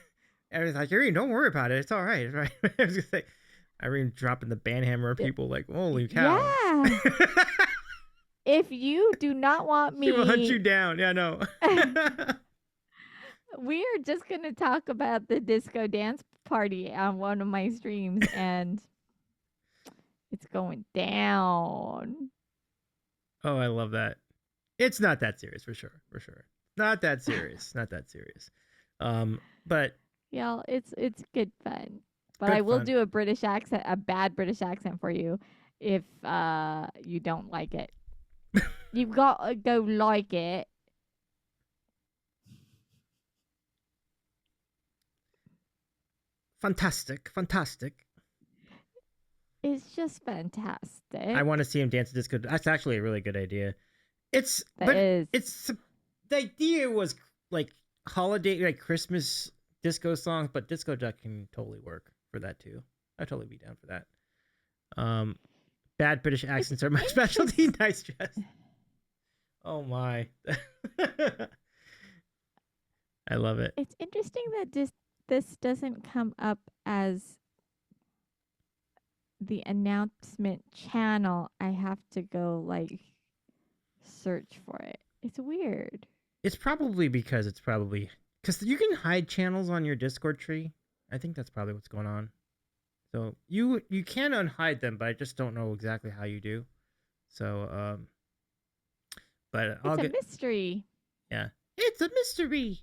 I was like, Irene, don't worry about it. It's all right. Right. I was gonna say, Irene dropping the ban hammer at people. Like, holy cow. Yeah. If you do not want me, she will hunt you down. Yeah, no. We are just gonna talk about the disco dance party on one of my streams, and it's going down. Oh, I love that. It's not that serious, for sure. Not that serious. But yeah, it's good fun. But I will do a British accent, a bad British accent for you, if you don't like it. You've got to go like it. Fantastic. It's just fantastic. I want to see him dance disco. That's actually a really good idea. It's the idea was like holiday, like Christmas disco songs, but disco duck can totally work for that too. I'd totally be down for that. Bad British accents are my specialty. Nice, Jess. Oh my. I love it. It's interesting that this doesn't come up as the announcement channel. I have to go like search for it. It's weird. It's probably because you can hide channels on your Discord tree. I think that's probably what's going on. So you can unhide them, but I just don't know exactly how you do. So but it's a mystery. Yeah, it's a mystery.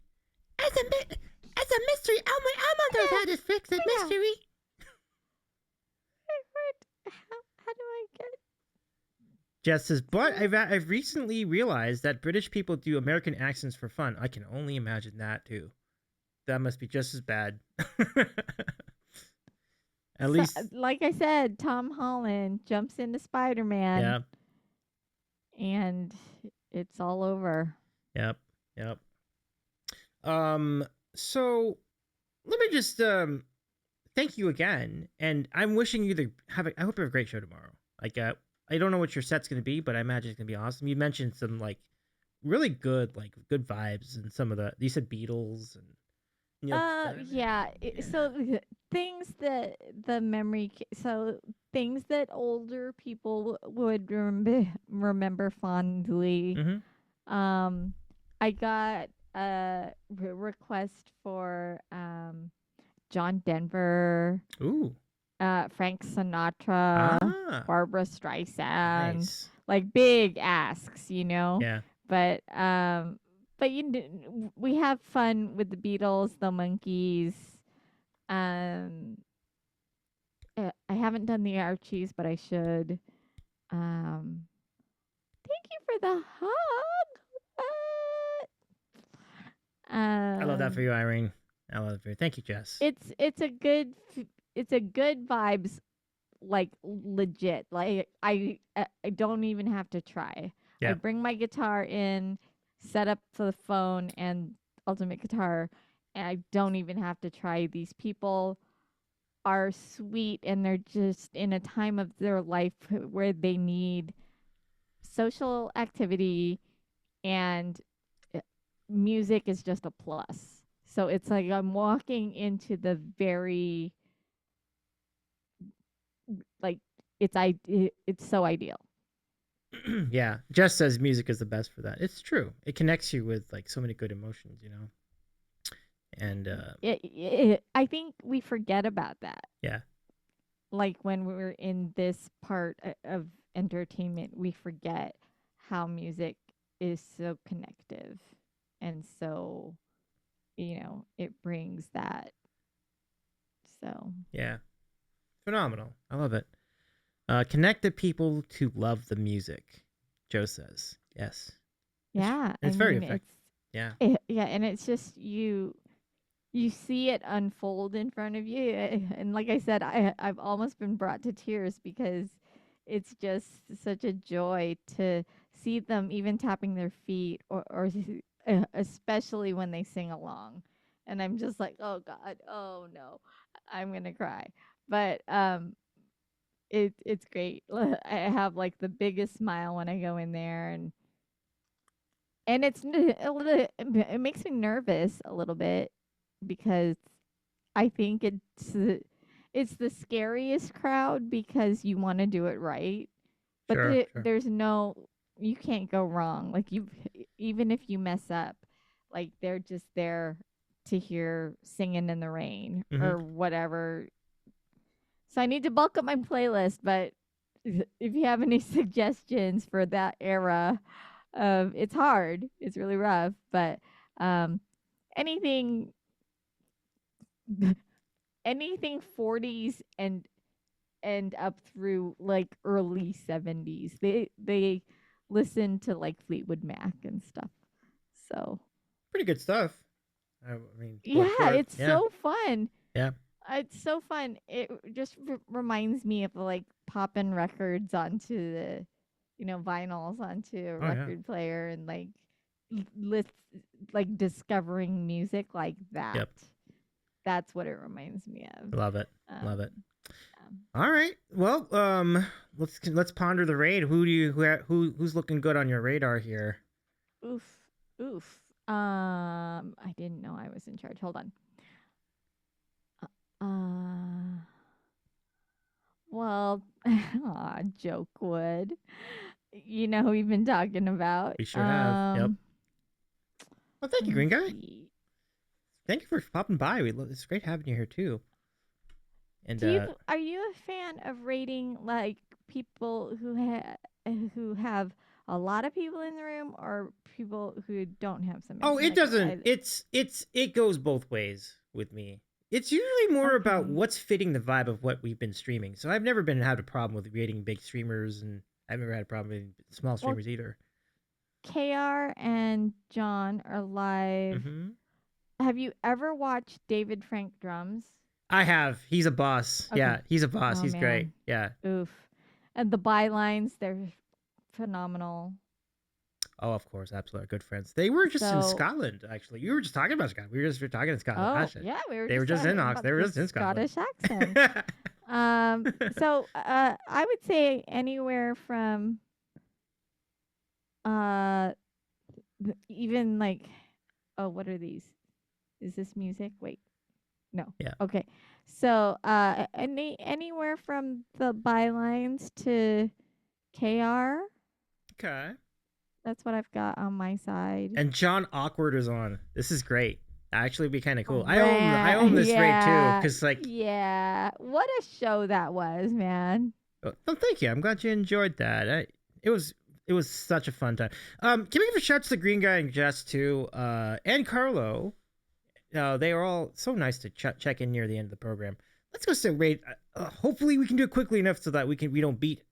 It's a mystery. Elmo knows how to fix it. Mystery. how do I get? Jess says, but I've recently realized that British people do American accents for fun. I can only imagine that too. That must be just as bad. At So, least, like I said, Tom Holland jumps into Spider-Man, yeah, and it's all over. yep, yep. So let me just thank you again, and I'm wishing you I hope you have a great show tomorrow. Like, I don't know what your set's gonna be, but I imagine it's gonna be awesome. You mentioned some like really good vibes, and some of the you said Beatles and Neil Diamond. Yeah. So things that the so things that older people would remember fondly. Mm-hmm. Um, I got a request for John Denver, Ooh, Frank Sinatra, ah, Barbara Streisand, nice. like big asks, you know. Yeah. But we have fun with the Beatles, the Monkees. Um, I haven't done the Archies, but I should. Um, thank you for the hug. What? I love that for you, Irene. I love it for you. Thank you, Jess. It's a good vibes, like legit. Like I don't even have to try. I Yeah. bring my guitar in, set up the phone and ultimate guitar, and I don't even have to try. These people are sweet, and they're just in a time of their life where they need social activity, and uh, music is just a plus. So it's like I'm walking into the very, like, it's so ideal. Yeah. Jess says music is the best for that. It's true. It connects you with like so many good emotions, you know. And I think we forget about that. yeah. Like when we're in this part of entertainment, we forget how music is so connective, and so it brings that. So Yeah. Phenomenal. I love it. Connect the people to love the music, Joe says. Yes. yeah, I It's very mean effective. Yeah. yeah, and it's just you see it unfold in front of you, and like I said, I've almost been brought to tears because it's just such a joy to see them even tapping their feet, or especially when they sing along, and I'm just like, oh god, oh no, I'm gonna cry. But it's great. I have like the biggest smile when I go in there, and it makes me nervous a little bit because I think it's the scariest crowd because you want to do it right, but Sure. Sure. there's no, you can't go wrong. Like, you, even if you mess up, like they're just there to hear "Singing in the Rain" Mm-hmm. or whatever. So I need to bulk up my playlist, but if you have any suggestions for that era of, it's hard, it's really rough, but um anything anything 40s and up through like early 70s. They listen to like Fleetwood Mac and stuff. So, Pretty good stuff. I mean, yeah, for it's yeah. so fun. Yeah. It's so fun. It just reminds me of like popping records onto the, vinyls onto a Oh yeah. record player, and like list like discovering music like that. Yep. That's what it reminds me of. Love it. Um, Love it. um, All right. Well, let's ponder the raid. Who's looking good on your radar here? oof, oof. I didn't know I was in charge. Hold on. Uh, well, Jokewood. You know who we've been talking about. We sure have. Yep. Well, thank Let you, me Green Guy. see. Thank you for popping by. It's great having you here too. And Are you a fan of rating like people who have a lot of people in the room, or people who don't have so many? oh, it Like, doesn't. It goes both ways with me. It's usually more about Okay. what's fitting the vibe of what we've been streaming. So I've never had a problem with rating big streamers, and I've never had a problem with small Well, streamers either. KR and John are live. Hmm. Have you ever watched David Frank drums? I have. He's a boss. Okay. Yeah, he's a boss. Oh He's great. man. Yeah. Oof. And the bylines, they're phenomenal. Oh, of course, absolutely. Good friends. They were just in So, Scotland, actually. You were just talking about Scotland. We were talking in Scotland. oh Gosh, yeah, we were they were just just in talking Ox. about They were the just in Scotland. Scottish accent. I would say anywhere from uh even like, oh, what are these? Is this music? Wait. No. Yeah. Okay. So, anywhere from the bylines to KR. Okay. That's what I've got on my side. And John Awkward is on. This is great. Actually, be kind of cool. I Right. own this rate too, Yeah. because like, Yeah. What a show that was, man. oh, thank you. I'm glad you enjoyed that. It was such a fun time. Can we give a shout out to the Green Guy and Jess too, and Carlo. They are all so nice to check in near the end of the program. Let's go sit rate. Hopefully, we can do it quickly enough so that we don't beat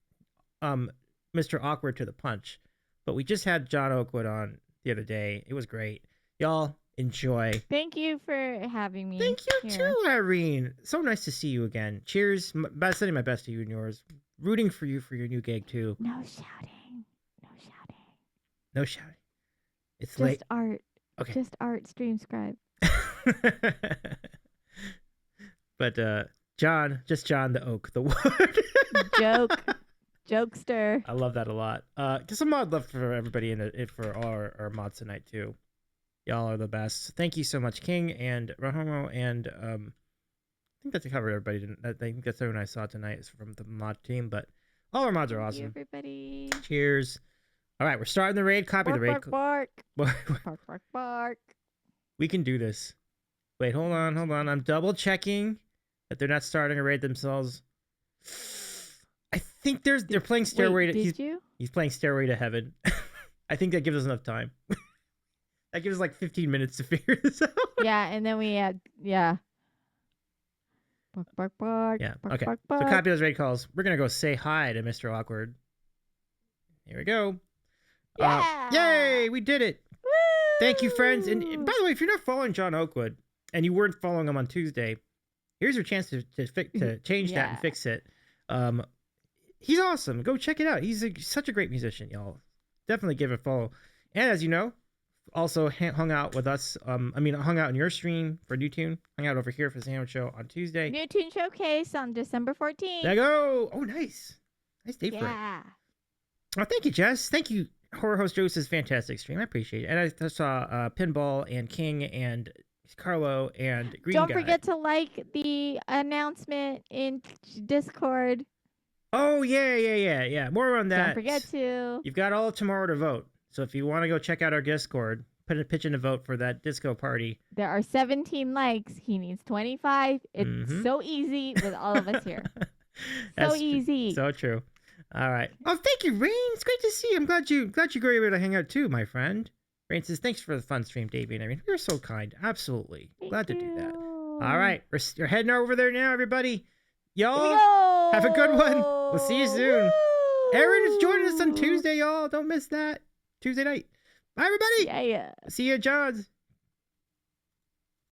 Mr. Awkward to the punch. But we just had John Oakwood on the other day. It was great. Y'all enjoy. Thank you for having me. Thank you here. too, Irene. So nice to see you again. Cheers. Sending my best to you and yours. Rooting for you for your new gig too. No shouting. No shouting. No shouting. It's Just late. art. Okay. Just art. Stream scribe. But John the Oak, the wood. Jokester. I love that a lot. Just some mod love for everybody and for all our mods tonight too. Y'all are the best. Thank you so much, King and Rahomo, and I think that's covered everybody. I think that's everyone I saw tonight is from the mod team, but all our mods are Thank you, awesome. everybody. Cheers. All right, we're starting the raid. Copy the raid. Bark, bark, bark, bark. We can do this. Wait, hold on. I'm double checking that they're not starting a raid themselves. I think they're playing Stairway to. He's playing Stairway to Heaven. I think that gives us enough time. That gives us like 15 minutes to figure this out. Yeah, and then we had bark, bark, bark. Yeah. Bark, Okay. bark, So bark. copy those raid calls. We're gonna go say hi to Mr. Awkward. Here we go. Yeah. Yay! We did it. Woo! Thank you, friends. And by the way, if you're not following John Oakwood and you weren't following him on Tuesday, here's your chance to change that and Yeah. fix it. He's awesome. Go check it out. He's such a great musician, y'all. Definitely give it a follow. And as you know, also hung out with us. Hung out in your stream for New Tune. Hung out over here for the Sandwich Show on Tuesday. New Tune Showcase on December 14th. There you go. Oh, nice. Nice date for it. Yeah. Oh, thank you, Jess. Thank you, Horror Host Joseph's fantastic stream. I appreciate it. And I saw Pinball and King and Carlo and Green Don't Guy. forget to like the announcement in Discord. Oh, yeah. More on that. Don't forget to. You've got all of tomorrow to vote. So if you want to go check out our Discord, pitch in a vote for that disco party. There are 17 likes. He needs 25. It's so easy with all of us here. So easy. So true. All right. Oh, thank you, Rain. It's great to see you. I'm glad you were able to hang out too, my friend. Rain says, thanks for the fun stream, Davey and Irene. You're so kind. Absolutely. Glad to do that. All right. We're heading over there now, everybody. Y'all, have a good one. We'll see you soon. Woo! Erin is joining us on Tuesday, y'all. Don't miss that. Tuesday night. Bye, everybody. Yeah. See you, Johns.